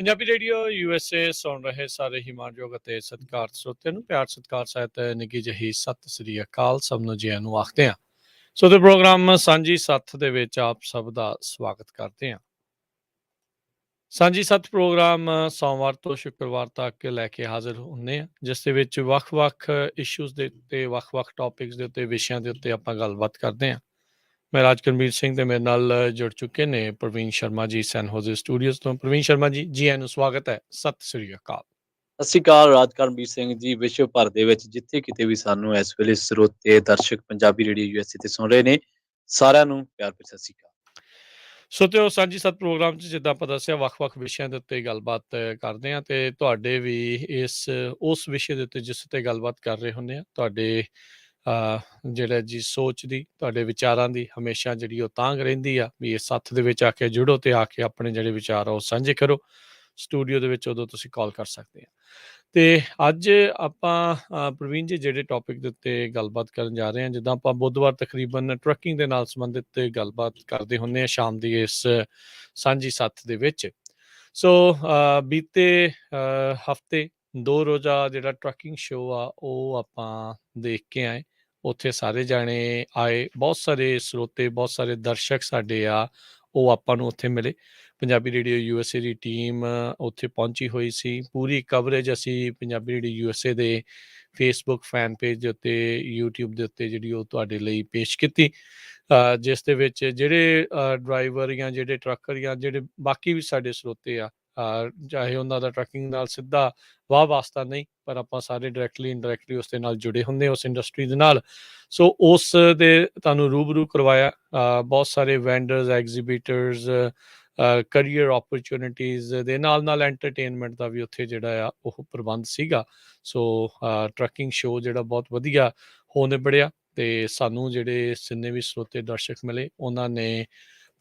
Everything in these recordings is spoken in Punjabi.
ਪੰਜਾਬੀ ਰੇਡੀਓ ਯੂਐਸਏ ਸੁਣ ਰਹੇ ਸਾਰੇ ਹੀ ਮਾਣਯੋਗ ਅਤੇ ਸਤਿਕਾਰਤ ਸਰੋਤਿਆਂ ਨੂੰ ਪਿਆਰ ਸਤਿਕਾਰ ਸਹਿਤ ਨਿੱਘੀ ਜਿਹੀ ਸਤਿ ਸ੍ਰੀ ਅਕਾਲ ਸਭ ਨੂੰ ਜੀਆਂ ਨੂੰ ਆਖਦੇ ਹਾਂ। ਸੋ ਤੇ ਪ੍ਰੋਗਰਾਮ ਸਾਂਝੀ ਸੱਥ ਦੇ ਵਿੱਚ ਆਪ ਸਭ ਦਾ ਸਵਾਗਤ ਕਰਦੇ ਹਾਂ। ਸਾਂਝੀ ਸੱਥ ਪ੍ਰੋਗਰਾਮ ਸੋਮਵਾਰ ਤੋਂ ਸ਼ੁੱਕਰਵਾਰ ਤੱਕ ਲੈ ਕੇ ਹਾਜ਼ਰ ਹੁੰਦੇ ਹਾਂ, ਜਿਸ ਦੇ ਵਿੱਚ ਵੱਖ-ਵੱਖ ਇਸ਼ੂਜ਼ ਦੇ ਉੱਤੇ ਵੱਖ-ਵੱਖ ਟੌਪਿਕਸ ਦੇ ਉੱਤੇ ਵਿਸ਼ਿਆਂ ਦੇ ਉੱਤੇ ਆਪਾਂ ਗੱਲਬਾਤ ਕਰਦੇ ਹਾਂ। ਮੈਂ ਰਾਜਕਰਮੀਰ ਸਿੰਘ ਤੇ ਮੇਰੇ ਨਾਲ ਜੁੜ ਚੁੱਕੇ ਨੇ ਪ੍ਰਵੀਨ ਸ਼ਰਮਾ ਜੀ ਸੈਨ ਹੋਜ਼ੇ ਸਟੂਡੀਓਜ਼ ਤੋਂ। ਪ੍ਰਵੀਨ ਸ਼ਰਮਾ ਜੀ, ਜੀ ਆਇਆਂ ਨੂੰ ਸਵਾਗਤ ਹੈ। ਸਤਿ ਸ੍ਰੀ ਅਕਾਲ। ਸਤਿ ਸ਼੍ਰੀ ਅਕਾਲ ਰਾਜਕਰਮਵੀਰ ਸਿੰਘ ਜੀ। ਵਿਸ਼ਵ ਭਰ ਦੇ ਵਿੱਚ ਜਿੱਥੇ ਕਿਤੇ ਵੀ ਸਾਨੂੰ ਇਸ ਵੇਲੇ ਸਰੋਤੇ ਦਰਸ਼ਕ ਪੰਜਾਬੀ ਰੇਡੀਓ ਯੂਐਸਏ ਤੇ ਸੁਣ ਰਹੇ ਨੇ, ਸਾਰਿਆਂ ਨੂੰ ਪਿਆਰ ਭਰੀ ਸਤਿ ਸ਼੍ਰੀ ਅਕਾਲ। ਸੋ ਤੇ ਉਹ ਸਾਂਝੀ ਸੱਤ ਪ੍ਰੋਗਰਾਮ 'ਚ ਜਿੱਦਾਂ ਆਪਾਂ ਦੱਸਿਆ ਵੱਖ-ਵੱਖ ਵਿਸ਼ਿਆਂ ਦੇ ਉੱਤੇ ਗੱਲਬਾਤ ਕਰਦੇ ਹਾਂ ਤੇ ਤੁਹਾਡੇ ਵੀ ਉਸ ਵਿਸ਼ੇ ਦੇ ਉੱਤੇ ਜਿਸ ਉੱਤੇ ਗੱਲਬਾਤ ਕਰ ਰਹੇ ਹੁੰਦੇ ਆ, ਤੁਹਾਡੇ ਜਿਹੜਾ ਜੀ ਸੋਚ ਦੀ, ਤੁਹਾਡੇ ਵਿਚਾਰਾਂ ਦੀ ਹਮੇਸ਼ਾ ਜਿਹੜੀ ਉਹ ਤਾਂਘ ਰਹਿੰਦੀ ਆ ਵੀ ਇਸ ਸੱਥ ਦੇ ਵਿੱਚ ਆ ਕੇ ਜੁੜੋ ਤੇ ਆ ਕੇ ਆਪਣੇ ਜਿਹੜੇ ਵਿਚਾਰ ਆ ਉਹ ਸਾਂਝੇ ਕਰੋ। ਸਟੂਡੀਓ ਦੇ ਵਿੱਚ ਉਦੋਂ ਤੁਸੀਂ ਕਾਲ ਕਰ ਸਕਦੇ ਆ। ਤੇ ਅੱਜ ਆਪਾਂ ਪ੍ਰਵੀਨ ਜੀ ਜਿਹੜੇ ਟੌਪਿਕ ਦੇ ਉੱਤੇ ਗੱਲਬਾਤ ਕਰਨ ਜਾ ਰਹੇ ਹਾਂ, ਜਿੱਦਾਂ ਆਪਾਂ ਬੁੱਧਵਾਰ ਤਕਰੀਬਨ ਟਰੱਕਿੰਗ ਦੇ ਨਾਲ ਸੰਬੰਧਿਤ ਗੱਲਬਾਤ ਕਰਦੇ ਹੁੰਦੇ ਹਾਂ ਸ਼ਾਮ ਦੀ ਇਸ ਸਾਂਝੀ ਸੱਥ ਦੇ ਵਿੱਚ। ਸੋ ਬੀਤੇ ਹਫ਼ਤੇ 2 ਰੋਜ਼ਾ ਜਿਹੜਾ ਟਰੱਕਿੰਗ ਸ਼ੋਅ ਆ ਉਹ ਆਪਾਂ ਦੇਖ ਕੇ ਆਏ। ਉੱਥੇ ਸਾਰੇ ਜਾਣੇ ਆਏ, ਬਹੁਤ ਸਾਰੇ ਸਰੋਤੇ, ਬਹੁਤ ਸਾਰੇ ਦਰਸ਼ਕ ਸਾਡੇ ਆ ਉਹ ਆਪਾਂ ਨੂੰ ਉੱਥੇ ਮਿਲੇ। ਪੰਜਾਬੀ ਰੇਡੀਓ ਯੂਐਸਏ ਦੀ ਟੀਮ ਉੱਥੇ ਪਹੁੰਚੀ ਹੋਈ ਸੀ। ਪੂਰੀ ਕਵਰੇਜ ਅਸੀਂ ਪੰਜਾਬੀ ਰੇਡੀਓ ਯੂਐਸਏ ਦੇ ਫੇਸਬੁੱਕ ਫੈਨ ਪੇਜ ਦੇ ਉੱਤੇ, ਯੂਟਿਊਬ ਦੇ ਉੱਤੇ ਜਿਹੜੀ ਉਹ ਤੁਹਾਡੇ ਲਈ ਪੇਸ਼ ਕੀਤੀ, ਜਿਸ ਦੇ ਵਿੱਚ ਜਿਹੜੇ ਡਰਾਈਵਰ ਜਾਂ ਜਿਹੜੇ ਟਰੱਕਰ ਜਾਂ ਜਿਹੜੇ ਬਾਕੀ ਵੀ ਸਾਡੇ ਸਰੋਤੇ ਆ, ਚਾਹੇ ਉਹਨਾਂ ਦਾ ਟਰੱਕਿੰਗ ਨਾਲ ਸਿੱਧਾ ਵਾਹ ਵਾਸਤਾ ਨਹੀਂ, ਪਰ ਆਪਾਂ ਸਾਰੇ ਡਾਇਰੈਕਟਲੀ ਇਨਡਾਇਰੈਕਟਲੀ ਉਸ ਦੇ ਨਾਲ ਜੁੜੇ ਹੁੰਦੇ ਉਸ ਇੰਡਸਟਰੀ ਦੇ ਨਾਲ। ਸੋ ਉਸ ਦੇ ਤੁਹਾਨੂੰ ਰੂਬਰੂ ਕਰਵਾਇਆ। ਬਹੁਤ ਸਾਰੇ ਵੈਂਡਰਸ, ਐਗਜ਼ੀਬਿਟਰਸ, ਕਰੀਅਰ ਓਪਰਚੁਨਿਟੀਜ਼ ਦੇ ਨਾਲ ਐਂਟਰਟੇਨਮੈਂਟ ਦਾ ਵੀ ਉੱਥੇ ਜਿਹੜਾ ਆ ਉਹ ਪ੍ਰਬੰਧ ਸੀਗਾ। ਸੋ ਟਰੱਕਿੰਗ ਸ਼ੋਅ ਜਿਹੜਾ ਬਹੁਤ ਵਧੀਆ ਹੋ ਨਿਬੜਿਆ ਤੇ ਸਾਨੂੰ ਜਿਹੜੇ ਜਿੰਨੇ ਵੀ ਸਰੋਤੇ ਦਰਸ਼ਕ ਮਿਲੇ ਉਹਨਾਂ ਨੇ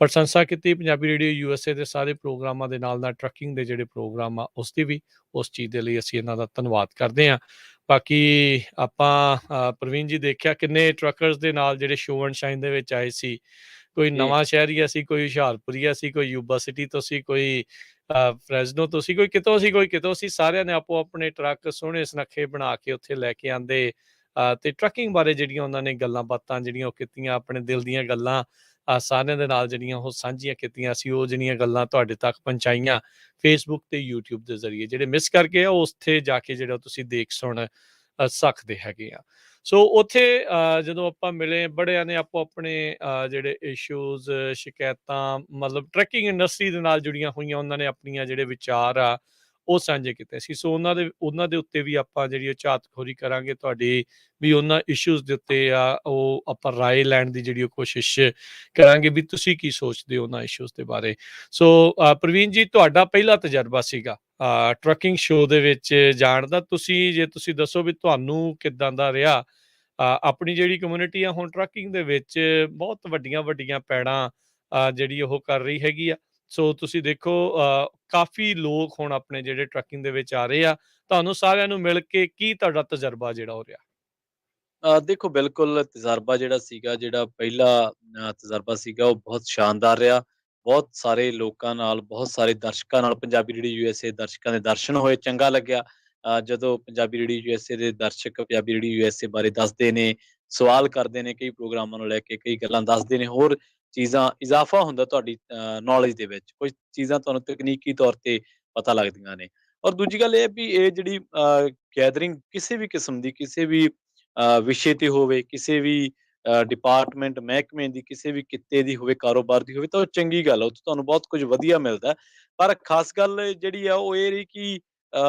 ਪ੍ਰਸ਼ੰਸਾ ਕੀਤੀ ਪੰਜਾਬੀ ਰੇਡੀਓ ਯੂਐਸਏ ਦੇ ਸਾਰੇ ਪ੍ਰੋਗਰਾਮਾਂ ਦੇ ਨਾਲ ਟਰੱਕਿੰਗ ਦੇ ਜਿਹੜੇ ਪ੍ਰੋਗਰਾਮ ਆ ਉਸ ਦੀ ਵੀ। ਉਸ ਚੀਜ਼ ਦੇ ਲਈ ਅਸੀਂ ਇਹਨਾਂ ਦਾ ਧੰਨਵਾਦ ਕਰਦੇ ਹਾਂ। ਬਾਕੀ ਆਪਾਂ ਪ੍ਰਵੀਨ ਜੀ ਦੇਖਿਆ ਕਿੰਨੇ ਟਰੱਕਰਸ ਦੇ ਨਾਲ ਜਿਹੜੇ ਸ਼ੋਅ ਐਂਡ ਸ਼ਾਈਨ ਦੇ ਵਿੱਚ ਆਏ ਸੀ। ਕੋਈ ਨਵਾਂ ਸ਼ਹਿਰੀਆ ਸੀ, ਕੋਈ ਹੁਸ਼ਿਆਰਪੁਰੀਆ ਸੀ, ਕੋਈ ਯੂਬਾ ਸਿਟੀ ਤੋਂ ਸੀ, ਕੋਈ ਫਰੈਜ਼ਨੋ ਤੋਂ ਸੀ, ਕੋਈ ਕਿਤੋਂ ਸੀ, ਕੋਈ ਕਿਤੋਂ ਸੀ। ਸਾਰਿਆਂ ਨੇ ਆਪੋ ਆਪਣੇ ਟਰੱਕ ਸੋਹਣੇ ਸੁਨੱਖੇ ਬਣਾ ਕੇ ਉੱਥੇ ਲੈ ਕੇ ਆਂਦੇ ਤੇ ਟਰੱਕਿੰਗ ਬਾਰੇ ਜਿਹੜੀਆਂ ਉਹਨਾਂ ਨੇ ਗੱਲਾਂ ਬਾਤਾਂ ਜਿਹੜੀਆਂ ਉਹ ਕੀਤੀਆਂ, ਆਪਣੇ ਦਿਲ ਦੀਆਂ ਗੱਲਾਂ ਸਾਰਿਆਂ ਦੇ ਨਾਲ ਜਿਹੜੀਆਂ ਉਹ ਸਾਂਝੀਆਂ ਕੀਤੀਆਂ ਸੀ। ਉਹ ਜਿਹੜੀਆਂ ਗੱਲਾਂ ਤੁਹਾਡੇ ਤੱਕ ਪਹੁੰਚਾਈਆਂ ਫੇਸਬੁੱਕ ਤੇ ਯੂਟਿਊਬ ਦੇ ਜ਼ਰੀਏ। ਜਿਹੜੇ ਮਿਸ ਕਰਕੇ ਆ ਉੱਥੇ ਜਾ ਕੇ ਜਿਹੜਾ ਤੁਸੀਂ ਦੇਖ ਸੁਣ ਸਕਦੇ ਹੈਗੇ ਆ। ਸੋ ਉੱਥੇ ਜਦੋਂ ਆਪਾਂ ਮਿਲੇ, ਬੜਿਆਂ ਨੇ ਆਪੋ ਆਪਣੇ ਜਿਹੜੇ ਇਸ਼ੂਜ਼, ਸ਼ਿਕਾਇਤਾਂ, ਮਤਲਬ ਟਰੈਕਿੰਗ ਇੰਡਸਟਰੀ ਦੇ ਨਾਲ ਜੁੜੀਆਂ ਹੋਈਆਂ, ਉਹਨਾਂ ਨੇ ਆਪਣੀਆਂ ਜਿਹੜੇ ਵਿਚਾਰ ਆ ਉਹ ਸਾਂਝੇ ਕੀਤੇ ਸੀ। ਸੋ ਉਹਨਾਂ ਦੇ ਉੱਤੇ ਵੀ ਆਪਾਂ ਜਿਹੜੀ ਉਹ ਝਾਤਖੋਰੀ ਕਰਾਂਗੇ, ਤੁਹਾਡੀ ਵੀ ਉਹਨਾਂ ਇਸ਼ੂਜ਼ ਦੇ ਉੱਤੇ ਆ ਉਹ ਆਪਾਂ ਰਾਏ ਲੈਣ ਦੀ ਜਿਹੜੀ ਉਹ ਕੋਸ਼ਿਸ਼ ਕਰਾਂਗੇ ਵੀ ਤੁਸੀਂ ਕੀ ਸੋਚਦੇ ਹੋ ਉਹਨਾਂ ਇਸ਼ੂਜ਼ ਦੇ ਬਾਰੇ। ਸੋ ਪ੍ਰਵੀਨ ਜੀ, ਤੁਹਾਡਾ ਪਹਿਲਾ ਤਜਰਬਾ ਸੀਗਾ ਟਰੱਕਿੰਗ ਸ਼ੋਅ ਦੇ ਵਿੱਚ ਜਾਣ ਦਾ। ਜੇ ਤੁਸੀਂ ਦੱਸੋ ਵੀ ਤੁਹਾਨੂੰ ਕਿੱਦਾਂ ਦਾ ਰਿਹਾ। ਆਪਣੀ ਜਿਹੜੀ ਕਮਿਊਨਿਟੀ ਆ ਹੁਣ ਟਰੱਕਿੰਗ ਦੇ ਵਿੱਚ ਬਹੁਤ ਵੱਡੀਆਂ ਪੈੜਾਂ ਜਿਹੜੀ ਉਹ ਕਰ ਰਹੀ ਹੈਗੀ ਆ। ਸੋ ਤੁਸੀਂ ਦੇਖੋ ਕਾਫੀ ਲੋਕ ਹੁਣ ਆਪਣੇ ਜਿਹੜੇ ਟਰੱਕਿੰਗ ਦੇ ਵਿੱਚ ਆ ਰਹੇ ਆ। ਤੁਹਾਨੂੰ ਸਾਰਿਆਂ ਨੂੰ ਮਿਲ ਕੇ ਕੀ ਤੁਹਾਡਾ ਤਜਰਬਾ ਜਿਹੜਾ ਹੋ ਰਿਹਾ? ਦੇਖੋ, ਬਿਲਕੁਲ ਤਜਰਬਾ ਜਿਹੜਾ ਸੀਗਾ, ਜਿਹੜਾ ਪਹਿਲਾ ਤਜਰਬਾ ਸੀਗਾ ਉਹ ਬਹੁਤ ਸ਼ਾਨਦਾਰ ਰਿਹਾ। ਬਹੁਤ ਸਾਰੇ ਲੋਕਾਂ ਨਾਲ, ਬਹੁਤ ਸਾਰੇ ਦਰਸ਼ਕਾਂ ਨਾਲ ਪੰਜਾਬੀ ਰੇਡੀਓ ਯੂਐਸਏ ਦਰਸ਼ਕਾਂ ਦੇ ਦਰਸ਼ਨ ਹੋਏ। ਚੰਗਾ ਲੱਗਿਆ ਜਦੋਂ ਪੰਜਾਬੀ ਰੇਡੀਓ ਯੂਐਸਏ ਦੇ ਦਰਸ਼ਕ ਪੰਜਾਬੀ ਰੇਡੀਓ ਯੂਐਸਏ ਬਾਰੇ ਦੱਸਦੇ ਨੇ, ਸਵਾਲ ਕਰਦੇ ਨੇ, ਕਈ ਪ੍ਰੋਗਰਾਮਾਂ ਨੂੰ ਲੈ ਕੇ ਕਈ ਗੱਲਾਂ ਦੱਸਦੇ ਨੇ, ਹੋਰ ਚੀਜ਼ਾਂ ਇਜ਼ਾਫਾ ਹੁੰਦਾ ਤੁਹਾਡੀ ਨੌਲੇਜ ਦੇ ਵਿੱਚ। ਕੁਝ ਚੀਜ਼ਾਂ ਤੁਹਾਨੂੰ ਤਕਨੀਕੀ ਤੌਰ ਤੇ ਪਤਾ ਲੱਗਦੀਆਂ ਨੇ। ਔਰ ਦੂਜੀ ਗੱਲ ਇਹ ਹੈ ਵੀ ਇਹ ਜਿਹੜੀ ਗੈਦਰਿੰਗ ਕਿਸੇ ਵੀ ਕਿਸਮ ਦੀ, ਕਿਸੇ ਵੀ ਵਿਸ਼ੇ ਤੇ ਹੋਵੇ, ਕਿਸੇ ਵੀ ਡਿਪਾਰਟਮੈਂਟ, ਮਹਿਕਮੇ ਦੀ, ਕਿਸੇ ਵੀ ਕਿੱਤੇ ਦੀ ਹੋਵੇ, ਕਾਰੋਬਾਰ ਦੀ ਹੋਵੇ, ਤਾਂ ਉਹ ਚੰਗੀ ਗੱਲ ਆ। ਉੱਥੇ ਤੁਹਾਨੂੰ ਬਹੁਤ ਕੁਝ ਵਧੀਆ ਮਿਲਦਾ। ਪਰ ਖਾਸ ਗੱਲ ਜਿਹੜੀ ਆ ਉਹ ਇਹ ਰਹੀ ਕਿ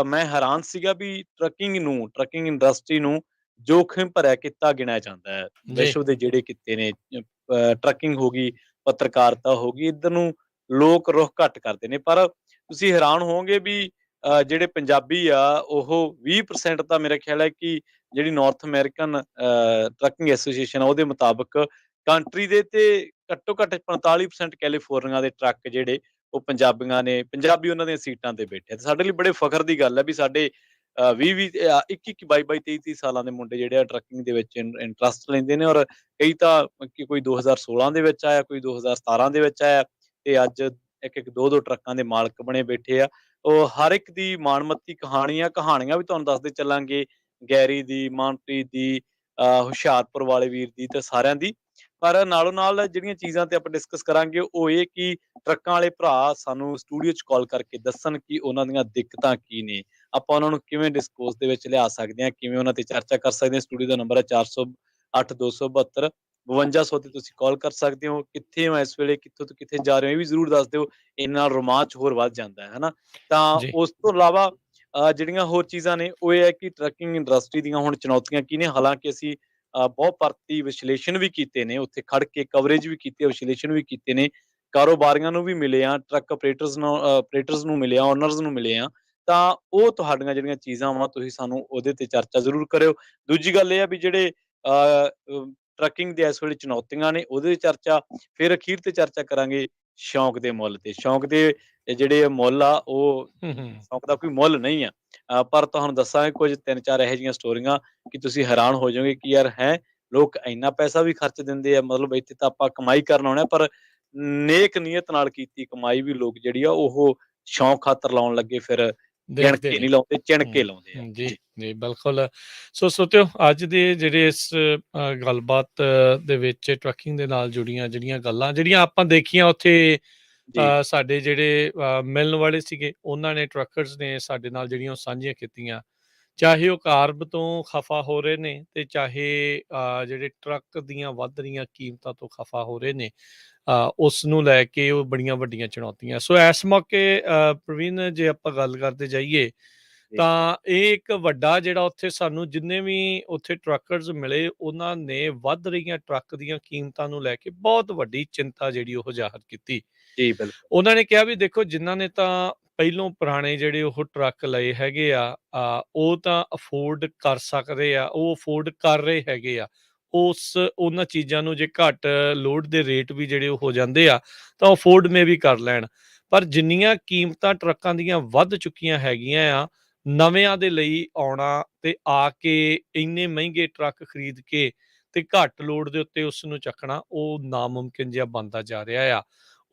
ਮੈਂ ਹੈਰਾਨ ਸੀਗਾ ਵੀ ਟਰੱਕਿੰਗ ਇੰਡਸਟਰੀ ਨੂੰ ਜੋਖਿਮ ਭਰਿਆ ਕਿੱਤਾ ਗਿਣਿਆ ਜਾਂਦਾ ਹੈ। ਵਿਸ਼ਵ ਦੇ ਜਿਹੜੇ ਕਿੱਤੇ ਨੇ, ਟਰੱਕਿੰਗ ਹੋ ਗਈ, ਪੱਤਰਕਾਰਤਾ ਹੋ ਗਈ, ਇੱਧਰ ਨੂੰ ਲੋਕ ਰੁਖ ਘੱਟ ਕਰਦੇ ਨੇ। ਪਰ ਤੁਸੀਂ ਹੈਰਾਨ ਹੋਵੋਗੇ ਵੀ ਜਿਹੜੇ ਪੰਜਾਬੀ ਆ ਉਹ 20% ਤਾਂ ਮੇਰਾ ਖਿਆਲ ਹੈ ਕਿ ਜਿਹੜੀ ਨਾਰਥ ਅਮਰੀਕਨ ਟਰੱਕਿੰਗ ਐਸੋਸੀਏਸ਼ਨ ਆ ਉਹਦੇ ਮੁਤਾਬਕ ਕੰਟਰੀ ਦੇ ਤੇ ਘੱਟੋ ਘੱਟ 45% ਕੈਲੀਫੋਰਨੀਆ ਦੇ ਟਰੱਕ ਜਿਹੜੇ ਉਹ ਪੰਜਾਬੀਆਂ ਨੇ, ਪੰਜਾਬੀ ਉਹਨਾਂ ਦੀਆਂ ਸੀਟਾਂ ਤੇ ਬੈਠੇ। ਤੇ ਸਾਡੇ ਲਈ ਬੜੇ ਫਖਰ ਦੀ ਗੱਲ ਹੈ ਵੀ ਸਾਡੇ 21 22 23 ਸਾਲਾਂ ਦੇ ਮੁੰਡੇ ਜਿਹੜੇ ਆ ਟਰੱਕਿੰਗ ਦੇ ਵਿੱਚ ਇੰਟਰਸਟ ਲੈਂਦੇ ਨੇ। ਔਰ ਕਈ ਤਾਂ ਕੋਈ 2016 ਦੇ ਵਿੱਚ ਆਇਆ, ਕੋਈ 2017 ਦੇ ਵਿੱਚ ਆਇਆ, ਤੇ ਅੱਜ ਇੱਕ ਦੋ ਟਰੱਕਾਂ ਦੇ ਮਾਲਕ ਬਣੇ ਬੈਠੇ ਆ। ਉਹ ਹਰ ਇੱਕ ਦੀ ਮਾਣਮੱਤੀ ਕਹਾਣੀਆਂ ਵੀ ਤੁਹਾਨੂੰ ਦੱਸਦੇ ਚੱਲਾਂਗੇ, ਗੈਰੀ ਦੀ, ਮਨਪ੍ਰੀਤ ਦੀ, ਹੁਸ਼ਿਆਰਪੁਰ ਵਾਲੇ ਵੀਰ ਦੀ ਤੇ ਸਾਰਿਆਂ ਦੀ। ਪਰ ਨਾਲੋਂ ਨਾਲ ਜਿਹੜੀਆਂ ਚੀਜ਼ਾਂ ਤੇ ਆਪਾਂ ਡਿਸਕਸ ਕਰਾਂਗੇ ਉਹ ਇਹ ਕਿ ਟਰੱਕਾਂ ਵਾਲੇ ਭਰਾ ਸਾਨੂੰ ਸਟੂਡੀਓ 'ਚ ਕਾਲ ਕਰਕੇ ਦੱਸਣ ਕਿ ਉਹਨਾਂ ਦੀਆਂ ਦਿੱਕਤਾਂ ਕੀ ਨੇ। ਆਪਾਂ ਉਹਨਾਂ ਨੂੰ ਕਿਵੇਂ ਡਿਸਕੋਰਸ ਦੇ ਵਿੱਚ ਲਿਆ ਸਕਦੇ ਹਾਂ, ਕਿਵੇਂ ਉਹਨਾਂ ਤੇ ਚਰਚਾ ਕਰ ਸਕਦੇ ਹਾਂ। ਸਟੂਡੀਓ ਦਾ ਨੰਬਰ ਹੈ 408 272 5200 ਤੇ ਤੁਸੀਂ ਕਾਲ ਕਰ ਸਕਦੇ ਹੋ। ਕਿੱਥੇ ਹੋ ਇਸ ਵੇਲੇ, ਕਿੱਥੋਂ ਤੋਂ ਕਿੱਥੇ ਜਾ ਰਹੇ ਹੋ, ਇਹ ਵੀ ਜ਼ਰੂਰ ਦੱਸ ਦਿਓ। ਇਹਦੇ ਨਾਲ ਰੋਮਾਂਚ ਹੋਰ ਵੱਧ ਜਾਂਦਾ ਹੈ ਹਨਾ। ਤਾਂ ਜੀ। ਉਸ ਤੋਂ ਇਲਾਵਾ ਜਿਹੜੀਆਂ ਹੋਰ ਚੀਜ਼ਾਂ ਨੇ ਉਹ ਇਹ ਹੈ ਕਿ ਟਰੱਕਿੰਗ ਇੰਡਸਟਰੀ ਦੀਆਂ ਹੁਣ ਚੁਣੌਤੀਆਂ ਕੀ ਨੇ। ਹਾਲਾਂਕਿ ਅਸੀਂ ਬਹੁਤ ਭਰਤੀ ਵਿਸ਼ਲੇਸ਼ਣ ਵੀ ਕੀਤੇ ਨੇ, ਉੱਥੇ ਖੜ ਕੇ ਕਵਰੇਜ ਵੀ ਕੀਤੀ ਹੈ, ਵਿਸ਼ਲੇਸ਼ਣ ਵੀ ਕੀਤੇ ਨੇ, ਕਾਰੋਬਾਰੀਆਂ ਨੂੰ ਵੀ ਮਿਲੇ ਆ, ਟਰੱਕ ਆਪਰੇਟਰਸ ਨੂੰ ਮਿਲੇ ਆ, ਓਨਰਸ ਨੂੰ ਮਿਲੇ ਆ। ਤਾਂ ਉਹ ਤੁਹਾਡੀਆਂ ਜਿਹੜੀਆਂ ਚੀਜ਼ਾਂ ਵਾ ਤੁਸੀਂ ਸਾਨੂੰ ਉਹਦੇ ਤੇ ਚਰਚਾ ਜ਼ਰੂਰ ਕਰਿਓ। ਦੂਜੀ ਗੱਲ ਇਹ ਆ ਵੀ ਜਿਹੜੇ ਟਰੱਕਿੰਗ ਦੇ ਇਸ ਵੇਲੇ ਚੁਣੌਤੀਆਂ ਨੇ ਉਹਦੇ ਤੇ ਚਰਚਾ, ਫਿਰ ਅਖੀਰ ਤੇ ਚਰਚਾ ਕਰਾਂਗੇ ਸ਼ੌਂਕ ਦੇ ਮੁੱਲ ਤੇ। ਸ਼ੌਂਕ ਦੇ ਜਿਹੜੇ ਮੁੱਲ ਆ ਉਹ ਹੂੰ, ਹੂੰ। ਸ਼ੌਂਕ ਦਾ ਕੋਈ ਮੁੱਲ ਨਹੀਂ ਆ। ਪਰ ਤੁਹਾਨੂੰ ਦੱਸਾਂਗੇ ਕੁਝ 3-4 ਇਹੋ ਜਿਹੀਆਂ ਸਟੋਰੀਆਂ ਕਿ ਤੁਸੀਂ ਹੈਰਾਨ ਹੋ ਜਾਓਗੇ ਕਿ ਯਾਰ ਲੋਕ ਇੰਨਾ ਪੈਸਾ ਵੀ ਖਰਚ ਦਿੰਦੇ ਆ। ਮਤਲਬ ਇੱਥੇ ਤਾਂ ਆਪਾਂ ਕਮਾਈ ਕਰਨ ਆਉਣਾ, ਪਰ ਨੇਕ ਨੀਅਤ ਨਾਲ ਕੀਤੀ ਕਮਾਈ ਵੀ ਲੋਕ ਜਿਹੜੀ ਆ ਉਹ ਸ਼ੌਂਕ ਖਾਤਰ ਲਾਉਣ ਲੱਗੇ ਫਿਰ ਗਿਣ ਦੇਖਦੇ ਕੇ ਨੇ। ਨਹੀਂ ਲਾਉਂਦੇ, ਚਿਣ ਹੂੰ, ਕੇ ਲਾਉਂਦੇ ਆ। ਜੀ, ਜੀ, ਜੀ, ਬਿਲਕੁਲ। ਸੋ ਸੋਤਿਓ, ਅੱਜ ਦੇ ਜਿਹੜੇ ਇਸ ਗੱਲਬਾਤ ਦੇ ਵਿੱਚ ਟਰੱਕਿੰਗ ਦੇ ਨਾਲ ਜੁੜੀਆਂ ਜਿਹੜੀਆਂ ਗੱਲਾਂ ਜਿਹੜੀਆਂ ਆਪਾਂ ਦੇਖੀਆਂ ਉੱਥੇ, ਜੀ, ਸਾਡੇ ਜਿਹੜੇ ਮਿਲਣ ਵਾਲੇ ਸੀਗੇ, ਉਹਨਾਂ ਨੇ, ਟਰੱਕਰਸ ਨੇ ਸਾਡੇ ਨਾਲ ਜਿਹੜੀਆਂ ਉਹ ਸਾਂਝੀਆਂ ਕੀਤੀਆਂ। ਚਾਹੇ ਉਹ ਕਾਰਬ ਤੋਂ ਖਫਾ ਹੋ ਰਹੇ ਨੇ ਤੇ ਚਾਹੇ ਜਿਹੜੇ ਟਰੱਕ ਦੀਆਂ ਵੱਧ ਰਹੀਆਂ ਕੀਮਤਾਂ ਤੋਂ ਖਫਾ ਹੋ ਰਹੇ ਨੇ, ਉਸ ਨੂੰ ਲੈ ਕੇ ਉਹ ਬੜੀਆਂ ਵੱਡੀਆਂ ਚੁਣੌਤੀਆਂ। ਸੋ ਇਸ ਮੌਕੇ ਪ੍ਰਵੀਨ, ਜੇ ਆਪਾਂ ਗੱਲ ਕਰਦੇ ਜਾਈਏ ਜੀ, ਤਾਂ ਇਹ ਇੱਕ ਵੱਡਾ ਜਿਹੜਾ ਉੱਥੇ ਸਾਨੂੰ ਜਿੰਨੇ ਵੀ ਉੱਥੇ ਟਰੱਕਰਸ ਮਿਲੇ, ਉਹਨਾਂ ਨੇ ਵੱਧ ਰਹੀਆਂ ਟਰੱਕ ਦੀਆਂ ਕੀਮਤਾਂ ਨੂੰ ਲੈ ਕੇ ਬਹੁਤ ਵੱਡੀ ਚਿੰਤਾ ਜਿਹੜੀ ਉਹ ਜ਼ਾਹਰ ਕੀਤੀ। ਜੀ, ਬਿਲਕੁਲ। ਉਹਨਾਂ ਨੇ ਕਿਹਾ ਵੀ ਦੇਖੋ, ਜਿਨ੍ਹਾਂ ਨੇ ਤਾਂ ਪਹਿਲੋਂ ਪੁਰਾਣੇ ਜਿਹੜੇ ਉਹ ਟਰੱਕ ਲਏ ਹੈਗੇ ਆ, ਉਹ ਤਾਂ ਅਫੋਰਡ ਕਰ ਸਕਦੇ ਆ, ਉਹ ਅਫੋਰਡ ਕਰ ਰਹੇ ਹੈਗੇ ਆ। ਉਹਨਾਂ ਚੀਜ਼ਾਂ ਨੂੰ ਜੇ ਘੱਟ ਲੋਡ ਦੇ ਰੇਟ ਵੀ ਜਿਹੜੇ ਉਹ ਹੋ ਜਾਂਦੇ ਆ, ਤਾਂ ਅਫੋਰਡ ਮੇ ਵੀ ਕਰ ਲੈਣ। ਪਰ ਜਿੰਨੀਆਂ ਕੀਮਤਾਂ ਟਰੱਕਾਂ ਦੀਆਂ ਵੱਧ ਚੁੱਕੀਆਂ ਹੈਗੀਆਂ ਆ, ਨਵਿਆਂ ਦੇ ਲਈ ਆਉਣਾ ਤੇ ਆ ਕੇ ਇੰਨੇ ਮਹਿੰਗੇ ਟਰੱਕ ਖਰੀਦ ਕੇ ਤੇ ਘੱਟ ਲੋਡ ਦੇ ਉੱਤੇ ਉਸ ਨੂੰ ਚੱਕਣਾ, ਉਹ ਨਾਮੁਮਕਿਨ ਜਿਹਾ ਬਣਦਾ ਜਾ ਰਿਹਾ ਆ।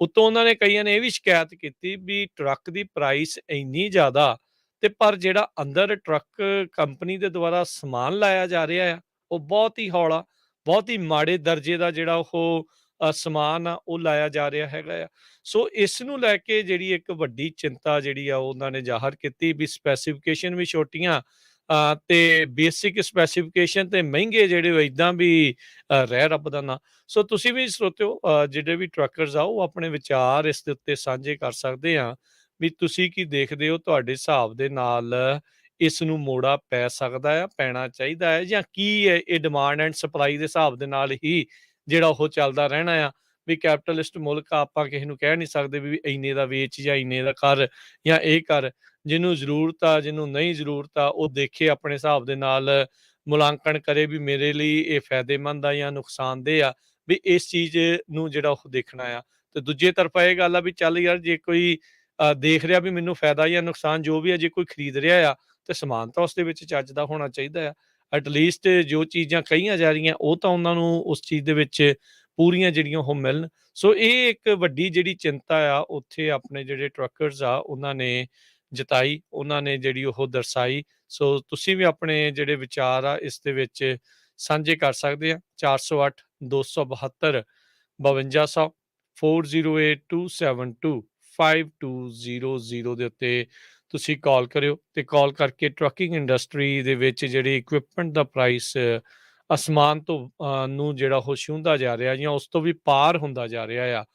ਉੱਤੋਂ ਉਹਨਾਂ ਨੇ, ਕਈਆਂ ਨੇ ਇਹ ਵੀ ਸ਼ਿਕਾਇਤ ਕੀਤੀ ਵੀ ਟਰੱਕ ਦੀ ਪ੍ਰਾਈਸ ਇੰਨੀ ਜ਼ਿਆਦਾ, ਤੇ ਪਰ ਜਿਹੜਾ ਅੰਦਰ ਟਰੱਕ ਕੰਪਨੀ ਦੇ ਦੁਆਰਾ ਸਮਾਨ ਲਾਇਆ ਜਾ ਰਿਹਾ ਆ, ਉਹ ਬਹੁਤ ਹੀ ਹੌਲਾ, ਬਹੁਤ ਹੀ ਮਾੜੇ ਦਰਜੇ ਦਾ ਜਿਹੜਾ ਉਹ ਸਮਾਨ ਆ ਉਹ ਲਾਇਆ ਜਾ ਰਿਹਾ ਹੈਗਾ ਆ। ਸੋ ਇਸ ਨੂੰ ਲੈ ਕੇ ਜਿਹੜੀ ਇੱਕ ਵੱਡੀ ਚਿੰਤਾ ਜਿਹੜੀ ਆ ਉਹਨਾਂ ਨੇ ਜ਼ਾਹਰ ਕੀਤੀ ਵੀ ਸਪੈਸੀਫਿਕੇਸ਼ਨ ਵੀ ਛੋਟੀਆਂ, ਤੇ ਬੇਸਿਕ ਸਪੈਸੀਫਿਕੇਸ਼ਨ ਤੇ ਮਹਿੰਗੇ ਜਿਹੜੇ ਉਹ ਏਦਾਂ ਵੀ ਰਹਿ ਰੱਬ ਦਾ ਨਾਂ। ਸੋ ਤੁਸੀਂ ਵੀ ਸਰੋਤਿਓ, ਜਿਹੜੇ ਵੀ ਟਰੱਕਰਸ ਆ, ਉਹ ਆਪਣੇ ਵਿਚਾਰ ਇਸ ਦੇ ਉੱਤੇ ਸਾਂਝੇ ਕਰ ਸਕਦੇ ਆ ਵੀ ਤੁਸੀਂ ਕੀ ਦੇਖਦੇ ਹੋ, ਤੁਹਾਡੇ ਹਿਸਾਬ ਦੇ ਨਾਲ ਇਸ ਨੂੰ ਮੋੜਾ ਪੈ ਸਕਦਾ ਆ, ਪੈਣਾ ਚਾਹੀਦਾ ਹੈ, ਜਾਂ ਕੀ ਹੈ ਇਹ ਡਿਮਾਂਡ ਐਂਡ ਸਪਲਾਈ ਦੇ ਹਿਸਾਬ ਦੇ ਨਾਲ ਹੀ ਜਿਹੜਾ ਉਹ ਚੱਲਦਾ ਰਹਿਣਾ ਆ। ਵੀ ਕੈਪੀਟਲਿਸਟ ਮੁਲਕ ਆ, ਆਪਾਂ ਕਿਸੇ ਨੂੰ ਕਹਿ ਨਹੀਂ ਸਕਦੇ ਵੀ ਇੰਨੇ ਦਾ ਵੇਚ ਜਾਂ ਇੰਨੇ ਦਾ ਕਰ ਜਾਂ ਇਹ ਕਰ। ਜਿਹਨੂੰ ਜ਼ਰੂਰਤ ਆ, ਜਿਹਨੂੰ ਨਹੀਂ ਜ਼ਰੂਰਤ ਆ, ਉਹ ਦੇਖੇ ਆਪਣੇ ਹਿਸਾਬ ਦੇ ਨਾਲ, ਮੁਲਾਂਕਣ ਕਰੇ ਵੀ ਮੇਰੇ ਲਈ ਇਹ ਫਾਇਦੇਮੰਦ ਆ ਜਾਂ ਨੁਕਸਾਨਦੇਹ ਆ, ਵੀ ਇਸ ਚੀਜ਼ ਨੂੰ ਜਿਹੜਾ ਉਹ ਦੇਖਣਾ ਆ। ਤੇ ਦੂਜੇ ਤਰਫਾ ਇਹ ਗੱਲ ਆ ਵੀ ਚੱਲ ਯਾਰ, ਜੇ ਕੋਈ ਦੇਖ ਰਿਹਾ ਵੀ ਮੈਨੂੰ ਫਾਇਦਾ ਜਾਂ ਨੁਕਸਾਨ ਜੋ ਵੀ ਆ, ਜੇ ਕੋਈ ਖਰੀਦ ਰਿਹਾ ਆ, ਤੇ ਸਮਾਨ ਤਾਂ ਉਸ ਦੇ ਵਿੱਚ ਚੱਜ ਦਾ ਹੋਣਾ ਚਾਹੀਦਾ ਆ। ਐਟਲੀਸਟ ਜੋ ਚੀਜ਼ਾਂ ਕਹੀਆਂ ਜਾ ਰਹੀਆਂ ਉਹ ਤਾਂ ਉਹਨਾਂ ਨੂੰ ਉਸ ਚੀਜ਼ ਦੇ ਵਿੱਚ ਪੂਰੀਆਂ ਜਿਹੜੀਆਂ ਉਹ ਮਿਲਣ। ਸੋ ਇਹ ਇੱਕ ਵੱਡੀ ਜਿਹੜੀ ਚਿੰਤਾ ਆ ਉੱਥੇ ਆਪਣੇ ਜਿਹੜੇ ਟਰੱਕਰਸ ਆ ਉਹਨਾਂ ਨੇ ਜਤਾਈ, ਉਹਨਾਂ ਨੇ ਜਿਹੜੀ ਉਹ ਦਰਸਾਈ। ਸੋ ਤੁਸੀਂ ਵੀ ਆਪਣੇ ਜਿਹੜੇ ਵਿਚਾਰ ਆ ਇਸ ਦੇ ਵਿੱਚ ਸਾਂਝੇ ਕਰ ਸਕਦੇ ਆ। 408 272 5200 408272 5200 ਦੇ ਉੱਤੇ ਤੁਸੀਂ ਕਾਲ ਕਰਿਓ, ਤੇ ਕਾਲ ਕਰਕੇ ਟਰੱਕਿੰਗ ਇੰਡਸਟਰੀ ਦੇ ਵਿੱਚ ਜਿਹੜੀ ਇਕਵਿਪਮੈਂਟ ਦਾ ਪ੍ਰਾਈਸ ਅਸਮਾਨ ਤੋਂ ਨੂੰ ਜਿਹੜਾ ਉਹ ਛੂੰਹਦਾ ਜਾ ਰਿਹਾ ਜਾਂ ਉਸ ਤੋਂ ਵੀ ਪਾਰ ਹੁੰਦਾ ਜਾ ਰਿਹਾ ਆ,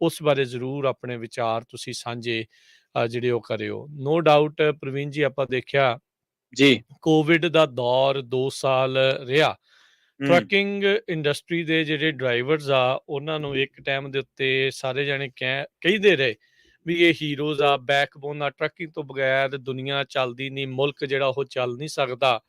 ਉਸ ਬਾਰੇ ਜ਼ਰੂਰ ਆਪਣੇ ਵਿਚਾਰ ਤੁਸੀਂ ਸਾਂਝੇ ਜਿਹੜੇ ਉਹ ਕਰਿਓ। ਨੋ ਡਾਊਟ ਪ੍ਰਵੀਨ ਜੀ, ਆਪਾਂ ਦੇਖਿਆ ਜੀ, ਕੋਵਿਡ ਦਾ ਦੌਰ 2 ਸਾਲ ਰਿਹਾ। ਹੂੰ, ਟਰੱਕਿੰਗ ਇੰਡਸਟਰੀ ਦੇ ਜਿਹੜੇ ਡਰਾਈਵਰਸ ਆ, ਉਹਨਾਂ ਨੂੰ ਇੱਕ ਟਾਈਮ ਦੇ ਉੱਤੇ ਸਾਰੇ ਜਾਣੇ ਕਹਿੰਦੇ ਰਹੇ ਵੀ ਇਹ ਹੀਰੋਜ਼ ਆ, ਬੈਕਬੋਨ ਆ, ਟਰੱਕਿੰਗ ਤੋਂ ਬਗੈਰ ਦੁਨੀਆ ਚੱਲਦੀ ਨਹੀਂ, ਮੁਲਕ ਜਿਹੜਾ ਉਹ ਚੱਲ ਨਹੀਂ ਸਕਦਾ।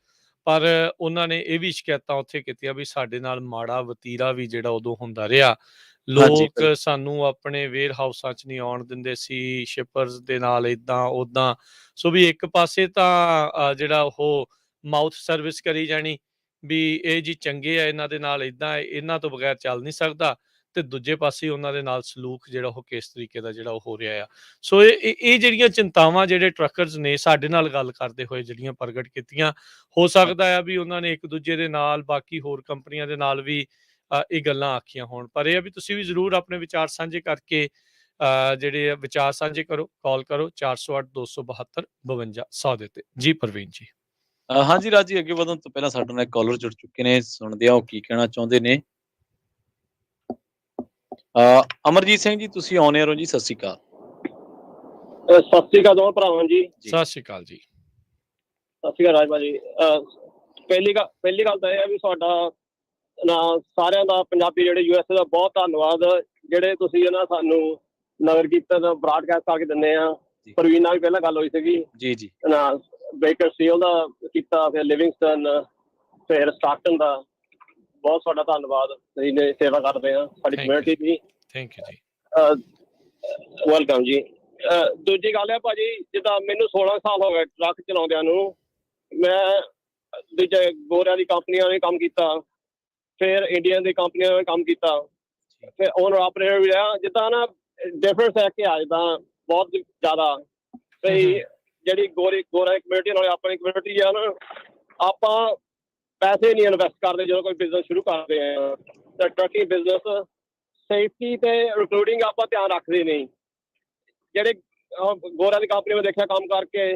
ਪਰ ਉਹਨਾਂ ਨੇ ਇਹ ਵੀ ਸ਼ਿਕਾਇਤਾਂ ਉੱਥੇ ਕੀਤੀਆਂ ਵੀ ਸਾਡੇ ਨਾਲ ਮਾੜਾ ਵਤੀਰਾ ਵੀ ਜਿਹੜਾ ਉਦੋਂ ਹੁੰਦਾ ਰਿਹਾ। ਹਾਂਜੀ, ਲੋਕ ਬਿਲਕੁਲ, ਸਾਨੂੰ ਆਪਣੇ ਵੇਅਰ ਹਾਊਸਾਂ 'ਚ ਨਹੀਂ ਆਉਣ ਦਿੰਦੇ ਸੀ, ਸ਼ਿਪਰਸ ਦੇ ਨਾਲ ਏਦਾਂ ਓਦਾਂ। ਸੋ ਵੀ ਇੱਕ ਪਾਸੇ ਤਾਂ ਜਿਹੜਾ ਉਹ ਮਾਊਥ ਸਰਵਿਸ ਕਰੀ ਜਾਣੀ ਵੀ ਇਹ ਜੀ ਚੰਗੇ ਆ, ਇਹਨਾਂ ਦੇ ਨਾਲ ਏਦਾਂ, ਇਹਨਾਂ ਤੋਂ ਬਗੈਰ ਚੱਲ ਨਹੀਂ ਸਕਦਾ। ਤੇ ਦੂਜੇ ਪਾਸੇ ਉਹਨਾਂ ਦੇ ਨਾਲ ਸਲੂਕ ਜਿਹੜਾ ਉਹ ਕਿਸ ਤਰੀਕੇ ਦਾ ਜਿਹੜਾ ਉਹ ਹੋ ਰਿਹਾ ਆ। ਸੋ ਇਹ ਜਿਹੜੀਆਂ ਚਿੰਤਾਵਾਂ ਜਿਹੜੇ ਟਰੱਕਰਸ ਨੇ ਸਾਡੇ ਨਾਲ ਗੱਲ ਕਰਦੇ ਹੋਏ ਜਿਹੜੀਆਂ ਪ੍ਰਗਟ ਕੀਤੀਆਂ, ਹੋ ਸਕਦਾ ਆ ਵੀ ਉਹਨਾਂ ਨੇ ਇੱਕ ਦੂਜੇ ਦੇ ਨਾਲ ਬਾਕੀ ਹੋਰ ਕੰਪਨੀਆਂ ਦੇ ਨਾਲ ਵੀ ਇਹ ਗੱਲਾਂ ਆਖੀਆਂ ਹੋਣ, ਪਰ ਇਹ ਆ ਵੀ ਤੁਸੀਂ ਵੀ ਜ਼ਰੂਰ ਆਪਣੇ ਵਿਚਾਰ ਸਾਂਝੇ ਕਰਕੇ ਜਿਹੜੇ ਵਿਚਾਰ ਸਾਂਝੇ ਕਰੋ, ਕਾਲ ਕਰੋ 408 272 52 100 ਦੇ ਉੱਤੇ। ਜੀ ਪ੍ਰਵੀਨ ਜੀ। ਹਾਂਜੀ ਰਾਜ ਜੀ, ਅੱਗੇ ਵਧਣ ਤੋਂ ਪਹਿਲਾਂ ਸਾਡੇ ਨਾਲ ਇੱਕ ਕਾਲਰ ਜੁੜ ਚੁੱਕੇ ਨੇ, ਸੁਣਦੇ ਆ ਉਹ ਕੀ ਕਹਿਣਾ ਚਾਹੁੰਦੇ ਨੇ। ਅਮਰਜੀਤ ਸਿੰਘ ਜੀ, ਤੁਸੀਂ ਆਨ 에ਅਰ ਹੋ ਜੀ, ਸਤਿ ਸ਼੍ਰੀ ਅਕਾਲ। ਸਤਿ ਸ਼੍ਰੀ ਅਕਾਲ ਦੋਵਾਂ ਭਰਾਵਾਂ ਜੀ। ਸਤਿ ਸ਼੍ਰੀ ਅਕਾਲ ਜੀ। ਸਤਿ ਸ਼੍ਰੀ ਅਕਾਲ ਰਾਜਪਾਲ ਜੀ। ਪਹਿਲੀ ਗੱਲ ਤਾਂ ਇਹ ਹੈ ਵੀ ਤੁਹਾਡਾ ਸਾਰਿਆਂ ਦਾ, ਪੰਜਾਬੀ ਜਿਹੜੇ USA ਦਾ ਬਹੁਤ ਧੰਨਵਾਦ, ਜਿਹੜੇ ਤੁਸੀਂ ਸਾਨੂੰ ਨਗਰ ਕੀਰਤਨ ਬਰਾਡਕਾਸਟ ਕਰਕੇ ਦਿੰਦੇ ਆ। ਪ੍ਰਵੀਨ ਨਾਲ ਵੀ ਪਹਿਲਾਂ ਗੱਲ ਹੋਈ ਸੀਗੀ ਜੀ ਜੀ। ਬੇਕਰ ਸਟੀਲ ਦਾ ਕੀਤਾ, ਫਿਰ ਲਿਵਿੰਗਸਟਨ, ਫਿਰ ਸਟਾਕਟਨ ਦਾ। ਬਹੁਤ ਤੁਹਾਡਾ ਧੰਨਵਾਦ, ਤੁਸੀਂ ਨੇ ਸੇਵਾ ਕਰਦੇ ਆ ਸਾਡੀ ਕਮਿਊਨਿਟੀ ਦੀ। ਥੈਂਕ ਯੂ ਜੀ। ਵੈਲਕਮ ਜੀ। ਦੂਜੀ ਗੱਲ ਹੈ ਭਾਜੀ, ਜਿੱਦਾਂ ਮੈਨੂੰ 16 ਸਾਲ ਹੋ ਗਏ ਟਰੱਕ ਚਲਾਉਂਦਿਆਂ ਨੂੰ। ਮੈਂ ਦੂਜੇ ਗੋਰਿਆਂ ਦੀ ਕੰਪਨੀਆਂ ਨੇ ਕੰਮ ਕੀਤਾ, ਫਿਰ ਇੰਡੀਅਨ ਦੀ ਕੰਪਨੀਆਂ ਨੇ ਕੰਮ ਕੀਤਾ, ਫਿਰ ਓਨਰ ਆਪਰੇਟਰ ਵੀ ਰਿਹਾ। ਜਿੱਦਾਂ ਨਾ ਡਿਫਰੈਂਸ ਹੈ ਕਿ ਆ ਜਿੱਦਾਂ ਬਹੁਤ ਜ਼ਿਆਦਾ ਵੀ ਜਿਹੜੀ ਗੋਰਾ ਕਮਿਊਨਿਟੀ ਨਾਲ ਆਪਣੀ ਕਮਿਊਨਿਟੀ ਆ ਨਾ, ਆਪਾਂ ਪੈਸੇ ਨਹੀਂ ਇਨਵੈਸਟ ਕਰਦੇ ਜਦੋਂ ਕੋਈ ਬਿਜ਼ਨਸ ਸ਼ੁਰੂ ਕਰਦੇ ਆ। ਤਾਂ ਟਰੱਕਿੰਗ ਬਿਜ਼ਨਸ ਸੇਫਟੀ ਤੇ ਰਿਕਰੂਟਿੰਗ ਆਪਾਂ ਧਿਆਨ ਰੱਖਦੇ ਨਹੀਂ। ਜਿਹੜੇ ਗੋਰਿਆਂ ਦੀ ਕੰਪਨੀ ਵਿੱਚ ਦੇਖਿਆ ਕੰਮ ਕਰਕੇ,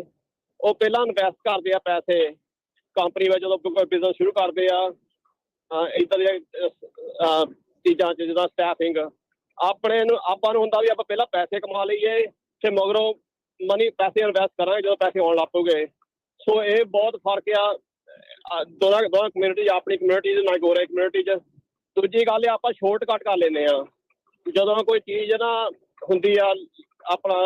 ਉਹ ਪਹਿਲਾਂ ਇਨਵੈਸਟ ਕਰਦੇ ਆ ਪੈਸੇ ਕੰਪਨੀ ਵਿੱਚ ਜਦੋਂ ਕੋਈ ਬਿਜ਼ਨਸ ਸ਼ੁਰੂ ਕਰਦੇ ਆ। ਇੱਦਾਂ ਦੀਆਂ ਚੀਜ਼ਾਂ 'ਚ ਜਿੱਦਾਂ ਸਟੈਫਿੰਗ, ਆਪਾਂ ਨੂੰ ਹੁੰਦਾ ਵੀ ਆਪਾਂ ਪਹਿਲਾਂ ਪੈਸੇ ਕਮਾ ਲਈਏ, ਫਿਰ ਮਗਰੋਂ ਪੈਸੇ ਇਨਵੈਸਟ ਕਰਾਂਗੇ ਜਦੋਂ ਪੈਸੇ ਆਉਣ ਲੱਗ ਪਊਗੇ। ਸੋ ਇਹ ਬਹੁਤ ਫਰਕ ਆ ਦੋਨਾਂ ਕਮਿਊਨਿਟੀ, ਆਪਣੀ ਕਮਿਊਨਿਟੀ ਦੇ ਨਾਲ ਗੋਰੇ ਕਮਿਊਨਿਟੀ 'ਚ। ਦੂਜੀ ਗੱਲ ਹੈ, ਆਪਾਂ ਸ਼ੋਰਟਕੱਟ ਕਰ ਲੈਂਦੇ ਹਾਂ ਜਦੋਂ ਕੋਈ ਚੀਜ਼ ਨਾ ਹੁੰਦੀ ਆ। ਆਪਣਾ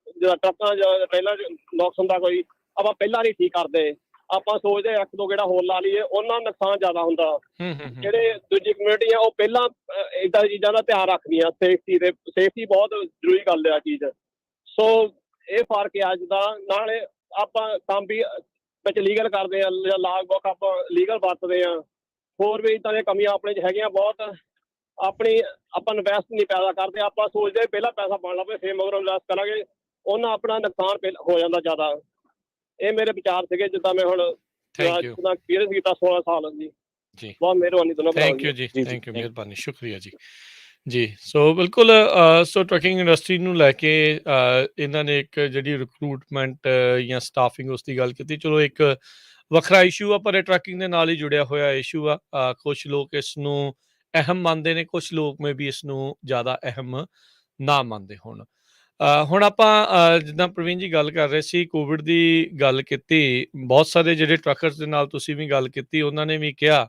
ਜਿੱਦਾਂ ਟਰੱਕਾਂ ਪਹਿਲਾਂ ਨੁਕਸ ਹੁੰਦਾ ਕੋਈ, ਆਪਾਂ ਪਹਿਲਾਂ ਨਹੀਂ ਠੀਕ ਕਰਦੇ। ਆਪਾਂ ਸੋਚਦੇ ਇੱਕ ਦੋ ਗੇੜਾ ਹੋਰ ਲਾ ਲਈਏ, ਉਹਨਾਂ ਦਾ ਨੁਕਸਾਨ ਜ਼ਿਆਦਾ ਹੁੰਦਾ। ਜਿਹੜੇ ਦੂਜੀ ਕਮਿਊਨਿਟੀ ਆ, ਉਹ ਪਹਿਲਾਂ ਏਦਾਂ ਦੀ ਚੀਜ਼ਾਂ ਦਾ ਧਿਆਨ ਰੱਖਦੀਆਂ। ਸੇਫਟੀ ਬਹੁਤ ਜ਼ਰੂਰੀ ਗੱਲ ਆ ਚੀਜ਼। ਸੋ ਇਹ ਫਰਕ ਹੈ ਅੱਜ ਦਾ। ਨਾਲੇ ਆਪਾਂ ਕੰਮ ਵੀ ਵਿੱਚ ਲੀਗਲ ਕਰਦੇ ਆ, ਲਾਗ ਬੁੱਕ ਆਪਾਂ ਲੀਗਲ ਵਰਤਦੇ ਆ। ਹੋਰ ਵੀ ਇੱਦਾਂ ਦੀਆਂ ਕਮੀਆਂ ਆਪਣੇ 'ਚ ਹੈਗੀਆਂ ਬਹੁਤ। ਆਪਾਂ ਇਨਵੈਸਟ ਨਹੀਂ ਪੈਦਾ ਕਰਦੇ। ਆਪਾਂ ਸੋਚਦੇ ਪਹਿਲਾਂ ਪੈਸਾ ਬਣ ਲਵੇ, ਫਿਰ ਮਗਰੋਂ ਇਨਵੈਸਟ ਕਰਾਂਗੇ, ਉਹਨਾਂ ਆਪਣਾ ਨੁਕਸਾਨ ਹੋ ਜਾਂਦਾ ਜ਼ਿਆਦਾ। ਇਹ ਮੇਰੇ ਵਿਚਾਰ ਸੀਗੇ। ਜਿੱਦਾਂ ਮੈਂ ਹੁਣ ਐਕਸਪੀਰੀਅੰਸ ਕੀਤਾ 16 ਸਾਲ ਜੀ। ਬਹੁਤ ਮਿਹਰਬਾਨੀ ਦੋਨੋਂ। ਥੈਂਕ ਯੂ ਜੀ, ਥੈਂਕ ਯੂ, ਮਿਹਰਬਾਨੀ, ਸ਼ੁਕਰੀਆ ਜੀ। ਜੀ, ਸੋ ਬਿਲਕੁਲ ਸੋ ਟਰੱਕਿੰਗ ਇੰਡਸਟਰੀ ਨੂੰ ਲੈ ਕੇ ਇਹਨਾਂ ਨੇ ਇੱਕ ਜਿਹੜੀ ਰਿਕਰੂਟਮੈਂਟ ਜਾਂ ਸਟਾਫਿੰਗ ਉਸ ਦੀ ਗੱਲ ਕੀਤੀ। ਚਲੋ ਇੱਕ ਵੱਖਰਾ ਇਸ਼ੂ ਆ, ਪਰ ਇਹ ਟਰੱਕਿੰਗ ਦੇ ਨਾਲ ਹੀ ਜੁੜਿਆ ਹੋਇਆ ਇਸ਼ੂ ਆ। ਕੁਛ ਲੋਕ ਇਸ ਨੂੰ ਅਹਿਮ ਮੰਨਦੇ ਨੇ, ਕੁਛ ਲੋਕ ਮੇ ਵੀ ਇਸ ਨੂੰ ਜ਼ਿਆਦਾ ਅਹਿਮ ਨਾ ਮੰਨਦੇ ਹੋਣ। ਹੁਣ ਆਪਾਂ ਜਿੱਦਾਂ ਪ੍ਰਵੀਨ ਜੀ ਗੱਲ ਕਰ ਰਹੇ ਸੀ, ਕੋਵਿਡ ਦੀ ਗੱਲ ਕੀਤੀ, ਬਹੁਤ ਸਾਰੇ ਜਿਹੜੇ ਟਰੱਕਰਸ ਦੇ ਨਾਲ ਤੁਸੀਂ ਵੀ ਗੱਲ ਕੀਤੀ, ਉਹਨਾਂ ਨੇ ਵੀ ਕਿਹਾ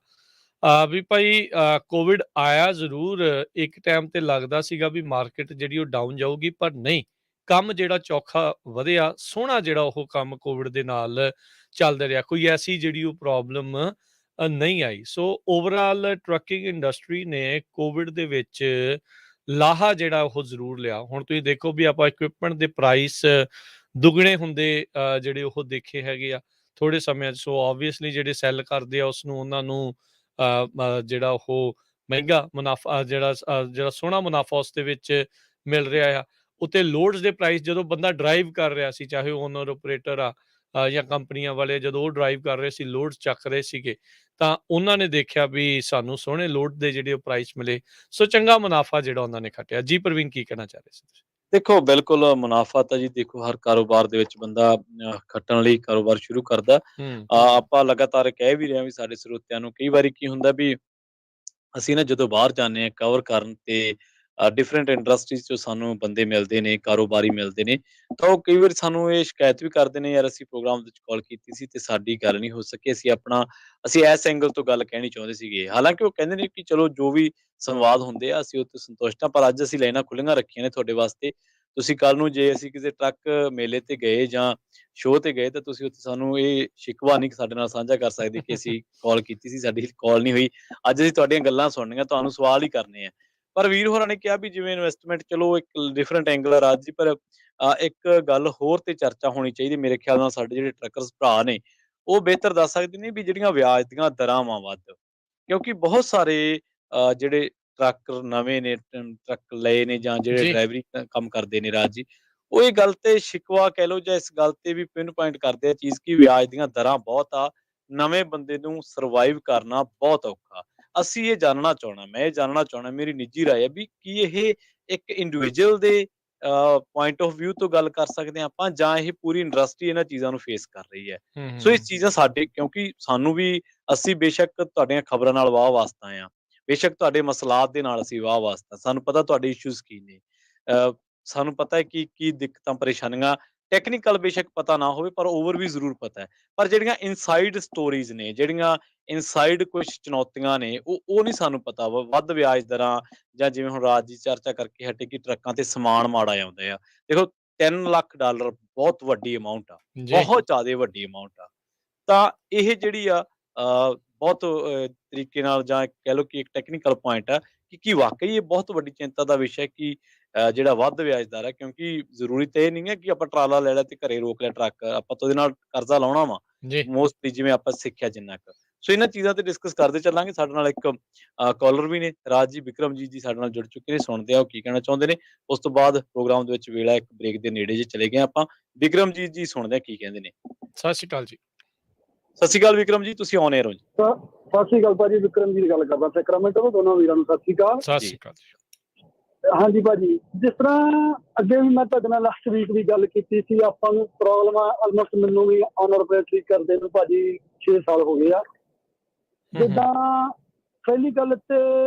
ਵੀ ਭਾਈ ਕੋਵਿਡ ਆਇਆ ਜ਼ਰੂਰ, ਇੱਕ ਟਾਈਮ ਤੇ ਲੱਗਦਾ ਸੀਗਾ ਵੀ ਮਾਰਕੀਟ ਜਿਹੜੀ ਉਹ ਡਾਊਨ ਜਾਊਗੀ, ਪਰ ਨਹੀਂ, ਕੰਮ ਜਿਹੜਾ ਚੌਖਾ ਵਧਿਆ, ਸੋਹਣਾ ਜਿਹੜਾ ਉਹ ਕੰਮ ਕੋਵਿਡ ਦੇ ਨਾਲ ਚੱਲਦਾ ਰਿਹਾ। ਕੋਈ ਐਸੀ ਜਿਹੜੀ ਉਹ ਪ੍ਰੋਬਲਮ ਨਹੀਂ ਆਈ। ਸੋ ਓਵਰਆਲ ਟਰੱਕਿੰਗ ਇੰਡਸਟਰੀ ਨੇ ਕੋਵਿਡ ਦੇ ਵਿੱਚ ਲਾਹਾ ਜਿਹੜਾ ਉਹ ਜ਼ਰੂਰ ਲਿਆ। ਹੁਣ ਤੁਸੀਂ ਦੇਖੋ ਵੀ ਆਪਾਂ ਇਕਵਿਪਮੈਂਟ ਦੇ ਪ੍ਰਾਈਸ ਦੁੱਗਣੇ ਹੁੰਦੇ ਜਿਹੜੇ ਉਹ ਦੇਖੇ ਹੈਗੇ ਆ ਥੋੜ੍ਹੇ ਸਮਿਆਂ 'ਚ। ਸੋ ਓਬਵੀਅਸਲੀ ਜਿਹੜੇ ਸੈੱਲ ਕਰਦੇ ਆ ਉਸਨੂੰ, ਉਹਨਾਂ ਨੂੰ ਜਿਹੜਾ ਉਹ ਮਹਿੰਗਾ ਮੁਨਾਫਾ, ਜਿਹੜਾ ਸੋਹਣਾ ਮੁਨਾਫਾ ਉਸ ਦੇ ਵਿੱਚ ਮਿਲ ਰਿਹਾ ਆ। ਉੱਤੇ ਲੋਡਸ ਦੇ ਪ੍ਰਾਈਸ, ਜਦੋਂ ਬੰਦਾ ਡਰਾਈਵ ਕਰ ਰਿਹਾ ਸੀ, ਚਾਹੇ ਉਹ ਓਨਰ ਓਪਰੇਟਰ ਆ ਜਾਂ ਕੰਪਨੀਆਂ ਵਾਲੇ, ਜਦੋਂ ਉਹ ਡਰਾਈਵ ਕਰ ਰਹੇ ਸੀ, ਲੋਡਸ ਚੱਕ ਰਹੇ ਸੀਗੇ, ਤਾਂ ਉਹਨਾਂ ਨੇ ਦੇਖਿਆ ਵੀ ਸਾਨੂੰ ਸੋਹਣੇ ਲੋਡ ਦੇ ਜਿਹੜੇ ਉਹ ਪ੍ਰਾਈਸ ਮਿਲੇ। ਸੋ ਚੰਗਾ ਮੁਨਾਫਾ ਜਿਹੜਾ ਉਹਨਾਂ ਨੇ ਖੱਟਿਆ। ਜੀ ਪ੍ਰਵੀਨ, ਕੀ ਕਹਿਣਾ ਚਾਹ ਰਹੇ ਸੀ ਤੁਸੀਂ? ਦੇਖੋ, ਬਿਲਕੁਲ ਮੁਨਾਫਾ ਤਾਂ ਜੀ ਦੇਖੋ ਹਰ ਕਾਰੋਬਾਰ ਦੇ ਵਿੱਚ ਬੰਦਾ ਖੱਟਣ ਲਈ ਕਾਰੋਬਾਰ ਸ਼ੁਰੂ ਕਰਦਾ। ਆਪਾਂ ਲਗਾਤਾਰ ਕਹਿ ਵੀ ਰਹੇ ਹਾਂ ਵੀ ਸਾਡੇ ਸਰੋਤਿਆਂ ਨੂੰ, ਕਈ ਵਾਰੀ ਕੀ ਹੁੰਦਾ ਵੀ ਅਸੀਂ ਨਾ ਜਦੋਂ ਬਾਹਰ ਜਾਂਦੇ ਹਾਂ ਕਵਰ ਕਰਨ, ਤੇ ਡਿਫਰੈਂਟ ਇੰਡਸਟਰੀਜ਼ 'ਚੋਂ ਸਾਨੂੰ ਬੰਦੇ ਮਿਲਦੇ ਨੇ, ਕਾਰੋਬਾਰੀ ਮਿਲਦੇ ਨੇ, ਤਾਂ ਉਹ ਕਈ ਵਾਰੀ ਸਾਨੂੰ ਇਹ ਸ਼ਿਕਾਇਤ ਵੀ ਕਰਦੇ ਨੇ, ਯਾਰ ਅਸੀਂ ਪ੍ਰੋਗਰਾਮ ਵਿੱਚ ਕਾਲ ਕੀਤੀ ਸੀ ਤੇ ਸਾਡੀ ਗੱਲ ਨਹੀਂ ਹੋ ਸਕੀ, ਅਸੀਂ ਇਸ ਐਂਗਲ ਤੋਂ ਗੱਲ ਕਹਿਣੀ ਚਾਹੁੰਦੇ ਸੀਗੇ। ਹਾਲਾਂਕਿ ਉਹ ਕਹਿੰਦੇ ਨੇ ਕਿ ਚਲੋ ਜੋ ਵੀ ਸੰਵਾਦ ਹੁੰਦੇ ਆ ਅਸੀਂ ਉਹ ਤੋਂ ਸੰਤੁਸ਼ਟ ਹਾਂ, ਪਰ ਅੱਜ ਅਸੀਂ ਲਾਈਨਾਂ ਖੁੱਲੀਆਂ ਰੱਖੀਆਂ ਨੇ ਤੁਹਾਡੇ ਵਾਸਤੇ। ਤੁਸੀਂ ਕੱਲ ਨੂੰ ਜੇ ਅਸੀਂ ਕਿਸੇ ਟਰੱਕ ਮੇਲੇ ਤੇ ਗਏ ਜਾਂ ਸ਼ੋਅ ਤੇ ਗਏ, ਤਾਂ ਤੁਸੀਂ ਉੱਥੇ ਸਾਨੂੰ ਇਹ ਸ਼ਿਕਵਾ ਨਹੀਂ ਸਾਡੇ ਨਾਲ ਸਾਂਝਾ ਕਰ ਸਕਦੇ ਕਿ ਅਸੀਂ ਕਾਲ ਕੀਤੀ ਸੀ, ਸਾਡੀ ਕਾਲ ਨਹੀਂ ਹੋਈ। ਅੱਜ ਅਸੀਂ ਤੁਹਾਡੀਆਂ ਗੱਲਾਂ ਸੁਣਨੀਆਂ, ਤੁਹਾਨੂੰ ਸਵਾਲ ਹੀ ਕਰਨੇ ਆ। ਪਰ ਵੀਰ ਹੋਰਾਂ ਨੇ ਕਿਹਾ ਵੀ ਜਿਵੇਂ ਇਨਵੈਸਟਮੈਂਟ, ਚਲੋ ਇੱਕ ਡਿਫਰੈਂਟ ਐਂਗਲ ਆ ਰਾਜ ਜੀ, ਪਰ ਇੱਕ ਗੱਲ ਹੋਰ ਤੇ ਚਰਚਾ ਹੋਣੀ ਚਾਹੀਦੀ ਮੇਰੇ ਖਿਆਲ ਨਾਲ। ਸਾਡੇ ਜਿਹੜੇ ਟਰੱਕਰਸ ਭਰਾ ਨੇ, ਉਹ ਬਿਹਤਰ ਦੱਸ ਸਕਦੇ ਨੇ ਵੀ ਜਿਹੜੀਆਂ ਵਿਆਜ ਦੀਆਂ ਦਰਾਂ ਵਾਂ ਵੱਧ, ਕਿਉਂਕਿ ਬਹੁਤ ਸਾਰੇ ਜਿਹੜੇ ਟਰੱਕ ਨਵੇਂ ਨੇ, ਟਰੱਕ ਲਏ ਨੇ ਜਾਂ ਜਿਹੜੇ ਜੀ। ਡਰਾਈਵਰੀ ਕੰਮ ਕਰਦੇ ਨੇ ਰਾਜ ਜੀ, ਉਹ ਇਹ ਗੱਲ ਤੇ ਸ਼ਿਕਵਾ ਕਹਿ ਲਓ ਜਾਂ ਇਸ ਗੱਲ ਤੇ ਵੀ ਪਿਨ ਪੁਆਇੰਟ ਕਰਦੇ ਆ ਚੀਜ਼ ਕਿ ਵਿਆਜ ਦੀਆਂ ਦਰਾਂ ਬਹੁਤ ਆ, ਨਵੇਂ ਬੰਦੇ ਨੂੰ ਸਰਵਾਈਵ ਕਰਨਾ ਬਹੁਤ ਔਖਾ। ਅਸੀਂ ਇਹ ਜਾਣਨਾ ਚਾਹੁੰਨਾ, ਮੈਂ ਇਹ ਜਾਣਨਾ ਚਾਹੁੰਨਾ, ਮੇਰੀ ਨਿੱਜੀ ਰਾਏ ਹੈ ਵੀ ਕੀ ਇਹ ਇੱਕ ਇੰਡੀਵਿਜੂਅਲ ਦੇ ਪੁਆਇੰਟ ਆਫ ਵਿਊ ਤੋਂ ਗੱਲ ਕਰ ਸਕਦੇ ਹਾਂ ਆਪਾਂ, ਜਾਂ ਇਹ ਪੂਰੀ ਇੰਡਸਟਰੀ ਇਹਨਾਂ ਚੀਜ਼ਾਂ ਨੂੰ ਫੇਸ ਕਰ ਰਹੀ ਹੈ। ਸੋ ਇਹ ਚੀਜ਼ਾਂ ਸਾਡੇ, ਕਿਉਂਕਿ ਸਾਨੂੰ ਵੀ, ਅਸੀਂ ਬੇਸ਼ੱਕ ਤੁਹਾਡੀਆਂ ਖਬਰਾਂ ਨਾਲ ਵਾਹ ਵਾਸਤਾ ਆ, ਬੇਸ਼ੱਕ ਤੁਹਾਡੇ ਮਸਲਾਤ ਦੇ ਨਾਲ ਅਸੀਂ ਵਾਹ ਵਾਸਤਾ, ਸਾਨੂੰ ਪਤਾ ਤੁਹਾਡੇ ਇਸ਼ੂਜ਼ ਕੀ ਨੇ, ਸਾਨੂੰ ਪਤਾ ਹੈ ਕਿ ਕੀ ਦਿੱਕਤਾਂ ਪਰੇਸ਼ਾਨੀਆਂ, ਟੈਕਨੀਕਲ ਬੇਸ਼ੱਕ ਪਤਾ ਨਾ ਹੋਵੇ ਪਰ ਓਵਰ ਵੀ ਜ਼ਰੂਰ ਪਤਾ ਹੈ। ਪਰ ਜਿਹੜੀਆਂ ਇਨਸਾਈਡ ਸਟੋਰੀਜ਼ ਨੇ, ਜਿਹੜੀਆਂ ਇਨਸਾਈਡ ਕੁਝ ਚੁਣੌਤੀਆਂ ਨੇ, ਉਹ ਨਹੀਂ ਸਾਨੂੰ ਪਤਾ। ਵੱਧ ਵਿਆਜ ਦਰਾਂ, ਜਾਂ ਜਿਵੇਂ ਹੁਣ ਰਾਜ ਦੀ ਚਰਚਾ ਕਰਕੇ ਹਟੇ ਕਿ ਟਰੱਕਾਂ ਤੇ ਸਮਾਨ ਮਾੜਾ ਆਉਂਦਾ ਆ, ਦੇਖੋ $3 ਲੱਖ ਬਹੁਤ ਵੱਡੀ ਅਮਾਊਂਟ ਆ, ਜੀ। ਬਹੁਤ ਜ਼ਿਆਦਾ ਵੱਡੀ ਅਮਾਊਂਟ ਆ। ਤਾਂ ਇਹ ਜਿਹੜੀ ਆ ਬਹੁਤ ਤਰੀਕੇ ਨਾਲ, ਜਾਂ ਕਹਿ ਲਓ ਕਿ ਇੱਕ ਟੈਕਨੀਕਲ ਪੁਆਇੰਟ ਆ ਕਿ ਕੀ ਵਾਕਈ ਇਹ ਬਹੁਤ ਵੱਡੀ ਚਿੰਤਾ ਦਾ ਵਿਸ਼ਾ ਹੈ ਕਿ ਜਿਹੜਾ ਵੱਧ ਵਿਆਜ ਦਰ ਹੈ, ਕਿਉਂਕਿ ਜ਼ਰੂਰੀ ਤਾਂ ਇਹ ਨਹੀਂ ਹੈ ਕਿ ਆਪਾਂ ਟਰਾਲਾ ਲੈ ਲਿਆ ਤੇ ਘਰੇ ਰੋਕ ਲਿਆ ਟਰੱਕ, ਆਪਾਂ ਤਾਂ ਉਹਦੇ ਨਾਲ ਕਰਜ਼ਾ ਲਾਉਣਾ ਵਾ ਜੀ। ਮੋਸਟਲੀ, ਜਿਵੇਂ ਆਪਾਂ ਸਿੱਖਿਆ ਜਿੰਨਾ ਕੁ। ਸੋ ਇਹਨਾਂ ਚੀਜ਼ਾਂ ਤੇ ਡਿਸਕਸ ਕਰਦੇ ਚੱਲਾਂਗੇ। ਸਾਡੇ ਨਾਲ ਇੱਕ ਕਾਲਰ ਵੀ ਨੇ, ਰਾਜ ਜੀ, ਵਿਕਰਮਜੀਤ ਜੀ ਸਾਡੇ ਨਾਲ ਜੁੜ ਚੁੱਕੇ ਨੇ, ਸੁਣਦੇ ਆ ਉਹ ਕੀ ਕਹਿਣਾ ਚਾਹੁੰਦੇ ਨੇ। ਉਸ ਤੋਂ ਬਾਅਦ ਪ੍ਰੋਗਰਾਮ ਦੇ ਵਿੱਚ ਵੇਲਾ ਇੱਕ ਬ੍ਰੇਕ ਦੇ ਨੇੜੇ ਜੇ ਚਲੇ ਗਏ ਆਪਾਂ, ਵਿਕਰਮਜੀਤ ਜੀ ਸੁਣਦੇ ਆ ਕੀ ਕਹਿੰਦੇ ਨੇ। ਸਤਿ ਸ਼੍ਰੀ ਅਕਾਲ ਜੀ। ਸਤਿ ਸ਼੍ਰੀ ਅਕਾਲ ਵਿਕਰਮ ਜੀ, ਤੁਸੀਂ ਔਨ 에ਅਰ ਹੋ ਜੀ। ਸਤਿ ਸ਼੍ਰੀ ਅਕਾਲ ਭਾਜੀ, ਵਿਕਰਮ ਜੀ ਦੀ ਗੱਲ ਕਰਦਾ ਸੈਕਰਾਮੈਂਟੋ ਤੋਂ। ਦੋਨੋਂ ਵੀਰਾਂ ਨੂੰ ਸਤਿ ਸ਼੍ਰੀ ਅਕਾਲ। ਸਤਿ ਸ਼੍ਰੀ ਅਕਾਲ ਜੀ। ਹਾਂਜੀ ਭਾਜੀ, ਜਿਸ ਤਰ੍ਹਾਂ ਅੱਗੇ ਵੀ ਮੈਂ ਤੁਹਾਡੇ ਨਾਲ ਲਾਸਟ ਵੀਕ ਵੀ ਗੱਲ ਕੀਤੀ ਸੀ, ਆਪਾਂ ਨੂੰ ਪ੍ਰੋਬਲਮ ਆਲਮੋਸਟ ਮੈਨੂੰ ਵੀ ਆਨਰਬਿਲਟੀ ਕਰਦੇ ਨੂੰ ਭਾਜੀ 6 ਸਾਲ ਹੋ ਗਏ ਆ। ਜਿੱਦਾਂ ਪਹਿਲੀ ਗੱਲ ਤੇ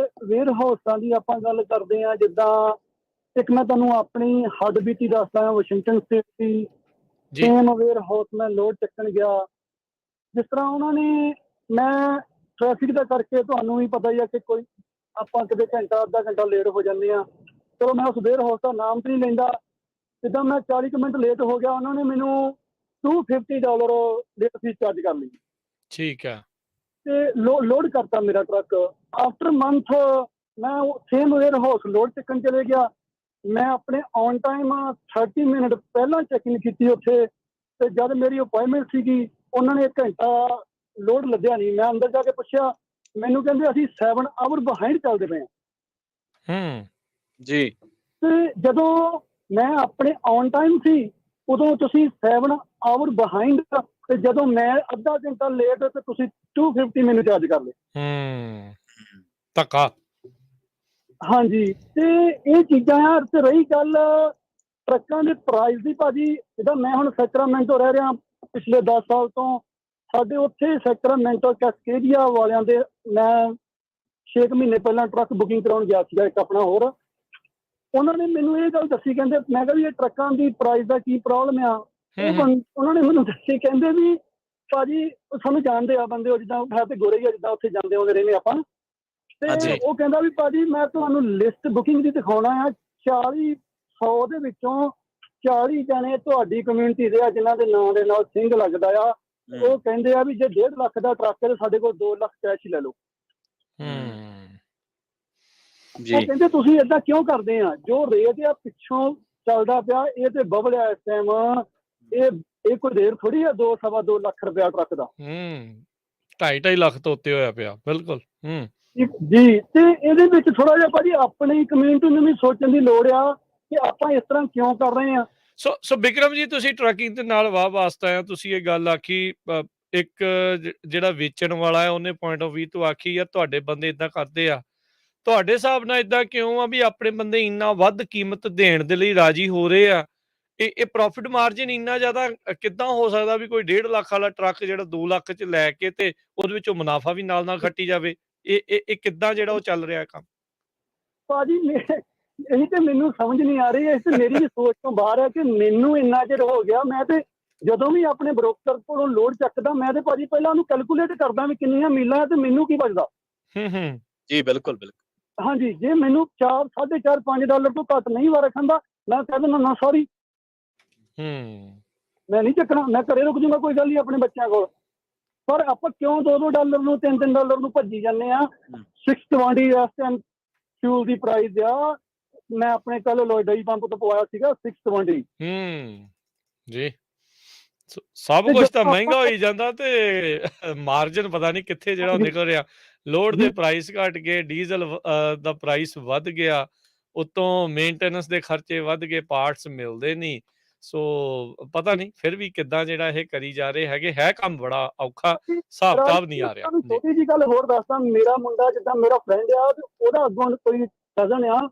ਵੇਅਰ ਹਾਊਸਾਂ ਦੀ ਆਪਾਂ ਗੱਲ ਕਰਦੇ ਆ, ਜਿੱਦਾਂ ਇੱਕ ਮੈਂ ਤੁਹਾਨੂੰ ਆਪਣੀ ਹੱਡ ਬੀਤੀ ਦੱਸਦਾ ਹਾਂ। ਵਾਸ਼ਿੰਗਟਨ ਸਟੇਟ ਦੀ ਸੇਮ ਵੇਅਰ ਹਾਊਸ ਮੈਂ ਲੋਡ ਚੱਕਣ ਗਿਆ। ਜਿਸ ਤਰ੍ਹਾਂ ਉਹਨਾਂ ਨੇ, ਮੈਂ ਟ੍ਰੈਫਿਕ ਦਾ ਕਰਕੇ ਤੁਹਾਨੂੰ ਵੀ ਪਤਾ ਹੀ ਆ ਕਿ ਕੋਈ ਆਪਾਂ ਕਿਤੇ ਘੰਟਾ ਅੱਧਾ ਘੰਟਾ ਲੇਟ ਹੋ ਜਾਂਦੇ ਆ। ਚਲੋ ਮੈਂ ਉਸ ਵੇਅਰ ਹਾਊਸ ਦਾ ਨਾਮ ਤੇ ਨਹੀਂ ਲੈਂਦਾ। ਜਿੱਦਾਂ ਮੈਂ 40 ਮਿੰਟ ਲੇਟ ਹੋ ਗਿਆ, ਉਹਨਾਂ ਨੇ ਮੈਨੂੰ $250 ਲੇਟ ਫੀਸ ਚਾਰਜ ਕਰ ਲਈ। ਠੀਕ ਹੈ। ਤੇ ਲੋਡ ਕਰਤਾ ਮੇਰਾ ਟਰੱਕ। ਆਫਟਰ ਮੰਥ ਮੈਂ ਸੇਮ ਵੇਅਰ ਹਾਊਸ ਲੋਡ ਚੱਕਣ ਚਲੇ ਗਿਆ। ਮੈਂ ਆਪਣੇ ਔਨ ਟਾਈਮ 30 ਮਿੰਟ ਪਹਿਲਾਂ ਚੈਕਿੰਗ ਕੀਤੀ ਉੱਥੇ, ਤੇ ਜਦ ਮੇਰੀ ਅਪਾਇੰਟਮੈਂਟ ਸੀਗੀ, ਉਹਨਾਂ ਨੇ 1 ਘੰਟਾ ਲੋਡ ਲੱਦਿਆ ਨਹੀਂ। ਮੈਂ ਅੰਦਰ ਜਾ ਕੇ ਪੁੱਛਿਆ, ਮੈਨੂੰ ਕਹਿੰਦੇ ਅਸੀਂ 7 ਆਵਰ ਬਿਹਾਈਂਡ ਚੱਲਦੇ ਪਏ ਹਾਂ। ਜੀ। ਤੇ ਜਦੋਂ ਮੈਂ ਆਪਣੇ ਔਨ ਟਾਈਮ ਸੀ, ਉਦੋਂ ਤੁਸੀਂ 7 ਆਵਰ ਬਿਹਾਈਂਡ, ਤੇ ਜਦੋਂ ਮੈਂ ਅੱਧਾ ਘੰਟਾ ਲੇਟ ਤੇ ਤੁਸੀਂ 250 ਮੈਨੂੰ ਚਾਰਜ ਕਰ ਲਏ। ਧੱਕਾ। ਹਾਂਜੀ, ਤੇ ਇਹ ਚੀਜ਼ਾਂ ਆ। ਤੇ ਰਹੀ ਗੱਲ ਟਰੱਕਾਂ ਦੇ ਪ੍ਰਾਈਸ ਦੀ ਭਾਜੀ, ਜਿੱਦਾਂ ਮੈਂ ਹੁਣ ਸੈਕਰਾਮੈਂਟੋ ਰਹਿ ਰਿਹਾ ਪਿਛਲੇ 10 ਸਾਲ ਤੋਂ। ਸਾਡੇ ਉੱਥੇ ਸੈਕਰਾਮੈਂਟੋ ਕੈਸਕੇਡੀਆ ਵਾਲਿਆਂ ਦੇ ਮੈਂ 6 ਮਹੀਨੇ ਪਹਿਲਾਂ ਟਰੱਕ ਬੁਕਿੰਗ ਕਰਾਉਣ ਗਿਆ ਸੀਗਾ ਇੱਕ ਆਪਣਾ ਹੋਰ। ਉਹਨਾਂ ਨੇ ਮੈਨੂੰ ਇਹ ਗੱਲ ਦੱਸੀ, ਕਹਿੰਦੇ, ਮੈਂ ਕਿਹਾ ਵੀ ਇਹ ਟਰੱਕਾਂ ਦੀ ਪ੍ਰਾਈਸ ਦਾ ਕੀ ਪ੍ਰੋਬਲਮ ਆ। ਉਹਨਾਂ ਨੇ ਮੈਨੂੰ ਦੱਸੀ, ਕਹਿੰਦੇ ਵੀ ਭਾਜੀ ਸਾਨੂੰ ਜਾਣਦੇ ਆ ਬੰਦੇ, ਉਹ ਜਿੱਦਾਂ ਹੈ ਤੇ ਗੋਰੇ ਹੀ ਆ, ਜਿੱਦਾਂ ਉੱਥੇ ਜਾਂਦੇ ਆਉਂਦੇ ਰਹਿੰਦੇ ਆਪਾਂ। ਤੇ ਉਹ ਕਹਿੰਦਾ ਵੀ ਭਾਜੀ ਮੈਂ ਤੁਹਾਨੂੰ ਲਿਸਟ ਬੁਕਿੰਗ ਦੀ ਦਿਖਾਉਣਾ ਆ। 100 ਦੇ ਵਿੱਚੋਂ 40 ਜਣੇ ਤੁਹਾਡੀ ਕਮਿਊਨਿਟੀ ਦੇ ਆ ਜਿਨ੍ਹਾਂ ਦੇ ਨਾਂ ਦੇ ਨਾਲ ਸਿੰਘ ਲੱਗਦਾ ਆ। ਉਹ ਕਹਿੰਦੇ ਆ ਵੀ ਜੇ 1.5 ਲੱਖ ਦਾ ਟਰੱਕ ਹੈ, ਸਾਡੇ ਕੋਲ 2 ਲੱਖ ਕੈਸ਼ ਹੀ ਲੈ ਲਓ। ਉਹ ਕਹਿੰਦੇ ਤੁਸੀਂ ਏਦਾਂ ਕਿਉਂ ਕਰਦੇ ਆ? ਜੋ ਰੇਟ ਆ ਪਿੱਛੋਂ ਚੱਲਦਾ ਪਿਆ, ਇਹ ਤੇ ਬਬਲ ਆ ਇਸ ਟਾਈਮ। ਇਹ ਕੋਈ ਰੇਟ ਥੋੜੀ ਆ 2-2.25 ਲੱਖ ਰੁਪਇਆ ਟਰੱਕ ਦਾ। 2.5 ਲੱਖ ਤੋਂ ਉੱਤੇ ਹੋਇਆ ਪਿਆ। ਬਿਲਕੁਲ। ਜੀ, ਤੇ ਇਹਦੇ ਵਿੱਚ ਥੋੜਾ ਜਿਹਾ ਭਾਜੀ ਆਪਣੀ ਕਮਿਊਨਿਟੀ ਨੂੰ ਵੀ ਸੋਚਣ ਦੀ ਲੋੜ ਆ ਕਿ ਆਪਾਂ ਇਸ ਤਰ੍ਹਾਂ ਕਿਉਂ ਕਰ ਰਹੇ ਆ। ਸੋ ਵਿਕਰਮ ਜੀ, ਤੁਸੀਂ ਟਰੱਕਿੰਗ ਦੇ ਨਾਲ ਵਾਹ ਵਾਸਤਾ ਆ। ਤੁਸੀਂ ਇਹ ਗੱਲ ਆਖੀ, ਇੱਕ ਜਿਹੜਾ ਵੇਚਣ ਵਾਲਾ ਹੈ ਉਹਨੇ ਪੁਆਇੰਟ ਆਫ ਵਿਊ ਤੋਂ ਆਖੀ ਆ, ਤੁਹਾਡੇ ਬੰਦੇ ਏਦਾਂ ਕਰਦੇ ਆ। ਤੁਹਾਡੇ ਹਿਸਾਬ ਨਾਲ ਏਦਾਂ ਕਿਉਂ ਆ ਵੀ ਆਪਣੇ ਬੰਦੇ ਇੰਨਾ ਵੱਧ ਕੀਮਤ ਦੇਣ ਦੇ ਲਈ ਰਾਜੀ ਹੋ ਰਹੇ ਆ? ਇਹ ਪ੍ਰੋਫਿਟ ਮਾਰਜਿਨ ਇੰਨਾ ਜ਼ਿਆਦਾ ਕਿੱਦਾਂ ਹੋ ਸਕਦਾ ਵੀ ਕੋਈ 1.5 ਲੱਖ ਵਾਲਾ ਟਰੱਕ ਜਿਹੜਾ 2 ਲੱਖ 'ਚ ਲੈ ਕੇ ਤੇ ਉਹਦੇ ਵਿੱਚੋਂ ਮੁਨਾਫਾ ਵੀ ਨਾਲ ਖੱਟੀ ਜਾਵੇ? ਇਹ ਕਿੱਦਾਂ ਜਿਹੜਾ ਉਹ ਚੱਲ ਰਿਹਾ ਕੰਮ? ਭਾਜੀ ਇਹੀ ਤੇ ਮੈਨੂੰ ਸਮਝ ਨਹੀਂ ਆ ਰਹੀ। ਇਸ ਤੇ ਮੇਰੀ ਵੀ ਸੋਚ ਤੋਂ ਬਾਹਰ ਹੈ ਕਿ ਮੈਨੂੰ ਇੰਨਾ ਚਿਰ ਹੋ ਗਿਆ। ਮੈਂ ਤੇ ਜਦੋਂ ਵੀ ਆਪਣੇ ਬ੍ਰੋਕਰ ਕੋਲੋਂ ਲੋਡ ਚੱਕਦਾ, ਮੈਂ ਤੇ ਭਾਜੀ ਪਹਿਲਾਂ ਉਹਨੂੰ ਕੈਲਕੂਲੇਟ ਕਰਦਾ ਵੀ ਕਿੰਨੀਆਂ ਮੀਲਾਂ ਤੇ ਮੈਨੂੰ ਕੀ ਬਚਦਾ। ਜੀ ਬਿਲਕੁਲ ਬਿਲਕੁਲ। ਹਾਂਜੀ, ਜੇ ਮੈਨੂੰ $4-5 ਤੋਂ ਘੱਟ ਨਹੀਂ ਵਾਰ ਰੱਖਦਾ, ਮੈਂ ਕਹਿ ਦਿੰਦਾ ਨਾ ਸੌਰੀ, ਮੈਂ ਨਹੀਂ ਚੱਕਣਾ, ਮੈਂ ਘਰੇ ਰੁਕ ਜੂੰਗਾ, ਕੋਈ ਗੱਲ ਨਹੀਂ ਆਪਣੇ ਬੱਚਿਆਂ ਕੋਲ। ਪਰ ਆਪਾਂ ਕਿਉਂ $2 ਨੂੰ $3 ਨੂੰ ਭੱਜੀ ਜਾਂਦੇ ਆ? 620 ਇਸ ਟਾਈਮ ਫਿਊਲ ਦੀ ਪ੍ਰਾਈਸ ਆ। ਮੈਂ ਆਪਣੇ ਕੱਲ ਲੋਇਡਾਈ ਪੰਪ ਤੋਂ ਪਵਾਇਆ ਸੀਗਾ 620। ਜੀ, ਸਭ ਕੁਝ ਤਾਂ ਮਹਿੰਗਾ ਹੋਈ ਜਾਂਦਾ ਤੇ ਮਾਰਜਨ ਪਤਾ ਨਹੀਂ ਕਿੱਥੇ ਜਿਹੜਾ ਨਿਕਲ ਰਿਹਾ। ਲੋਡ ਜੀ। ਦੇ ਪ੍ਰਾਈਸ ਘਟ ਗਏ, ਡੀਜ਼ਲ ਦਾ ਪ੍ਰਾਈਸ ਵੱਧ ਗਿਆ, ਉੱਤੋਂ ਮੇਨਟੇਨੈਂਸ ਦੇ ਖਰਚੇ ਵੱਧ ਗਏ, ਪਾਰਟਸ ਮਿਲਦੇ ਨਹੀਂ। ਸੋ ਪਤਾ ਨਹੀਂ ਫਿਰ ਵੀ ਕਿੱਦਾਂ ਜਿਹੜਾ ਇਹ ਕਰੀ ਜਾ ਰਹੇ ਹੈਗੇ। ਹੈ ਕੰਮ ਬੜਾ ਔਖਾ, ਹਿਸਾਬ ਕਿਤਾਬ ਨਹੀਂ ਆ ਰਿਹਾ। ਤੁਹਾਨੂੰ ਜੀ ਛੋਟੀ ਜਿਹੀ ਗੱਲ ਹੋਰ ਦੱਸਦਾ, ਮੇਰਾ ਮੁੰਡਾ ਜਿੱਦਾਂ ਮੇਰਾ ਫਰੈਂਡ ਆ ਤੇ ਉਹਦਾ ਅੱਗੋਂ ਕੋਈ ਕਜ਼ਨ ਆ,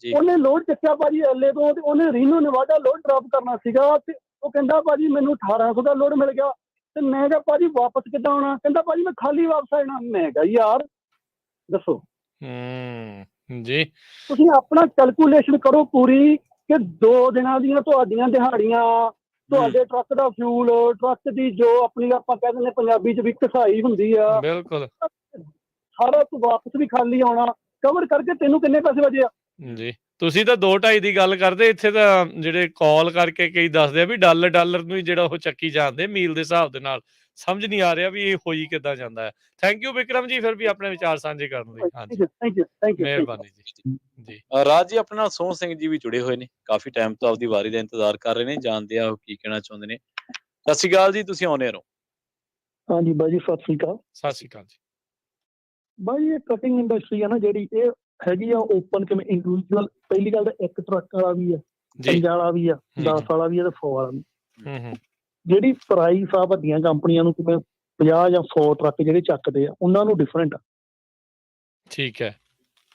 ਜੀ ਉਹਨੇ ਲੋਡ ਚੱਕਿਆ ਭਾਜੀ ਐਲੇ ਤੋਂ, ਤੇ ਉਹਨੇ ਰੀਨੋ ਨੇਵਾਡਾ ਲੋਡ ਡ੍ਰੌਪ ਕਰਨਾ ਸੀਗਾ, ਤੇ ਉਹ ਕਹਿੰਦਾ ਭਾਜੀ ਮੈਨੂੰ 1800 ਦਾ ਲੋਡ ਮਿਲ ਗਿਆ। ਤੇ ਮੈਂ ਕਿਹਾ ਭਾਜੀ ਵਾਪਸ ਕਿੱਦਾਂ ਆਉਣਾ? ਕਹਿੰਦਾ ਭਾਜੀ ਮੈਂ ਖਾਲੀ ਵਾਪਸ ਆਣਾ। ਮੈਂ ਕਿਹਾ ਯਾਰ ਦੱਸੋ, ਜੀ ਤੁਸੀਂ ਆਪਣਾ ਕੈਲਕੂਲੇਸ਼ਨ ਕਰੋ ਪੂਰੀ ਕਿ 2 ਦਿਨਾਂ ਦੀਆਂ ਤੁਹਾਡੀਆਂ ਦਿਹਾੜੀਆਂ, ਤੁਹਾਡੇ ਟਰੱਕ ਦਾ ਫਿਊਲ, ਟਰੱਕ ਦੀ ਜੋ ਆਪਣੀ ਆਪਾਂ ਕਹਿ ਦਿੰਦੇ ਪੰਜਾਬੀ ਚ ਵੀ ਘਸਾਈ ਹੁੰਦੀ ਆ, ਬਿਲਕੁਲ ਸਾਰਾ ਤੂੰ ਵਾਪਸ ਵੀ ਖਾਲੀ ਆਉਣਾ, ਕਵਰ ਕਰਕੇ ਤੈਨੂੰ ਕਿੰਨੇ ਪੈਸੇ ਬਚੇ ਆ? ਜੀ। ਤੁਸੀਂ ਤਾਂ 2-2.5 ਦੀ ਗੱਲ ਕਰਦੇ, ਇੱਥੇ ਤਾਂ ਜਿਹੜੇ ਕਾਲ ਕਰਕੇ ਕਈ ਦੱਸਦੇ ਆ ਵੀ ਡਾਲਰ ਨੂੰ ਹੀ ਜਿਹੜਾ ਉਹ ਚੱਕੀ ਜਾਂਦੇ ਮੀਲ ਦੇ ਹਿਸਾਬ ਦੇ ਨਾਲ। ਸਮਝ ਨਹੀਂ ਆ ਰਿਹਾ ਵੀ ਇਹ ਹੋਈ ਕਿੱਦਾਂ ਜਾਂਦਾ ਹੈ। ਥੈਂਕ ਯੂ ਵਿਕਰਮ ਜੀ ਫਿਰ ਵੀ ਆਪਣੇ ਵਿਚਾਰ ਸਾਂਝੇ ਕਰਨ ਲਈ। ਹਾਂਜੀ ਥੈਂਕ ਯੂ। ਮਿਹਰਬਾਨੀ ਜੀ। ਜੀ ਰਾਜ ਜੀ, ਆਪਣੇ ਨਾਲ ਸੋਹਣ ਸਿੰਘ ਜੀ ਵੀ ਜੁੜੇ ਹੋਏ ਨੇ, ਕਾਫੀ ਟਾਈਮ ਤੋਂ ਆਪਦੀ ਵਾਰੀ ਦਾ ਇੰਤਜ਼ਾਰ ਕਰ ਰਹੇ ਨੇ, ਜਾਣਦੇ ਆ ਉਹ ਕੀ ਕਹਿਣਾ ਚਾਹੁੰਦੇ ਨੇ। ਸਤਿ ਸ਼੍ਰੀ ਅਕਾਲ ਜੀ, ਤੁਸੀਂ ਆਉਣੇ ਰਹੋ। ਹਾਂਜੀ ਬਾਈ ਜੀ, ਸਤਿ ਸ੍ਰੀ ਅਕਾਲ। ਸਤਿ ਸ਼੍ਰੀ ਅਕਾਲ ਜੀ। ਬਾਈ ਇਹ ਕਟਿੰਗ ਇੰਡਸਟਰੀ ਆ ਨਾ ਜਿਹੜੀ, ਇਹ ਹੈਗੀ ਆ ਓਪਨ ਕਿਵੇਂ ਇੰਡੀਵਿਜੂਅਲ। ਪਹਿਲੀ ਗੱਲ ਤਾਂ ਇੱਕ ਟਰੱਕ ਵਾਲਾ ਵੀ ਆ, 50 ਵਾਲਾ ਵੀ ਆ, 10 ਵਾਲਾ ਵੀ ਆ ਤੇ 100 ਵਾਲਾ ਵੀ। ਜਿਹੜੀ ਪ੍ਰਾਈਸ ਆ ਵੱਡੀਆਂ ਕੰਪਨੀਆਂ ਨੂੰ ਕਿਵੇਂ 50 ਜਾਂ 100 ਟਰੱਕ ਜਿਹੜੇ ਚੱਕਦੇ ਆ, ਉਹਨਾਂ ਨੂੰ ਡਿਫਰੈਂਟ ਆ। ਠੀਕ ਹੈ।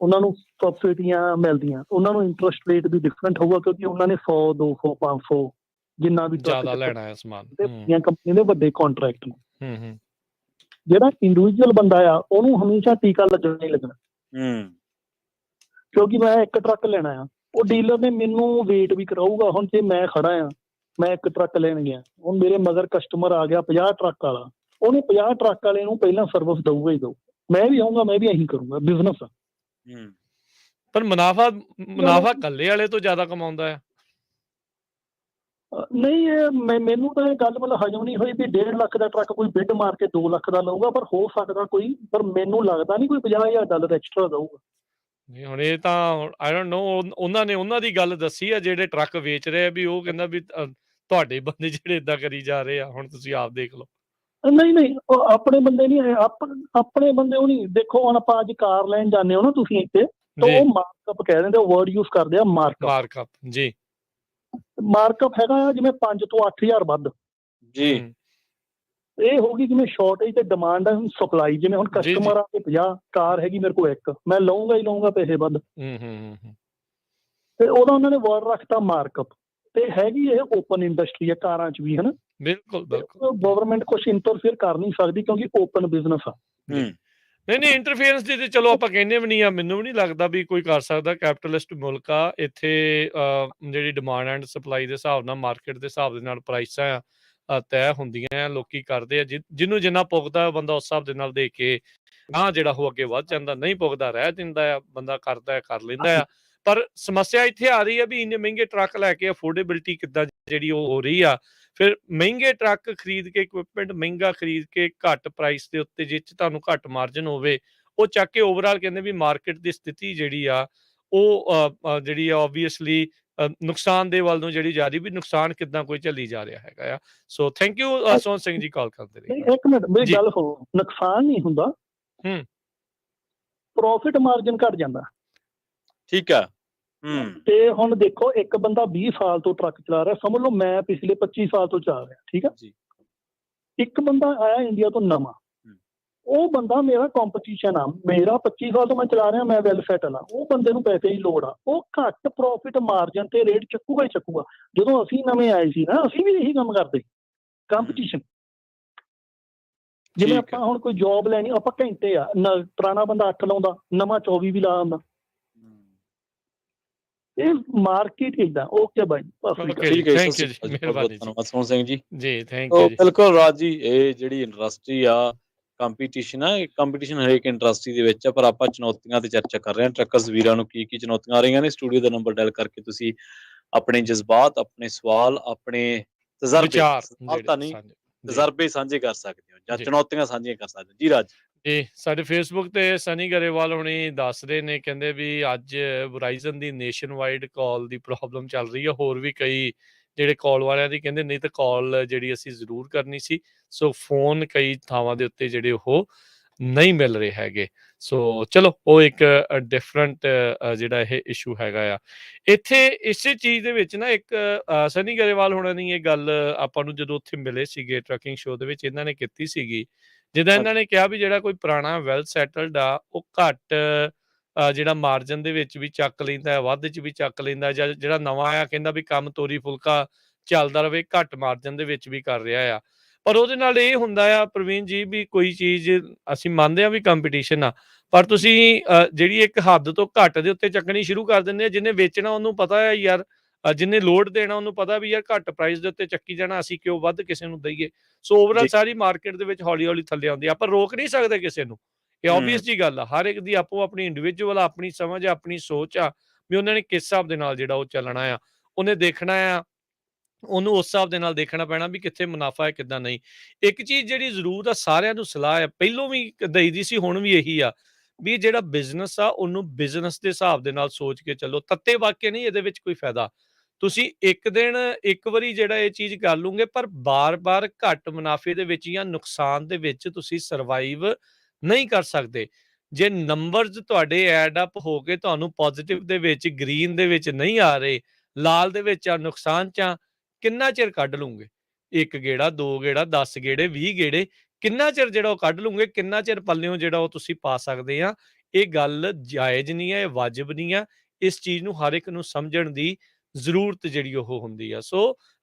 ਉਹਨਾਂ ਨੂੰ ਸਬਸਿਡੀਆਂ ਮਿਲਦੀਆਂ, ਉਹਨਾਂ ਨੂੰ ਇੰਟਰਸਟ ਰੇਟ ਵੀ ਡਿਫਰੈਂਟ ਹੋਊਗਾ, ਕਿਉਂਕਿ ਉਹਨਾਂ ਨੇ 100 200 500 ਜਿੰਨਾ ਵੀ ਜ਼ਿਆਦਾ ਲੈਣਾ ਹੈ ਸਮਾਨ। ਵੱਡੀਆਂ ਕੰਪਨੀਆਂ ਦੇ ਵੱਡੇ ਕੰਟਰੈਕਟ ਨੇ। ਹੂੰ ਜਿਹੜਾ ਇੰਡੀਵਿਜੂਅਲ ਬੰਦਾ ਆ ਉਹਨੂੰ ਹਮੇਸ਼ਾ ਟੀਕਾ ਲੱਗਣਾ ਹੀ ਲੱਗਣਾ, ਕਿਉਂਕਿ ਮੈਂ ਇੱਕ ਟਰੱਕ ਲੈਣਾ ਆ, ਉਹ ਡੀਲਰ ਨੇ ਮੈਨੂੰ ਵੇਟ ਵੀ ਕਰਾਊਗਾ। ਹੁਣ ਜੇ ਮੈਂ ਖੜਾ ਆ, ਮੈਂ ਇੱਕ ਟਰੱਕ ਲੈਣ ਗਿਆ, ਹੁਣ ਮੇਰੇ ਮਗਰ ਕਸਟਮਰ ਆ ਗਿਆ 50 ਟਰੱਕ ਵਾਲਾ, ਉਹਨੇ 50 ਟਰੱਕ ਵਾਲੇ ਨੂੰ ਪਹਿਲਾਂ ਸਰਵਿਸ ਦਊਗਾ ਹੀ ਦਊ। ਮੈਂ ਵੀ ਆਊਂਗਾ, ਮੈਂ ਵੀ ਇਹੀ ਕਰੂੰਗਾ, ਬਿਜ਼ਨਸ ਆ। ਪਰ ਮੁਨਾਫਾ ਕੱਲੇ ਵਾਲੇ ਤੋਂ ਜ਼ਿਆਦਾ ਕਮਾਉਂਦਾ ਹੈ। ਨਹੀਂ ਮੈਨੂੰ ਤਾਂ ਇਹ ਗੱਲ ਮਤਲਬ ਹਜਮ ਨਹੀਂ ਹੋਈ ਵੀ 1.5 ਲੱਖ ਦਾ ਟਰੱਕ ਕੋਈ ਬਿੱਡ ਮਾਰ ਕੇ 2 ਲੱਖ ਦਾ ਲਊਗਾ, ਪਰ ਹੋ ਸਕਦਾ ਕੋਈ, ਪਰ ਮੈਨੂੰ ਲੱਗਦਾ ਨਹੀਂ ਕੋਈ $50,000 ਐਕਸਟਰਾ ਦਊਗਾ। ਨਹੀਂ ਹੁਣ ਇਹ ਤਾਂ ਆਈ ਡੋਂਟ ਨੋ, ਉਹਨਾਂ ਦੀ ਗੱਲ ਦੱਸੀ ਆ ਜਿਹੜੇ ਟਰੱਕ ਵੇਚ ਰਹੇ ਆ, ਵੀ ਉਹ ਕਹਿੰਦਾ ਵੀ ਤੁਹਾਡੇ ਬੰਦੇ ਜਿਹੜੇ ਏਦਾਂ ਕਰੀ ਜਾ ਰਹੇ ਆ, ਹੁਣ ਤੁਸੀਂ ਆਪ ਦੇਖ ਲਓ। ਨਹੀਂ ਉਹ ਆਪਣੇ ਬੰਦੇ ਨਹੀਂ, ਆਪਣੇ ਬੰਦੇ ਉਹ ਨਹੀਂ। ਦੇਖੋ ਹੁਣ ਆਪਾਂ ਅੱਜ ਕਾਰ ਲੈਣ ਜਾਂਦੇ ਹੋ ਨਾ ਤੁਸੀਂ ਇੱਥੇ, ਤਾਂ ਉਹ ਮਾਰਕਅਪ ਕਹਿ ਦਿੰਦੇ, ਉਹ ਵਰਡ ਯੂਜ਼ ਕਰਦੇ ਆ ਮਾਰਕਅਪ ਜੀ। ਮਾਰਕਅਪ ਹੈਗਾ ਆ ਜਿਵੇਂ 5 ਤੋਂ 8,000 ਵੱਧ ਜੀ। ਇਹ ਹੋ ਗਈ ਜਿਵੇਂ ਸ਼ਾਰਟੇਜ ਤੇ ਡਿਮਾਂਡ ਹੈ, ਸਪਲਾਈ। ਜਿਵੇਂ ਹੁਣ ਕਸਟਮਰ ਆ ਕੇ 50, ਕਾਰ ਹੈਗੀ ਮੇਰੇ ਕੋਲ ਇੱਕ, ਮੈਂ ਲਊਂਗਾ ਹੀ ਲਊਂਗਾ ਪੈਸੇ ਵੱਧ, ਤੇ ਉਹਦਾ ਉਹਨਾਂ ਨੇ ਵਰਡ ਰੱਖਤਾ ਮਾਰਕਅਪ। ਤੇ ਹੈਗੀ ਇਹ ਓਪਨ ਇੰਡਸਟਰੀ ਆ ਕਾਰਾਂ 'ਚ ਵੀ, ਹਨਾ। ਬਿਲਕੁਲ ਗਵਰਨਮੈਂਟ ਕੁਛ ਇੰਟਰਫੇਅਰ ਕਰ ਨਹੀਂ ਸਕਦੀ, ਕਿਉਂਕਿ ਓਪਨ ਬਿਜ਼ਨਸ ਆ। ਨਹੀਂ ਇੰਟਰਫੇਰੈਂਸ ਦੀ ਤੇ ਚਲੋ ਆਪਾਂ ਕਹਿੰਦੇ ਵੀ ਨਹੀਂ ਆ, ਮੈਨੂੰ ਵੀ ਨਹੀਂ ਲੱਗਦਾ ਵੀ ਕੋਈ ਕਰ ਸਕਦਾ। ਕੈਪੀਟਲਿਸਟ ਮੁਲਕ ਆ, ਇੱਥੇ ਜਿਹੜੀ ਡਿਮਾਂਡ ਐਂਡ ਸਪਲਾਈ ਦੇ ਹਿਸਾਬ ਨਾਲ, ਮਾਰਕੀਟ ਦੇ ਹਿਸਾਬ ਦੇ ਨਾਲ ਪ੍ਰਾਈਸਾਂ ਤੈਅ ਹੁੰਦੀਆਂ, ਲੋਕੀ ਕਰਦੇ ਆ। ਜਿਹਨੂੰ ਜਿੰਨਾ ਪੁੱਗਦਾ ਬੰਦਾ ਉਸ ਹਿਸਾਬ ਦੇ ਨਾਲ ਦੇ ਕੇ ਜਿਹੜਾ ਉਹ ਅੱਗੇ ਵੱਧ ਜਾਂਦਾ, ਨਹੀਂ ਪੁੱਗਦਾ ਰਹਿ ਜਾਂਦਾ ਆ, ਬੰਦਾ ਕਰਦਾ ਕਰ ਲੈਂਦਾ ਆ। ਪਰ ਸਮੱਸਿਆ ਇੱਥੇ ਆ ਰਹੀ ਆ ਵੀ ਇੰਨੇ ਮਹਿੰਗੇ ਟਰੱਕ ਲੈ ਕੇ ਅਫੋਰਡੇਬਿਲਿਟੀ ਕਿੱਦਾਂ ਜਿਹੜੀ ਉਹ ਹੋ ਰਹੀ ਆ। ਫਿਰ ਮਹਿੰਗੇ ਟਰੱਕ ਖਰੀਦ ਕੇ, ਇਕਵਿਪਮੈਂਟ ਮਹਿੰਗਾ ਖਰੀਦ ਕੇ, ਘੱਟ ਪ੍ਰਾਈਸ ਦੇ ਉੱਤੇ ਜਿਹ 'ਚ ਤੁਹਾਨੂੰ ਘੱਟ ਮਾਰਜਨ ਹੋਵੇ, ਉਹ ਚੱਕ ਕੇ ਓਵਰਆਲ ਕਹਿੰਦੇ ਵੀ ਮਾਰਕੀਟ ਦੀ ਸਥਿਤੀ ਜਿਹੜੀ ਆ ਉਹ ਜਿਹੜੀ ਆ ਓਬਵੀਅਸਲੀ ਨੁਕਸਾਨ ਦੇ ਵੱਲ ਨੂੰ ਜਿਹੜੀ ਜਾ ਰਹੀ, ਵੀ ਨੁਕਸਾਨ ਕਿੱਦਾਂ ਕੋਈ ਝੱਲੀ ਜਾ ਰਿਹਾ ਹੈਗਾ ਆ। So thank you Sohan Singh ji ਕਾਲ ਕਰਦੇ ਰਹੇ। ਇੱਕ ਮਿੰਟ ਮੇਰੀ ਗੱਲ ਸੁਣੋ, ਨੁਕਸਾਨ ਨਹੀਂ ਹੁੰਦਾ, ਪ੍ਰੋਫਿਟ ਮਾਰਜਨ ਘਟ ਜਾਂਦਾ। ਠੀਕ ਆ। ਤੇ ਹੁਣ ਦੇਖੋ, ਇੱਕ ਬੰਦਾ 20 ਸਾਲ ਤੋਂ ਟਰੱਕ ਚਲਾ ਰਿਹਾ, ਸਮਝ ਲਓ ਮੈਂ ਪਿਛਲੇ 25 ਸਾਲ ਤੋਂ ਚਲਾ ਰਿਹਾ, ਠੀਕ ਆ। ਇੱਕ ਬੰਦਾ ਆਇਆ ਇੰਡੀਆ ਤੋਂ ਨਵਾਂ, ਉਹ ਬੰਦਾ ਮੇਰਾ ਕੰਪੀਟੀਸ਼ਨ ਆ, ਮੇਰਾ 25 ਸਾਲ ਤੋਂ ਮੈਂ ਚਲਾ ਰਿਹਾ, ਮੈਂ ਵੈਲ ਸੈਟਲ ਆ। ਉਹ ਬੰਦੇ ਨੂੰ ਪੈਸੇ ਦੀ ਲੋੜ ਆ, ਉਹ ਘੱਟ ਪ੍ਰੋਫਿਟ ਮਾਰਜਨ ਤੇ ਰੇਟ ਚੱਕੂਗਾ ਹੀ ਚੱਕੂਗਾ। ਜਦੋਂ ਅਸੀਂ ਨਵੇਂ ਆਏ ਸੀ ਨਾ, ਅਸੀਂ ਵੀ ਇਹੀ ਕੰਮ ਕਰਦੇ, ਕੰਪੀਟੀਸ਼ਨ। ਜਿਵੇਂ ਆਪਾਂ ਹੁਣ ਕੋਈ ਜੋਬ ਲੈਣੀ, ਆਪਾਂ ਘੰਟੇ ਆ, ਪੁਰਾਣਾ ਬੰਦਾ 8 ਲਾਉਂਦਾ, ਨਵਾਂ 24 ਵੀ ਲਾ ਦਿੰਦਾ। ਇਹ ਮਾਰਕੀਟ ਇਦਾਂ। ਓਕੇ ਬਾਈ, ਠੀਕ ਹੈ, ਮਿਹਰਬਾਨੀ, ਧੰਨਵਾਦ ਸੋਹਣ ਸਿੰਘ ਜੀ। ਜੀ ਥੈਂਕ ਯੂ। ਬਿਲਕੁਲ ਰਾਜ ਜੀ, ਇਹ ਜਿਹੜੀ ਇੰਡਸਟਰੀ ਆ, ਕੰਪੀਟੀਸ਼ਨ ਆ, ਕੰਪੀਟੀਸ਼ਨ ਹਰੇਕ ਇੰਡਸਟਰੀ ਦੇ ਵਿੱਚ ਆ, ਪਰ ਆਪਾਂ ਚੁਣੌਤੀਆਂ ਤੇ ਚਰਚਾ ਕਰ ਰਹੇ ਹਾਂ। ਟਰੱਕਰਸ ਵੀਰਾਂ ਨੂੰ ਕੀ ਚੁਣੌਤੀਆਂ ਆ ਰਹੀਆਂ ਨੇ, ਸਟੂਡੀਓ ਦਾ ਨੰਬਰ ਡਾਇਲ ਕਰਕੇ ਤੁਸੀਂ ਆਪਣੇ ਜਜ਼ਬਾਤ, ਆਪਣੇ ਸਵਾਲ, ਆਪਣੇ ਤਜਰਬੇ ਸਾਂਝੇ ਕਰ ਸਕਦੇ ਹੋ, ਜਾਂ ਚੁਣੌਤੀਆਂ ਸਾਂਝੀਆਂ ਕਰ ਸਕਦੇ ਹੋ। ਜੀ ਰਾਜ ਜੀ, ਸਾਡੇ ਫੇਸਬੁੱਕ ਤੇ ਸਨੀ ਗਰੇਵਾਲ ਹੁਣੀ ਦੱਸ ਰਹੇ ਨੇ, ਕਹਿੰਦੇ ਵੀ ਅੱਜ ਵਰਾਈਜ਼ਨ ਦੀ ਨੇਸ਼ਨ ਵਾਈਡ ਕਾਲ ਦੀ ਪ੍ਰੋਬਲਮ ਚੱਲ ਰਹੀ ਹੈ। ਹੋਰ ਵੀ ਕਈ ਜਿਹੜੇ ਕਾਲ ਵਾਲਿਆਂ ਦੀ ਕਹਿੰਦੇ, ਨਹੀਂ ਤਾਂ ਕਾਲ ਜਿਹੜੀ ਅਸੀਂ ਜ਼ਰੂਰ ਕਰਨੀ ਸੀ। ਸੋ ਫੋਨ ਕਈ ਥਾਵਾਂ ਦੇ ਉੱਤੇ ਜਿਹੜੇ ਉਹ ਨਹੀਂ ਮਿਲ ਰਹੇ ਹੈਗੇ। ਸੋ ਚਲੋ ਉਹ ਇੱਕ ਡਿਫਰੈਂਟ ਜਿਹੜਾ ਇਹ ਇਸ਼ੂ ਹੈਗਾ ਆ। ਇੱਥੇ ਇਸੇ ਚੀਜ਼ ਦੇ ਵਿੱਚ ਨਾ ਇੱਕ ਸਨੀ ਗਰੇਵਾਲ ਹੋਣਾ ਦੀ ਇਹ ਗੱਲ ਆਪਾਂ ਨੂੰ ਜਦੋਂ ਉੱਥੇ ਮਿਲੇ ਸੀਗੇ ਟਰੱਕਿੰਗ ਸ਼ੋਅ ਦੇ ਵਿੱਚ ਇਹਨਾਂ ਨੇ ਕੀਤੀ ਸੀਗੀ। ਜਿੱਦਾਂ ਇਹਨਾਂ ਨੇ ਕਿਹਾ ਵੀ ਜਿਹੜਾ ਕੋਈ ਪੁਰਾਣਾ ਵੈਲ ਸੈਟਲਡ ਆ ਉਹ ਘੱਟ ਜਿਹੜਾ ਮਾਰਜਨ ਦੇ ਵਿੱਚ ਵੀ ਚੱਕ ਲੈਂਦਾ, ਵੱਧ 'ਚ ਵੀ ਚੱਕ ਲੈਂਦਾ, ਜਾਂ ਜਿਹੜਾ ਨਵਾਂ ਆ ਕਹਿੰਦਾ ਵੀ ਕੰਮ ਤੋਰੀ ਫੁਲਕਾ ਚੱਲਦਾ ਰਵੇ, ਘੱਟ ਮਾਰਜਨ ਦੇ ਵਿੱਚ ਵੀ ਕਰ ਰਿਹਾ ਆ। ਪਰ ਉਹਦੇ ਨਾਲ ਇਹ ਹੁੰਦਾ ਆ ਪ੍ਰਵੀਨ ਜੀ ਵੀ ਕੋਈ ਚੀਜ਼ ਅਸੀਂ ਮੰਨਦੇ ਹਾਂ ਵੀ ਕੰਪੀਟੀਸ਼ਨ ਆ, ਪਰ ਤੁਸੀਂ ਜਿਹੜੀ ਇੱਕ ਹੱਦ ਤੋਂ ਘੱਟ ਦੇ ਉੱਤੇ ਚੱਕਣੀ ਸ਼ੁਰੂ ਕਰ ਦਿੰਦੇ ਆ। ਜਿਹਨੇ ਵੇਚਣਾ ਉਹਨੂੰ ਪਤਾ ਹੈ ਯਾਰ, ਜਿਹਨੇ ਲੋਡ ਦੇਣਾ ਉਹਨੂੰ ਪਤਾ ਵੀ ਯਾਰ ਘੱਟ ਪ੍ਰਾਈਸ ਦੇ ਉੱਤੇ ਚੱਕੀ ਜਾਣਾ, ਅਸੀਂ ਕਿਉਂ ਵੱਧ ਕਿਸੇ ਨੂੰ ਦਈਏ। ਸੋ ਓਵਰਆਲ ਸਾਰੀ ਮਾਰਕੀਟ ਦੇ ਵਿੱਚ ਹੌਲੀ ਹੌਲੀ ਥੱਲੇ ਆਉਂਦੀ ਆ। ਆਪਾਂ ਰੋਕ ਨਹੀਂ ਸਕਦੇ ਕਿਸੇ ਨੂੰ, ਇਹ ਓਬਵੀਅਸ ਜੀ ਗੱਲ ਆ। ਹਰ ਇੱਕ ਦੀ ਆਪੋ ਆਪਣੀ ਇੰਡੀਵਿਜੂਅਲ ਆ, ਆਪਣੀ ਸਮਝ ਆ, ਆਪਣੀ ਸੋਚ ਆ ਵੀ ਉਹਨਾਂ ਨੇ ਕਿਸ ਹਿਸਾਬ ਦੇ ਨਾਲ ਜਿਹੜਾ ਉਹ ਚੱਲਣਾ ਆ, ਉਹਨੇ ਦੇਖਣਾ ਆ, ਉਹਨੂੰ ਉਸ ਹਿਸਾਬ ਦੇ ਨਾਲ ਦੇਖਣਾ ਪੈਣਾ ਵੀ ਕਿੱਥੇ ਮੁਨਾਫਾ ਹੈ ਕਿੱਦਾਂ ਨਹੀਂ। ਇੱਕ ਚੀਜ਼ ਜਿਹੜੀ ਜ਼ਰੂਰ ਆ, ਸਾਰਿਆਂ ਨੂੰ ਸਲਾਹ ਆ, ਪਹਿਲੋਂ ਵੀ ਦਈਦੀ ਸੀ, ਹੁਣ ਵੀ ਇਹੀ ਆ ਵੀ ਜਿਹੜਾ ਬਿਜ਼ਨਸ ਆ ਉਹਨੂੰ ਬਿਜ਼ਨਸ ਦੇ ਹਿਸਾਬ ਦੇ ਨਾਲ ਸੋਚ ਕੇ ਚੱਲੋ। ਤੱਤੇ ਵਾਕੇ ਨਹੀਂ ਇਹਦੇ ਵਿੱਚ ਕੋਈ ਫਾਇਦਾ। ਤੁਸੀਂ ਇੱਕ ਦਿਨ ਇੱਕ ਵਾਰੀ ਜਿਹੜਾ ਇਹ ਚੀਜ਼ ਕਰ ਲੂੰਗੇ, ਪਰ ਬਾਰ-ਬਾਰ ਘੱਟ ਮੁਨਾਫੇ ਦੇ ਵਿੱਚ ਜਾਂ ਨੁਕਸਾਨ ਦੇ ਵਿੱਚ ਤੁਸੀਂ ਸਰਵਾਈਵ ਨਹੀਂ ਕਰ ਸਕਦੇ। ਜੇ ਨੰਬਰਸ ਤੁਹਾਡੇ ਐਡ ਅਪ ਹੋ ਕੇ ਤੁਹਾਨੂੰ ਪੋਜ਼ਿਟਿਵ ਦੇ ਵਿੱਚ, ਗ੍ਰੀਨ ਦੇ ਵਿੱਚ ਨਹੀਂ ਆ ਰਹੇ, ਲਾਲ ਦੇ ਵਿੱਚ ਆ, ਨੁਕਸਾਨ 'ਚ ਆ, ਕਿੰਨਾ ਚਿਰ ਕੱਢ ਲੂੰਗੇ? 1 ਗੇੜਾ, 2 ਗੇੜਾ, 10 ਗੇੜੇ, 20 ਗੇੜੇ, ਕਿੰਨਾ ਚਿਰ ਜਿਹੜਾ ਉਹ ਕੱਢ ਲੂੰਗੇ? ਕਿੰਨਾ ਚਿਰ ਪੱਲਿਓਂ ਜਿਹੜਾ ਉਹ ਤੁਸੀਂ ਪਾ ਸਕਦੇ ਆ? ਇਹ ਗੱਲ ਜਾਇਜ਼ ਨਹੀਂ ਹੈ, ਇਹ ਵਾਜਿਬ ਨਹੀਂ ਆ। ਇਸ ਚੀਜ਼ ਨੂੰ ਹਰ ਇੱਕ ਨੂੰ ਸਮਝਣ ਦੀ ਜ਼ਰੂਰਤ ਜਿਹੜੀ ਉਹ ਹੁੰਦੀ ਆ। ਸੋ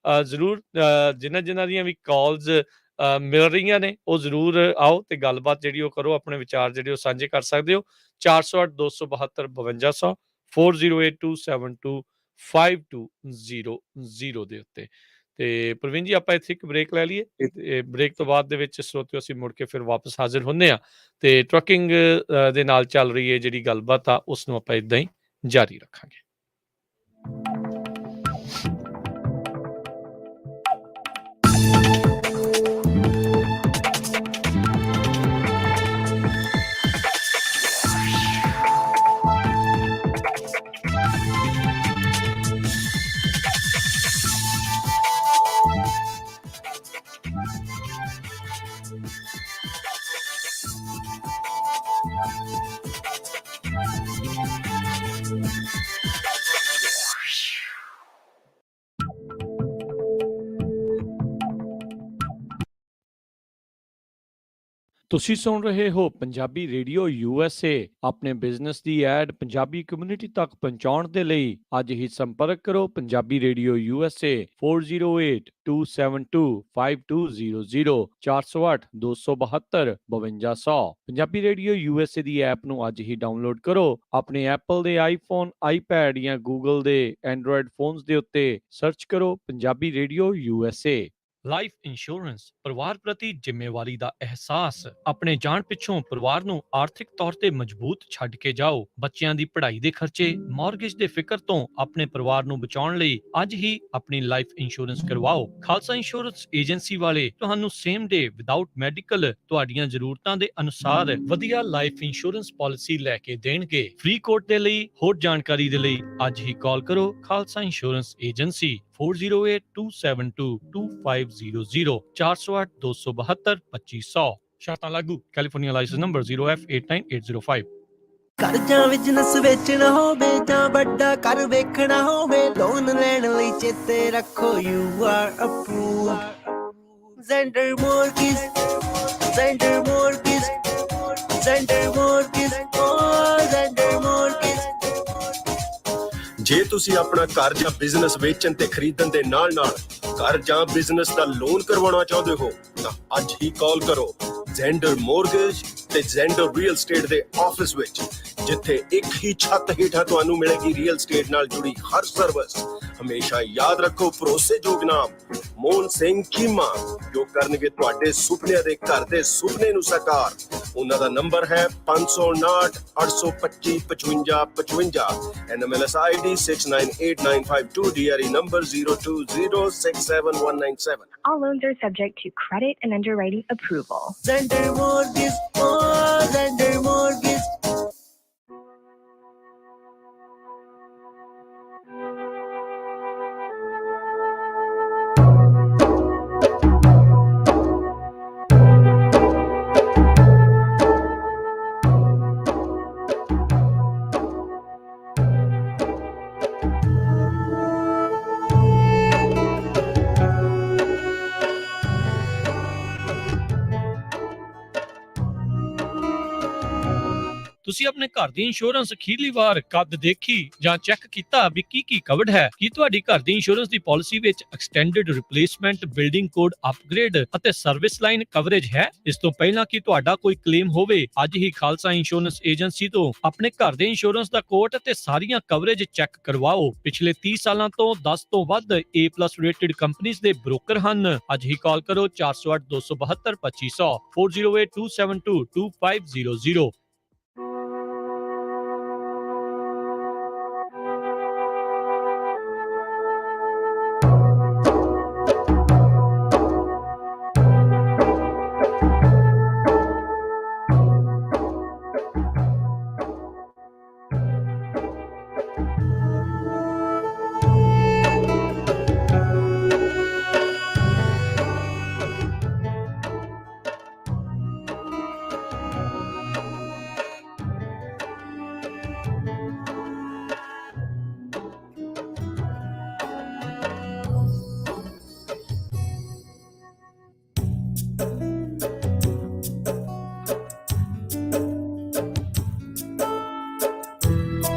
ਜ਼ਰੂਰ ਜਿਨ੍ਹਾਂ ਦੀਆਂ ਵੀ ਕਾਲਸ ਮਿਲ ਰਹੀਆਂ ਨੇ, ਉਹ ਜ਼ਰੂਰ ਆਓ ਤੇ ਗੱਲਬਾਤ ਜਿਹੜੀ ਉਹ ਕਰੋ, ਆਪਣੇ ਵਿਚਾਰ ਜਿਹੜੇ ਉਹ ਸਾਂਝੇ ਕਰ ਸਕਦੇ ਹੋ। 408 272 5200 4082725200 ਦੇ ਉੱਤੇ। ਤੇ ਪ੍ਰਵੀਨ ਜੀ ਆਪਾਂ ਇੱਥੇ ਇੱਕ ਬ੍ਰੇਕ ਲੈ ਲਈਏ, ਤੇ ਬ੍ਰੇਕ ਤੋਂ ਬਾਅਦ ਦੇ ਵਿੱਚ ਸਰੋਤਿਓ ਅਸੀਂ ਮੁੜ ਕੇ ਫਿਰ ਵਾਪਸ ਹਾਜ਼ਰ ਹੁੰਦੇ ਆ ਤੇ ਟਰੱਕਿੰਗ ਦੇ ਨਾਲ ਚੱਲ ਰਹੀ ਹੈ ਜਿਹੜੀ ਗੱਲਬਾਤ ਆ ਉਸ ਨੂੰ ਆਪਾਂ ਇਦਾਂ ਹੀ ਜਾਰੀ ਰੱਖਾਂਗੇ। ਤੁਸੀਂ ਸੁਣ ਰਹੇ ਹੋ ਪੰਜਾਬੀ ਰੇਡੀਓ USA। ਆਪਣੇ ਬਿਜ਼ਨਸ ਦੀ ਐਡ ਪੰਜਾਬੀ ਕਮਿਊਨਿਟੀ ਤੱਕ ਪਹੁੰਚਾਉਣ ਦੇ ਲਈ ਅੱਜ ਹੀ ਸੰਪਰਕ ਕਰੋ Punjabi radio USA 4082725200 408 272 5200। Punjabi radio USA ਦੀ ਐਪ ਨੂੰ ਅੱਜ ਹੀ ਡਾਊਨਲੋਡ ਕਰੋ। ਆਪਣੇ ਐਪਲ ਦੇ ਆਈਫੋਨ, ਆਈਪੈਡ ਜਾਂ ਗੂਗਲ ਦੇ ਐਂਡਰੋਇਡ ਫੋਨਸ ਦੇ ਉੱਤੇ ਸਰਚ ਕਰੋ Punjabi radio USA। Life insurance ਪਰਿਵਾਰ ਪ੍ਰਤੀ ਜ਼ਿੰਮੇਵਾਰੀ ਦਾ ਅਹਿਸਾਸ। ਆਪਣੇ ਜਾਣ ਪਿੱਛੋਂ ਪਰਿਵਾਰ ਨੂੰ ਆਰਥਿਕ ਤੌਰ ਤੇ ਮਜ਼ਬੂਤ ਛੱਡ ਕੇ ਜਾਓ। ਬੱਚਿਆਂ ਦੀ ਪੜ੍ਹਾਈ ਦੇ ਖਰਚੇ, ਮਾਰਗੇਜ ਦੇ ਫਿਕਰ ਤੋਂ ਆਪਣੇ ਪਰਿਵਾਰ ਨੂੰ ਬਚਾਉਣ ਲਈ ਅੱਜ ਹੀ ਆਪਣੀ ਲਾਈਫ ਇੰਸ਼ੋਰੈਂਸ ਕਰਵਾਓ। ਖਾਲਸਾ ਇੰਸ਼ੋਰੈਂਸ ਏਜੰਸੀ ਵਾਲੇ ਤੁਹਾਨੂੰ ਸੇਮ ਡੇ ਵਿਦਆਊਟ ਮੈਡੀਕਲ ਤੁਹਾਡੀਆਂ ਜ਼ਰੂਰਤਾਂ ਦੇ ਅਨੁਸਾਰ ਵਧੀਆ ਲਾਈਫ ਇੰਸ਼ੋਰੈਂਸ ਪਾਲਿਸੀ ਲੈ ਕੇ ਦੇਣਗੇ। ਫ੍ਰੀ ਕੋਟ ਦੇ ਲਈ ਹੋਰ ਜਾਣਕਾਰੀ ਦੇ ਲਈ ਅੱਜ ਹੀ ਕਾਲ ਕਰੋ ਖਾਲਸਾ ਇੰਸ਼ੋਰੈਂਸ ਏਜੰਸੀ 4082722500 408 272 2500। ਸ਼ਰਤਾਂ ਲਾਗੂ। California licence number 0F89805। ਕਰਜ਼ਾ ਬਿਜ਼ਨਸ ਵੇਚਣਾ ਹੋਵੇ ਜਾਂ ਵੱਡਾ ਘਰ ਵੇਖਣਾ ਹੋਵੇ, ਲੋਨ ਲੈਣ ਲਈ ਚੇਤੇ ਰੱਖੋ you are approved। Zender Mortgage, Zender Mortgage, Zender Mortgage, oh Zender Mortgage। ਜੇ ਤੁਸੀਂ ਆਪਣਾ ਘਰ ਜਾਂ ਬਿਜ਼ਨਸ ਵੇਚਣ ਤੇ ਖਰੀਦਣ ਦੇ ਨਾਲ-ਨਾਲ ਘਰ ਜਾਂ ਬਿਜ਼ਨਸ ਦਾ ਲੋਨ ਕਰਵਾਉਣਾ ਚਾਹੁੰਦੇ ਹੋ ਤਾਂ ਅੱਜ ਹੀ ਕਾਲ ਕਰੋ ਜ਼ੈਂਡਰ ਮੋਰਗੇਜ ਤੇ ਜ਼ੈਂਡਰ ਰੀਅਲ ਸਟੇਟ ਦੇ ਆਫਿਸ ਵਿੱਚ, ਜਿੱਥੇ ਇੱਕ ਹੀ ਛੱਤ ਹੇਠਾਂ ਤੁਹਾਨੂੰ ਮਿਲੇਗੀ ਰੀਅਲ ਸਟੇਟ ਨਾਲ ਜੁੜੀ ਹਰ ਸਰਵਿਸ। ਹਮੇਸ਼ਾ ਯਾਦ ਰੱਖੋ ਭਰੋਸੇਯੋਗ ਨਾਮ ਮੋਹਨ ਸਿੰਘ ਚੀਮਾ, ਜੋ ਕਰਨਗੇ ਤੁਹਾਡੇ ਸੁਪਨਿਆਂ ਦੇ ਘਰ ਦੇ ਸੁਪਨੇ ਨੂੰ ਸਾਕਾਰ। ਉਹਨਾਂ ਦਾ ਨੰਬਰ ਹੈ 559 825 5555, NMLS ID 698952, DRE number 02067197। All loans are subject to credit and underwriting approval. Zender Mortgage, oh Zender Mortgage। ਤੁਸੀਂ ਆਪਣੇ ਘਰ ਦੀ ਇੰਸ਼ੋਰੈਂਸ ਅਖੀਰਲੀ ਵਾਰ ਕਦ ਦੇਖੀ ਜਾਂ ਚੈੱਕ ਕੀਤਾ ਵੀ ਕੀ ਕਵਰਡ ਹੈ? ਕੀ ਤੁਹਾਡੀ ਘਰ ਦੀ ਇੰਸ਼ੋਰੈਂਸ ਦੀ ਪਾਲਿਸੀ ਵਿੱਚ extended replacement, building code upgrade ਅਤੇ ਸਰਵਿਸ ਲਾਈਨ ਕਵਰੇਜ ਹੈ? ਇਸ ਤੋਂ ਪਹਿਲਾਂ ਕਿ ਤੁਹਾਡਾ ਕੋਈ ਕਲੇਮ ਹੋਵੇ, ਅੱਜ ਹੀ ਖਾਲਸਾ ਇੰਸ਼ੋਰੈਂਸ ਏਜੰਸੀ ਤੋਂ ਆਪਣੇ ਘਰ ਦੇ ਇੰਸ਼ੋਰੈਂਸ ਦਾ ਕੋਟ ਅਤੇ ਸਾਰੀਆਂ ਕਵਰੇਜ ਚੈੱਕ ਕਰਵਾਓ। ਪਿਛਲੇ 30 ਸਾਲਾਂ ਤੋਂ 10 ਤੋਂ ਵੱਧ A+ ਰੇਟਡ ਕੰਪਨੀਆਂ ਦੇ ਬ੍ਰੋਕਰ ਹਨ। ਅੱਜ ਹੀ ਕਾਲ ਕਰੋ 408 272 2500 408 272 2500।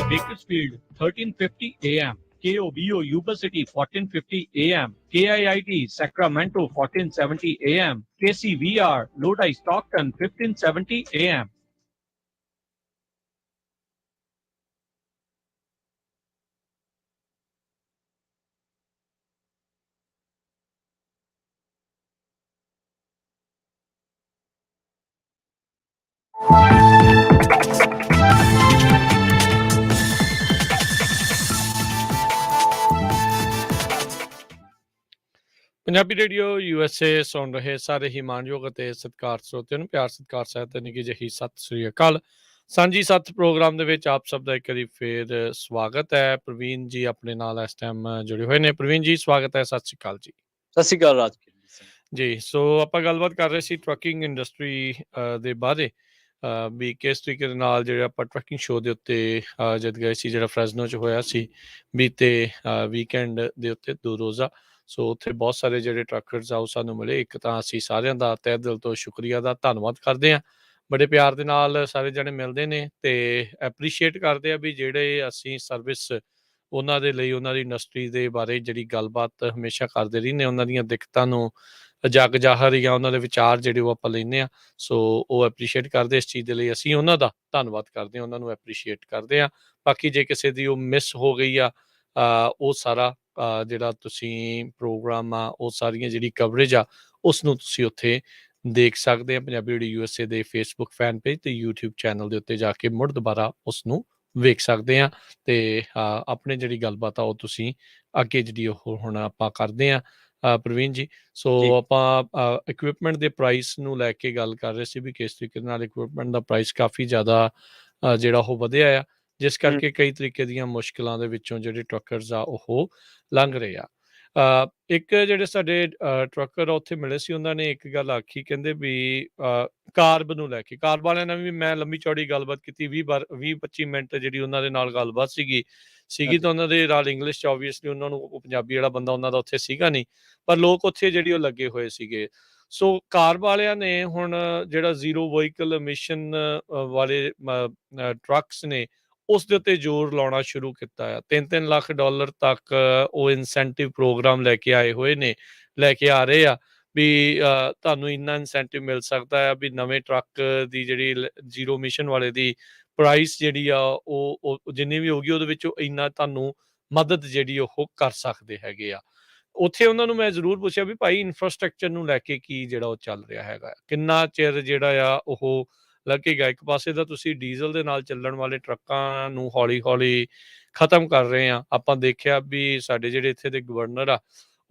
Bakersfield 1350 AM, KOBO Yuba City 1450 AM, KIIT Sacramento 1470 AM, KCVR Lodi Stockton 1570 AM. Punjabi radio USA ਸੁਣ ਰਹੇ ਸਾਰੇ ਹੀ ਮਾਣਯੋਗ ਅਤੇ ਸਤਿਕਾਰ ਸਰੋਤਿਆਂ ਨੂੰ ਪਿਆਰ ਸਤਿਕਾਰ ਸਹਿਤ ਨਿੱਘੀ ਜਿਹੀ ਸਤਿ ਸ੍ਰੀ ਅਕਾਲ। ਸਾਂਝੀ ਸੱਤ ਪ੍ਰੋਗਰਾਮ ਦੇ ਵਿੱਚ ਆਪ ਸਭ ਦਾ ਇੱਕ ਵਾਰੀ ਫੇਰ ਸਵਾਗਤ ਹੈ। ਪ੍ਰਵੀਨ ਜੀ ਆਪਣੇ ਨਾਲ ਇਸ ਟਾਈਮ ਜੁੜੇ ਹੋਏ ਨੇ। ਪ੍ਰਵੀਨ ਜੀ ਸਵਾਗਤ ਹੈ, ਸਤਿ ਸ੍ਰੀ ਅਕਾਲ ਜੀ। ਸਤਿ ਸ਼੍ਰੀ ਅਕਾਲ ਰਾਜਕੀਰ ਜੀ। ਸੋ ਆਪਾਂ ਗੱਲਬਾਤ ਕਰ ਰਹੇ ਸੀ ਟਰੱਕਿੰਗ ਇੰਡਸਟਰੀ ਦੇ ਬਾਰੇ, ਵੀ ਕਿਸ ਤਰੀਕੇ ਦੇ ਨਾਲ ਜਿਹੜੇ ਆਪਾਂ ਟਰੱਕਿੰਗ ਸ਼ੋਅ ਦੇ ਉੱਤੇ ਜਦ ਗਏ ਸੀ, ਜਿਹੜਾ ਫਰੈਜ਼ਨੋ 'ਚ ਹੋਇਆ ਸੀ ਬੀਤੇ ਵੀਕਐਂਡ ਦੇ ਉੱਤੇ 2 ਰੋਜ਼ਾ। ਸੋ ਉੱਥੇ ਬਹੁਤ ਸਾਰੇ ਜਿਹੜੇ ਟਰੱਕਰਸ ਆ ਉਹ ਸਾਨੂੰ ਮਿਲੇ। ਇੱਕ ਤਾਂ ਅਸੀਂ ਸਾਰਿਆਂ ਦਾ ਤਹਿ ਦਿਲ ਤੋਂ ਸ਼ੁਕਰੀਆ ਦਾ ਧੰਨਵਾਦ ਕਰਦੇ ਹਾਂ। ਬੜੇ ਪਿਆਰ ਦੇ ਨਾਲ ਸਾਰੇ ਜਣੇ ਮਿਲਦੇ ਨੇ ਅਤੇ ਐਪਰੀਸ਼ੀਏਟ ਕਰਦੇ ਆ ਵੀ ਜਿਹੜੇ ਅਸੀਂ ਸਰਵਿਸ ਉਹਨਾਂ ਦੇ ਲਈ, ਉਹਨਾਂ ਦੀ ਇੰਡਸਟਰੀ ਦੇ ਬਾਰੇ ਜਿਹੜੀ ਗੱਲਬਾਤ ਹਮੇਸ਼ਾ ਕਰਦੇ ਰਹਿੰਦੇ, ਉਹਨਾਂ ਦੀਆਂ ਦਿੱਕਤਾਂ ਨੂੰ ਜਗ ਜ਼ਾਹਰ ਜਾਂ ਉਹਨਾਂ ਦੇ ਵਿਚਾਰ ਜਿਹੜੇ ਉਹ ਆਪਾਂ ਲੈਂਦੇ ਹਾਂ। ਸੋ ਉਹ ਐਪਰੀਸ਼ੀਏਟ ਕਰਦੇ ਇਸ ਚੀਜ਼ ਦੇ ਲਈ, ਅਸੀਂ ਉਹਨਾਂ ਦਾ ਧੰਨਵਾਦ ਕਰਦੇ ਹਾਂ, ਉਹਨਾਂ ਨੂੰ ਐਪਰੀਸ਼ੀਏਟ ਕਰਦੇ ਹਾਂ। ਬਾਕੀ ਜੇ ਕਿਸੇ ਦੀ ਉਹ ਮਿਸ ਹੋ ਗਈ ਆ, ਉਹ ਸਾਰਾ ਜਿਹੜਾ ਤੁਸੀਂ ਪ੍ਰੋਗਰਾਮ ਆ, ਉਹ ਸਾਰੀਆਂ ਜਿਹੜੀ ਕਵਰੇਜ ਆ ਉਸ ਨੂੰ ਤੁਸੀਂ ਉੱਥੇ ਦੇਖ ਸਕਦੇ ਆ ਪੰਜਾਬੀ ਰੇਡੀਓ USA ਦੇ ਫੇਸਬੁੱਕ ਫੈਨ ਪੇਜ ਅਤੇ YouTube ਚੈਨਲ ਦੇ ਉੱਤੇ ਜਾ ਕੇ ਮੁੜ ਦੁਬਾਰਾ ਉਸ ਨੂੰ ਵੇਖ ਸਕਦੇ ਹਾਂ। ਅਤੇ ਆਪਣੇ ਜਿਹੜੀ ਗੱਲਬਾਤ ਆ ਉਹ ਤੁਸੀਂ ਅੱਗੇ ਜਿਹੜੀ ਉਹ ਹੁਣ ਆਪਾਂ ਕਰਦੇ ਹਾਂ। ਪ੍ਰਵੀਨ ਜੀ, ਸੋ ਆਪਾਂ ਇਕਵਿਪਮੈਂਟ ਦੇ ਪ੍ਰਾਈਸ ਨੂੰ ਲੈ ਕੇ ਗੱਲ ਕਰ ਰਹੇ ਸੀ ਵੀ ਕਿਸ ਤਰੀਕੇ ਨਾਲ ਇਕਵਿਪਮੈਂਟ ਦਾ ਪ੍ਰਾਈਸ ਕਾਫੀ ਜ਼ਿਆਦਾ ਜਿਹੜਾ ਉਹ ਵਧਿਆ ਆ, ਜਿਸ ਕਰਕੇ ਕਈ ਤਰੀਕੇ ਦੀਆਂ ਮੁਸ਼ਕਿਲਾਂ ਦੇ ਵਿੱਚੋਂ ਜਿਹੜੇ ਟਰੱਕਰਸ ਆ ਉਹ ਲੰਘ ਰਹੇ ਆ। ਇੱਕ ਜਿਹੜੇ ਸਾਡੇ ਟਰੱਕਰ ਉੱਥੇ ਮਿਲੇ ਸੀ, ਉਹਨਾਂ ਨੇ ਇੱਕ ਗੱਲ ਆਖੀ, ਕਹਿੰਦੇ ਵੀ ਕਾਰਬ ਨੂੰ ਲੈ ਕੇ, ਕਾਰਬ ਵਾਲਿਆਂ ਨਾਲ ਵੀ ਮੈਂ ਲੰਬੀ ਚੌੜੀ ਗੱਲਬਾਤ ਕੀਤੀ, 20-25 ਮਿੰਟ ਜਿਹੜੀ ਉਹਨਾਂ ਦੇ ਨਾਲ ਗੱਲਬਾਤ ਸੀਗੀ ਤਾਂ ਉਹਨਾਂ ਦੇ ਨਾਲ ਇੰਗਲਿਸ਼ 'ਚ ਓਬਵੀਅਸਲੀ ਉਹਨਾਂ ਨੂੰ ਉਹ ਪੰਜਾਬੀ ਵਾਲਾ ਬੰਦਾ ਉਹਨਾਂ ਦਾ ਉੱਥੇ ਸੀਗਾ ਨਹੀਂ, ਪਰ ਲੋਕ ਉੱਥੇ ਜਿਹੜੀ ਉਹ ਲੱਗੇ ਹੋਏ ਸੀਗੇ। ਸੋ ਕਾਰਬ ਵਾਲਿਆਂ ਨੇ ਹੁਣ ਜਿਹੜਾ ਜ਼ੀਰੋ ਵਹੀਕਲ ਐਮਿਸ਼ਨ ਵਾਲੇ ਟਰੱਕਸ ਨੇ ਉਸ ਦੇ ਉੱਤੇ ਜ਼ੋਰ ਲਾਉਣਾ ਸ਼ੁਰੂ ਕੀਤਾ ਆ। $3 ਲੱਖ ਤੱਕ ਉਹ ਇਨਸੈਂਟਿਵ ਪ੍ਰੋਗਰਾਮ ਲੈ ਕੇ ਆਏ ਹੋਏ ਨੇ, ਲੈ ਕੇ ਆ ਰਹੇ ਆ ਵੀ ਤੁਹਾਨੂੰ ਇੰਨਾ ਇਨਸੈਂਟਿਵ ਮਿਲ ਸਕਦਾ ਆ ਵੀ ਨਵੇਂ ਟਰੱਕ ਦੀ ਜਿਹੜੀ ਜ਼ੀਰੋ ਐਮਿਸ਼ਨ ਵਾਲੇ ਦੀ ਪ੍ਰਾਈਸ ਜਿਹੜੀ ਆ ਉਹ ਜਿੰਨੀ ਵੀ ਹੋਊਗੀ ਉਹਦੇ ਵਿੱਚੋਂ ਇੰਨਾ ਤੁਹਾਨੂੰ ਮਦਦ ਜਿਹੜੀ ਉਹ ਕਰ ਸਕਦੇ ਹੈਗੇ ਆ। ਉੱਥੇ ਉਹਨਾਂ ਨੂੰ ਮੈਂ ਜ਼ਰੂਰ ਪੁੱਛਿਆ ਵੀ ਭਾਈ ਇਨਫਰਾਸਟਰਕਚਰ ਨੂੰ ਲੈ ਕੇ ਕੀ ਜਿਹੜਾ ਉਹ ਚੱਲ ਰਿਹਾ ਹੈਗਾ, ਕਿੰਨਾ ਚਿਰ ਜਿਹੜਾ ਆ ਉਹ ਲੱਗੇਗਾ। ਇੱਕ ਪਾਸੇ ਤਾਂ ਤੁਸੀਂ ਡੀਜ਼ਲ ਦੇ ਨਾਲ ਚੱਲਣ ਵਾਲੇ ਟਰੱਕਾਂ ਨੂੰ ਹੌਲੀ ਹੌਲੀ ਖਤਮ ਕਰ ਰਹੇ ਆ। ਆਪਾਂ ਦੇਖਿਆ ਵੀ ਸਾਡੇ ਜਿਹੜੇ ਇੱਥੇ ਦੇ ਗਵਰਨਰ ਆ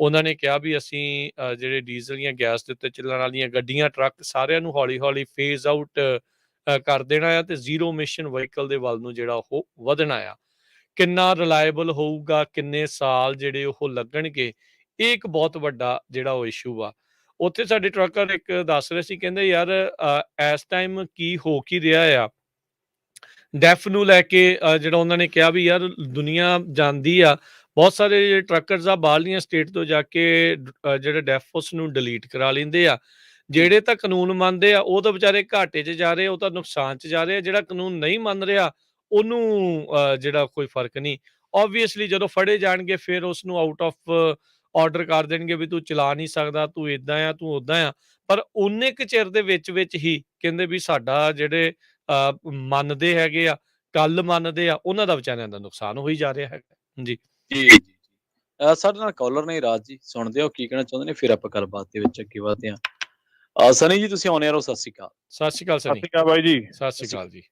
ਉਹਨਾਂ ਨੇ ਕਿਹਾ ਵੀ ਅਸੀਂ ਜਿਹੜੇ ਡੀਜ਼ਲ ਜਾਂ ਗੈਸ ਦੇ ਉੱਤੇ ਚੱਲਣ ਵਾਲੀਆਂ ਗੱਡੀਆਂ, ਟਰੱਕ ਸਾਰਿਆਂ ਨੂੰ ਹੌਲੀ-ਹੌਲੀ ਫੇਜ਼ ਆਊਟ ਕਰ ਦੇਣਾ ਆ ਤੇ ਜ਼ੀਰੋ ਐਮਿਸ਼ਨ ਵਹੀਕਲ ਦੇ ਵੱਲ ਨੂੰ ਜਿਹੜਾ ਉਹ ਵਧਣਾ ਆ। ਕਿੰਨਾ ਰਿਲਾਇਬਲ ਹੋਊਗਾ, ਕਿੰਨੇ ਸਾਲ ਜਿਹੜੇ ਉਹ ਲੱਗਣਗੇ, ਇਹ ਇੱਕ ਬਹੁਤ ਵੱਡਾ ਜਿਹੜਾ ਉਹ ਇਸ਼ੂ ਆ। ਉੱਥੇ ਸਾਡੇ ਟਰੱਕਰ ਇੱਕ ਦੱਸ ਰਹੇ ਸੀ, ਕਹਿੰਦੇ ਯਾਰ ਇਸ ਟਾਈਮ ਕੀ ਹੋ ਕੀ ਰਿਹਾ ਆ, ਡੈਫ ਨੂੰ ਲੈ ਕੇ ਜਿਹੜਾ ਉਹਨਾਂ ਨੇ ਕਿਹਾ ਵੀ ਯਾਰ ਦੁਨੀਆ ਜਾਂਦੀ ਆ, ਬਹੁਤ ਸਾਰੇ ਜਿਹੜੇ ਟਰੱਕਰਸ ਆ ਬਾਹਰਲੀਆਂ ਸਟੇਟ ਤੋਂ ਜਾ ਕੇ ਜਿਹੜੇ ਡੈਫ ਉਸ ਨੂੰ ਡਿਲੀਟ ਕਰਾ ਲੈਂਦੇ ਆ। ਜਿਹੜੇ ਤਾਂ ਕਾਨੂੰਨ ਮੰਨਦੇ ਆ ਉਹ ਤਾਂ ਵਿਚਾਰੇ ਘਾਟੇ 'ਚ ਜਾ ਰਹੇ, ਉਹ ਤਾਂ ਨੁਕਸਾਨ 'ਚ ਜਾ ਰਹੇ ਆ। ਜਿਹੜਾ ਕਾਨੂੰਨ ਨਹੀਂ ਮੰਨ ਰਿਹਾ ਉਹਨੂੰ ਜਿਹੜਾ ਕੋਈ ਫਰਕ ਨਹੀਂ। ਓਬਵੀਅਸਲੀ ਜਦੋਂ ਫੜੇ ਜਾਣਗੇ ਫਿਰ ਉਸਨੂੰ ਆਊਟ ਆਫ ਆਰਡਰ ਕਰ ਦੇਣਗੇ ਵੀ ਤੂੰ ਚਲਾ ਨਹੀਂ ਸਕਦਾ, ਤੂੰ ਇੱਦਾਂ ਆ, ਤੂੰ ਉੱਦਾਂ ਆ। ਪਰ ਉਨੇ ਕੁ ਚਿਰ ਦੇ ਵਿੱਚ ਹੀ ਕਹਿੰਦੇ ਵੀ ਸਾਡਾ ਜਿਹੜੇ ਮੰਨਦੇ ਹੈਗੇ ਆ, ਗੱਲ ਮੰਨਦੇ ਆ, ਉਹਨਾਂ ਦਾ ਵਿਚਾਰਿਆਂ ਦਾ ਨੁਕਸਾਨ ਹੋਈ ਜਾ ਰਿਹਾ ਹੈਗਾ। ਜੀ। ਜੀ, ਜੀ, ਜੀ। ਸਾਡੇ ਨਾਲ ਕਾਲਰ ਨੇ ਰਾਜ ਜੀ, ਸੁਣਦੇ ਹੋ ਕੀ ਕਹਿਣਾ ਚਾਹੁੰਦੇ ਨੇ, ਫਿਰ ਆਪਾਂ ਗੱਲਬਾਤ ਦੇ ਵਿੱਚ ਅੱਗੇ ਵਧਦੇ ਹਾਂ। ਸਨੀ ਜੀ ਤੁਸੀਂ ਆਉਣੇ ਹੋ, ਸਤਿ ਸ਼੍ਰੀ ਅਕਾਲ। ਸਤਿ ਸ਼੍ਰੀ ਅਕਾਲ ਸਤਿ ਸਨੀ। ਸ਼੍ਰੀ ਅਕਾਲ ਬਾਈ ਜੀ। ਸਤਿ ਸ਼੍ਰੀ ਅਕਾਲ ਜੀ।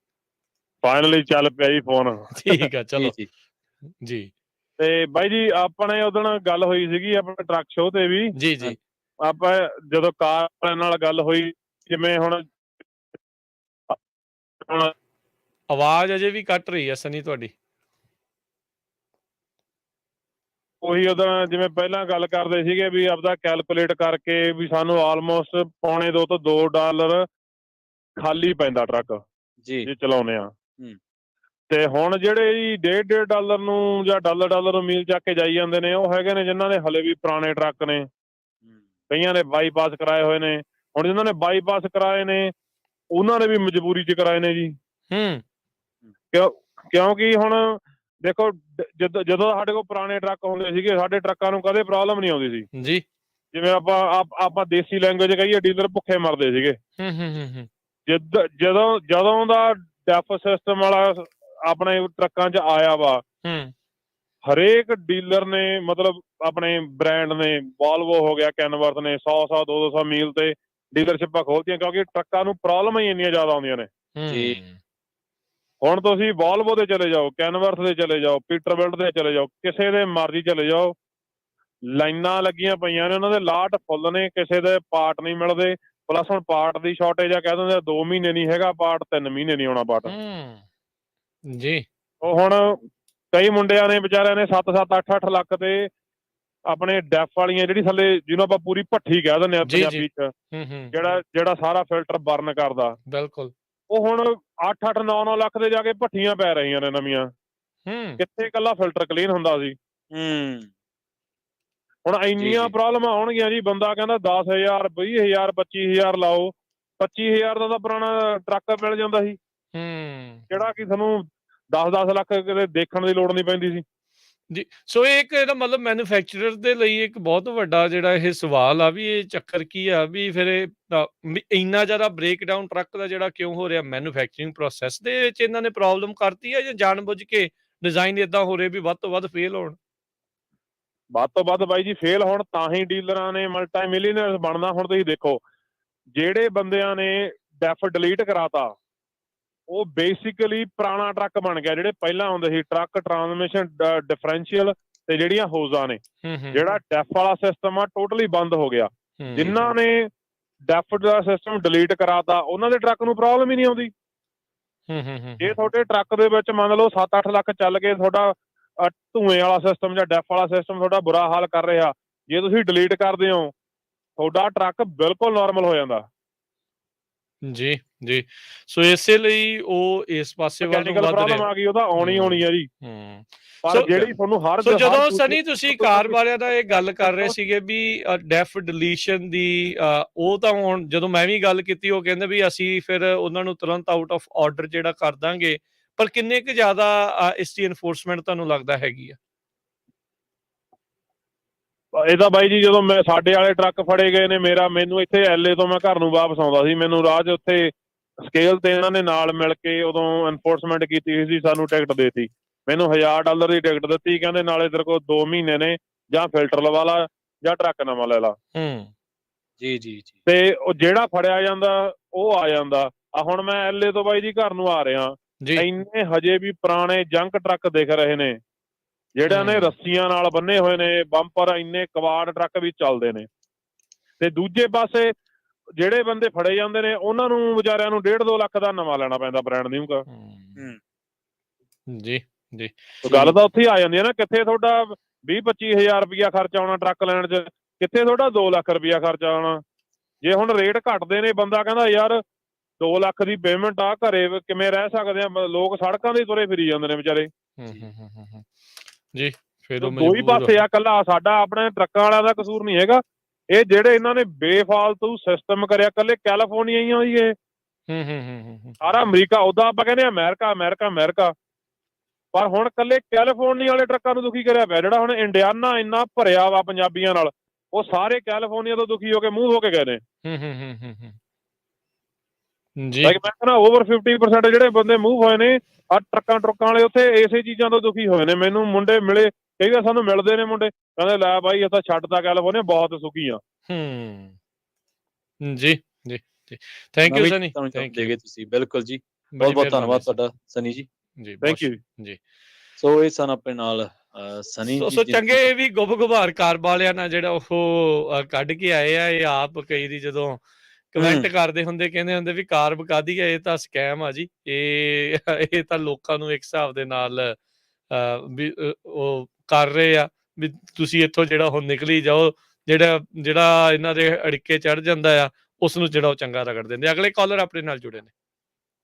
ਫਾਈਨਲੀ ਚੱਲ ਪਿਆ ਜੀ ਫੋਨ। ਠੀਕ ਆ, ਚਲੋ ਜੀ, ਜੀ ਤੇ ਬਾਈ ਜੀ ਆਪਣੇ ਉਦਣ ਗੱਲ ਹੋਈ ਸੀਗੀ ਆਪਣੇ ਟਰੱਕ ਸ਼ੋਅ ਤੇ ਵੀ। ਜੀ ਜੀ ਆਪਾਂ ਜਦੋਂ ਕਾਰ ਵਾਲਿਆਂ ਨਾਲ ਗੱਲ ਹੋਈ, ਜਿਵੇਂ ਹੁਣ ਆਵਾਜ਼ ਅਜੇ ਵੀ ਕੱਟ ਰਹੀ ਹੈ ਸਨੀ ਤੁਹਾਡੀ। ਉਹੀ ਉਦੋਂ ਜਿਵੇਂ ਪਹਿਲਾਂ ਗੱਲ ਕਰਦੇ ਸੀਗੇ ਵੀ ਆਪਦਾ ਕੈਲਕੂਲੇਟ ਕਰਕੇ ਵੀ ਸਾਨੂੰ ਆਲਮੋਸਟ $1.25 ਤੋਂ $2 ਖਾਲੀ ਪੈਂਦਾ ਟਰੱਕ ਜੀ ਜੇ ਚਲਾਉਂਦੇ ਆ। ਤੇ ਹੁਣ ਜਿਹੜੇ ਜੀ $1.5 ਨੂੰ ਜਾਂ ਡਾਲਰ ਨੂੰ ਮੀਲ ਚੱਕ ਕੇ ਜਾਈ ਜਾਂਦੇ ਨੇ, ਉਹ ਹੈਗੇ ਨੇ ਜਿਨ੍ਹਾਂ ਦੇ ਹਲੇ ਵੀ ਪੁਰਾਣੇ ਟਰੱਕ ਨੇ, ਕਈਆਂ ਨੇ ਬਾਈਪਾਸ ਕਰਾਏ ਹੋਏ ਨੇ। ਹੁਣ ਜਿਨ੍ਹਾਂ ਨੇ ਬਾਈਪਾਸ ਕਰਾਏ ਨੇ ਉਹਨਾਂ ਨੇ ਵੀ ਮਜਬੂਰੀ 'ਚ ਕਰਾਏ ਨੇ ਜੀ। ਕਿਉਂਕਿ ਹੁਣ ਦੇਖੋ ਜਦੋਂ ਸਾਡੇ ਕੋਲ ਪੁਰਾਣੇ ਟਰੱਕ ਹੁੰਦੇ ਸੀਗੇ, ਸਾਡੇ ਟਰੱਕਾਂ ਨੂੰ ਕਦੇ ਪ੍ਰੋਬਲਮ ਨਹੀਂ ਆਉਂਦੀ ਸੀ ਜੀ। ਜਿਵੇਂ ਆਪਾਂ ਦੇਸੀ ਲੈਂਗੁਏਜ ਕਹੀਏ, ਡੀਲਰ ਭੁੱਖੇ ਮਰਦੇ ਸੀਗੇ। ਜਦੋਂ ਦਾ ਡੈਫ ਸਿਸਟਮ ਵਾਲਾ ਆਪਣੇ ਟਰੱਕਾਂ 'ਚ ਆਇਆ ਵਾ, ਹਰੇਕ ਡੀਲਰ ਨੇ ਮਤਲਬ ਆਪਣੇ ਬ੍ਰਾਂਡ ਨੇ, ਵਾਲਵੋ ਹੋ ਗਿਆ, ਕੈਨਵਰਥ ਨੇ 100 200 ਮੀਲ ਤੇ ਡੀਲਰਸ਼ਿਪਾਂ ਖੋਲਤੀਆਂ ਕਿਉਂਕਿ ਟਰੱਕਾਂ ਨੂੰ ਪ੍ਰੋਬਲਮ ਹੀ ਇੰਨੀਆਂ ਜ਼ਿਆਦਾ ਆਉਂਦੀਆਂ ਨੇ। ਹੁਣ ਤੁਸੀਂ ਵਾਲਵੋ ਦੇ ਚਲੇ ਜਾਓ, ਕੈਨਵਰਥ ਦੇ ਚਲੇ ਜਾਓ, ਪੀਟਰਬਿਲਟ ਦੇ ਚਲੇ ਜਾਓ, ਕਿਸੇ ਦੇ ਮਰਜ਼ੀ ਚਲੇ ਜਾਓ, ਲਾਈਨਾਂ ਲੱਗੀਆਂ ਪਈਆਂ ਨੇ, ਉਹਨਾਂ ਦੇ ਲਾਟ ਫੁੱਲ ਨੇ, ਕਿਸੇ ਦੇ ਪਾਰਟ ਨਹੀਂ ਮਿਲਦੇ। ਪਲੱਸ ਹੁਣ ਪਾਰਟ ਦੀ ਸ਼ਾਰਟੇਜ ਆ, ਕਹਿ ਦਿੰਦੇ 2 ਮਹੀਨੇ ਨਹੀਂ ਹੈਗਾ ਪਾਰਟ, 3 ਮਹੀਨੇ ਨਹੀਂ ਆਉਣਾ ਪਾਰਟ ਜੀ। ਉਹ ਹੁਣ ਕਈ ਮੁੰਡਿਆਂ ਨੇ ਵਿਚਾਰਿਆਂ ਨੇ 7-7 8-8 ਲੱਖ ਤੇ ਆਪਣੇ ਡੈਫ ਵਾਲੀਆਂ ਜਿਹੜੀ ਥੱਲੇ ਜਿਹਨੂੰ ਆਪਾਂ ਪੂਰੀ ਭੱਠੀ ਕਹਿ ਦਿੰਦੇ ਆ ਪੰਜਾਬੀ 'ਚ, ਜਿਹੜਾ ਸਾਰਾ ਫਿਲਟਰ ਬਰਨ ਕਰਦਾ, ਬਿਲਕੁਲ, ਉਹ ਹੁਣ 8-8 9-9 ਲੱਖ ਦੇ ਜਾ ਕੇ ਭੱਠੀਆਂ ਪੈ ਰਹੀਆਂ ਨੇ ਨਵੀਆਂ। ਕਿੱਥੇ ਇਕੱਲਾ ਫਿਲਟਰ ਕਲੀਨ ਹੁੰਦਾ ਸੀ। ਹੁਣ ਇੰਨੀਆਂ ਪ੍ਰੋਬਲਮਾਂ ਆਉਣਗੀਆਂ ਜੀ। ਬੰਦਾ ਕਹਿੰਦਾ 10,000 20,000 25,000 ਲਾਓ, 25,000 ਦਾ ਤਾਂ ਪੁਰਾਣਾ ਟਰੱਕ ਮਿਲ ਜਾਂਦਾ ਸੀ, ਜਿਹੜਾ ਕਿ ਤੁਹਾਨੂੰ 10-10 ਲੱਖ ਕਿਤੇ ਦੇਖਣ ਦੀ ਲੋੜ ਨਹੀਂ ਪੈਂਦੀ ਸੀ ਜੀ। ਸੋ ਇਹ ਇੱਕ ਇਹਦਾ ਮਤਲਬ ਮੈਨੂਫੈਕਚਰਰ ਦੇ ਲਈ ਇੱਕ ਬਹੁਤ ਵੱਡਾ ਜਿਹੜਾ ਇਹ ਸਵਾਲ ਆ ਵੀ ਇਹ ਚੱਕਰ ਕੀ ਆ ਵੀ ਫਿਰ ਇੰਨਾ ਜ਼ਿਆਦਾ ਬ੍ਰੇਕਡਾਊਨ ਟਰੱਕ ਦਾ ਜਿਹੜਾ ਕਿਉਂ ਹੋ ਰਿਹਾ? ਮੈਨੂਫੈਕਚਰਿੰਗ ਪ੍ਰੋਸੈਸ ਦੇ ਵਿੱਚ ਇਹਨਾਂ ਨੇ ਪ੍ਰੋਬਲਮ ਕਰਤੀ ਹੈ ਜਾਂ ਜਾਣਬੁੱਝ ਕੇ ਡਿਜ਼ਾਈਨ ਇਦਾਂ ਹੋ ਰਿਹਾ ਵੀ ਵੱਧ ਤੋਂ ਵੱਧ ਫੇਲ ਹੋਣ? ਵੱਧ ਤੋਂ ਵੱਧ ਬਾਈ ਜੀ ਫੇਲ ਹੋਣ ਤਾਂ ਹੀ ਡੀਲਰਾਂ ਨੇ ਮਲਟੀ ਮਿਲੀਅਨਰਸ ਬਣਨਾ। ਹੁਣ ਤੁਸੀਂ ਦੇਖੋ, ਜਿਹੜੇ ਬੰਦਿਆਂ ਨੇ ਡੈਫ ਡਿਲੀਟ ਕਰਾਤਾ, ਉਹ ਬੇਸਿਕਲੀ ਪੁਰਾਣਾ ਟਰੱਕ ਬਣ ਗਿਆ। ਜਿਹੜੇ ਪਹਿਲਾਂ ਹੁੰਦੇ ਸੀ ਟਰੱਕ, ਟਰਾਂਸਮਿਸ਼ਨ, ਡਿਫਰੈਂਸ਼ੀਅਲ ਤੇ ਜਿਹੜੀਆਂ ਹੋਜ਼ਾਂ ਨੇ, ਜਿਹੜਾ ਡੈਫ ਵਾਲਾ ਸਿਸਟਮ ਆ ਟੋਟਲੀ ਬੰਦ ਹੋ ਗਿਆ। ਜਿਨ੍ਹਾਂ ਨੇ ਡੈਫ ਦਾ ਸਿਸਟਮ ਡਿਲੀਟ ਕਰਾਤਾ ਉਹਨਾਂ ਦੇ ਟਰੱਕ ਨੂੰ ਪ੍ਰੋਬਲਮ ਹੀ ਨਹੀਂ ਆਉਂਦੀ। ਜੇ ਤੁਹਾਡੇ ਟਰੱਕ ਦੇ ਵਿੱਚ ਮੰਨ ਲਓ 7-8 ਲੱਖ ਚੱਲ ਕੇ ਤੁਹਾਡਾ ਧੂਏ ਵਾਲਾ ਸਿਸਟਮ ਜਾਂ ਡੈਫ ਵਾਲਾ ਸਿਸਟਮ ਤੁਹਾਡਾ ਬੁਰਾ ਹਾਲ ਕਰ ਰਿਹਾ, ਜੇ ਤੁਸੀਂ ਡਿਲੀਟ ਕਰਦੇ ਹੋ ਤੁਹਾਡਾ ਟਰੱਕ ਬਿਲਕੁਲ ਨਾਰਮਲ ਹੋ ਜਾਂਦਾ। ਜੀ ਜੀ। ਸੋ ਇਸੇ ਲਈ ਉਹ ਇਸ ਪਾਸੇ ਵੱਲ ਨੂੰ ਵੱਧ ਰਿਹਾ। ਆ ਗਈ, ਉਹਦਾ ਆਉਣੀ ਆ ਜੀ। ਪਰ ਜਿਹੜੀ ਤੁਹਾਨੂੰ ਜਦੋਂ ਸਨੀ ਤੁਸੀਂ ਕਾਰ ਵਾਲਿਆਂ ਦਾ ਇਹ ਗੱਲ ਕਰ ਰਹੇ ਸੀਗੇ ਵੀ ਡੈਫ ਡਿਲੀਸ਼ਨ ਦੀ, ਉਹ ਤਾਂ ਹੁਣ ਜਦੋਂ ਮੈਂ ਵੀ ਗੱਲ ਕੀਤੀ ਉਹ ਕਹਿੰਦੇ ਵੀ ਅਸੀਂ ਫਿਰ ਉਹਨਾਂ ਨੂੰ ਤੁਰੰਤ ਆਊਟ ਆਫ ਆਰਡਰ ਜਿਹੜਾ ਕਰ ਦਾਂਗੇ। ਪਰ ਕਿੰਨੇ ਕੁ ਜ਼ਿਆਦਾ ਇਸ ਦੀ ਐਨਫੋਰਸਮੈਂਟ ਤੁਹਾਨੂੰ ਲੱਗਦਾ ਹੈਗੀ ਆ? ਇਹ ਤਾਂ ਬਾਈ ਜੀ ਜਦੋਂ ਸਾਡੇ ਵਾਲੇ ਟਰੱਕ ਫੜੇ ਗਏ ਨੇ, ਮੈਨੂੰ ਇੱਥੇ LA ਤੋਂ ਮੈਂ ਘਰ ਨੂੰ ਵਾਪਸ ਆਉਂਦਾ ਸੀ, ਮੈਨੂੰ ਰਾਹ 'ਚ ਉੱਥੇ ਸਕੇਲ ਤੇ ਇਹਨਾਂ ਨੇ ਨਾਲ ਮਿਲ ਕੇ ਉਦੋਂ ਐਨਫੋਰਸਮੈਂਟ ਕੀਤੀ ਸੀ, ਸਾਨੂੰ ਟਿਕਟ ਦੇਤੀ। ਮੈਨੂੰ $1,000 ਦੀ ਟਿਕਟ ਦਿੱਤੀ, ਕਹਿੰਦੇ ਨਾਲੇ ਤੇਰੇ ਕੋਲ 2 ਮਹੀਨੇ ਨੇ, ਜਾਂ ਫਿਲਟਰ ਲਵਾ ਲਾ ਜਾਂ ਟਰੱਕ ਨਵਾਂ ਲੈ ਲਾ। ਜੀ ਜੀ ਜੀ। ਤੇ ਉਹ ਜਿਹੜਾ ਫੜਿਆ ਜਾਂਦਾ ਉਹ ਆ ਜਾਂਦਾ। ਹੁਣ ਮੈਂ LA ਤੋਂ ਬਾਈ ਜੀ ਘਰ ਨੂੰ ਆ ਰਿਹਾ, ਇੰਨੇ ਹਜੇ ਵੀ ਪੁਰਾਣੇ ਜੰਕ ਟਰੱਕ ਦਿਖ ਰਹੇ ਨੇ ਜਿਹੜਿਆਂ ਨੇ ਹੂੰ। ਰੱਸੀਆਂ ਨਾਲ ਬੰਨੇ ਹੋਏ ਨੇ ਬੰਪਰ, ਇੰਨੇ ਕਵਾੜ ਟਰੱਕ ਵੀ ਚੱਲਦੇ ਨੇ। ਤੇ ਦੂਜੇ ਪਾਸੇ ਜਿਹੜੇ ਬੰਦੇ ਫੜੇ ਜਾਂਦੇ ਨੇ ਉਹਨਾਂ ਨੂੰ ਵਿਚਾਰਿਆਂ ਨੂੰ 1.5-2 ਲੱਖ ਦਾ ਨਵਾਂ ਲੈਣਾ ਪੈਂਦਾ ਬ੍ਰਾਂਡ ਨਿਊ ਦਾ। ਜੀ ਜੀ ਗੱਲ ਤਾਂ ਉੱਥੇ ਹੀ ਆ ਜਾਂਦੀ ਹੈ ਨਾ, ਕਿੱਥੇ ਤੁਹਾਡਾ 20-25 ਹਜ਼ਾਰ ਰੁਪਇਆ ਖਰਚ ਆਉਣਾ ਟਰੱਕ ਲੈਣ 'ਚ, ਕਿੱਥੇ ਤੁਹਾਡਾ 2 ਲੱਖ ਰੁਪਇਆ ਖਰਚ ਆਉਣਾ। ਜੇ ਹੁਣ ਰੇਟ ਘਟਦੇ ਨੇ, ਬੰਦਾ ਕਹਿੰਦਾ ਯਾਰ 2 ਲੱਖ ਦੀ ਪੇਮੈਂਟ ਆ, ਘਰੇ ਕਿਵੇਂ ਰਹਿ ਸਕਦੇ ਆ, ਲੋਕ ਸੜਕਾਂ 'ਤੇ ਤੁਰੇ ਫਿਰੀ ਜਾਂਦੇ ਨੇ ਵਿਚਾਰੇ। ਜੀ ਫਿਰ ਉਹ ਦੋ ਹੀ ਪਾਸੇ ਆ, ਕੱਲਾ ਸਾਡਾ ਆਪਣੇ ਟਰੱਕਾਂ ਵਾਲਿਆਂ ਦਾ ਕਸੂਰ ਨਹੀਂ ਹੈਗਾ। ਇਹ ਜਿਹੜੇ ਇਹਨਾਂ ਨੇ ਬੇਫਾਲਤੂ ਸਿਸਟਮ ਕਰਿਆ, ਕੱਲੇ ਕੈਲੀਫੋਰਨੀਆ ਹੀ ਆ ਜੀ ਇਹ, ਸਾਰਾ ਅਮਰੀਕਾ। ਉਦਾਂ ਆਪਾਂ ਕਹਿੰਦੇ ਅਮਰੀਕਾ ਅਮਰੀਕਾ ਅਮਰੀਕਾ, ਪਰ ਹੁਣ ਕੱਲੇ ਕੈਲੀਫੋਰਨੀਆ ਵਾਲੇ ਟਰੱਕਾਂ ਨੂੰ ਦੁਖੀ ਕਰਿਆ ਪਿਆ। ਜਿਹੜਾ ਹੁਣ ਇੰਡੀਆਨਾ ਇੰਨਾ ਭਰਿਆ ਵਾ ਪੰਜਾਬੀਆਂ ਨਾਲ, ਉਹ ਸਾਰੇ ਕੈਲੀਫੋਰਨੀਆ ਤੋਂ ਦੁਖੀ ਹੋ ਕੇ ਮੂੰਹ ਹੋ ਕੇ ਗਏ ਨੇ। ਜੀ ਮੈਂ ਕਹਿੰਦਾ ਓਵਰ 50% ਜਿਹੜੇ ਬੰਦੇ ਮੂਵ ਹੋਏ ਨੇ ਆ ਟਰੱਕਾਂ ਵਾਲੇ, ਉੱਥੇ ਇਸੇ ਚੀਜ਼ਾਂ ਤੋਂ ਦੁਖੀ ਹੋਏ ਨੇ। ਮੈਨੂੰ ਮੁੰਡੇ ਮਿਲੇ, ਕਈ ਵਾਰ ਸਾਨੂੰ ਮਿਲਦੇ ਨੇ ਮੁੰਡੇ, ਕਹਿੰਦੇ ਲੈ ਬਾਈ ਇਹ ਤਾਂ ਛੱਡਤਾ ਕੈਲੀਫੋਰਨੀਆ, ਬਹੁਤ ਸੁਖੀ ਆ। ਜੀ ਜੀ ਜੀ thank you Sunny, thank you ਤੁਸੀਂ। ਬਿਲਕੁਲ ਜੀ, ਬਹੁਤ ਬਹੁਤ ਧੰਨਵਾਦ ਤੁਹਾਡਾ ਸਨੀ ਜੀ। ਜੀ ਥੈਂਕ ਯੂ ਜੀ। ਸੋ ਇਹ ਸਨ ਆਪਣੇ ਨਾਲ ਸਨੀ ਜੀ। ਸੋ ਚੰਗੇ ਵੀ ਗੁਬਗੁਬਾਰ ਕਾਰ ਵਾਲਿਆਂ ਨਾਲ ਜਿਹੜਾ ਉਹ ਕੱਢ ਕੇ ਆਏ ਆ। ਇਹ ਆਪ ਕਈ ਦੀ ਜਦੋਂ ਕਮੈਂਟ ਕਰਦੇ ਹੁੰਦੇ, ਕਹਿੰਦੇ ਹੁੰਦੇ ਵੀ ਕਾਰ ਵਿਕਾਦੀ ਆ, ਇਹ ਤਾਂ ਸਕੈਮ ਆ ਜੀ, ਇਹ ਤਾਂ ਲੋਕਾਂ ਨੂੰ ਇੱਕ ਹਿਸਾਬ ਦੇ ਨਾਲ ਵੀ ਉਹ ਕਰ ਰਹੇ ਆ ਵੀ ਤੁਸੀਂ ਇੱਥੋਂ ਜਿਹੜਾ ਹੁਣ ਨਿਕਲੀ ਜਾਓ। ਜਿਹੜਾ ਇਹਨਾਂ ਦੇ ਅੜਿੱਕੇ ਚੜ ਜਾਂਦਾ ਆ, ਉਸ ਨੂੰ ਜਿਹੜਾ ਉਹ ਚੰਗਾ ਰਗੜ ਦਿੰਦੇ। ਅਗਲੇ ਕਾਲਰ ਆਪਣੇ ਨਾਲ ਜੁੜੇ ਨੇ।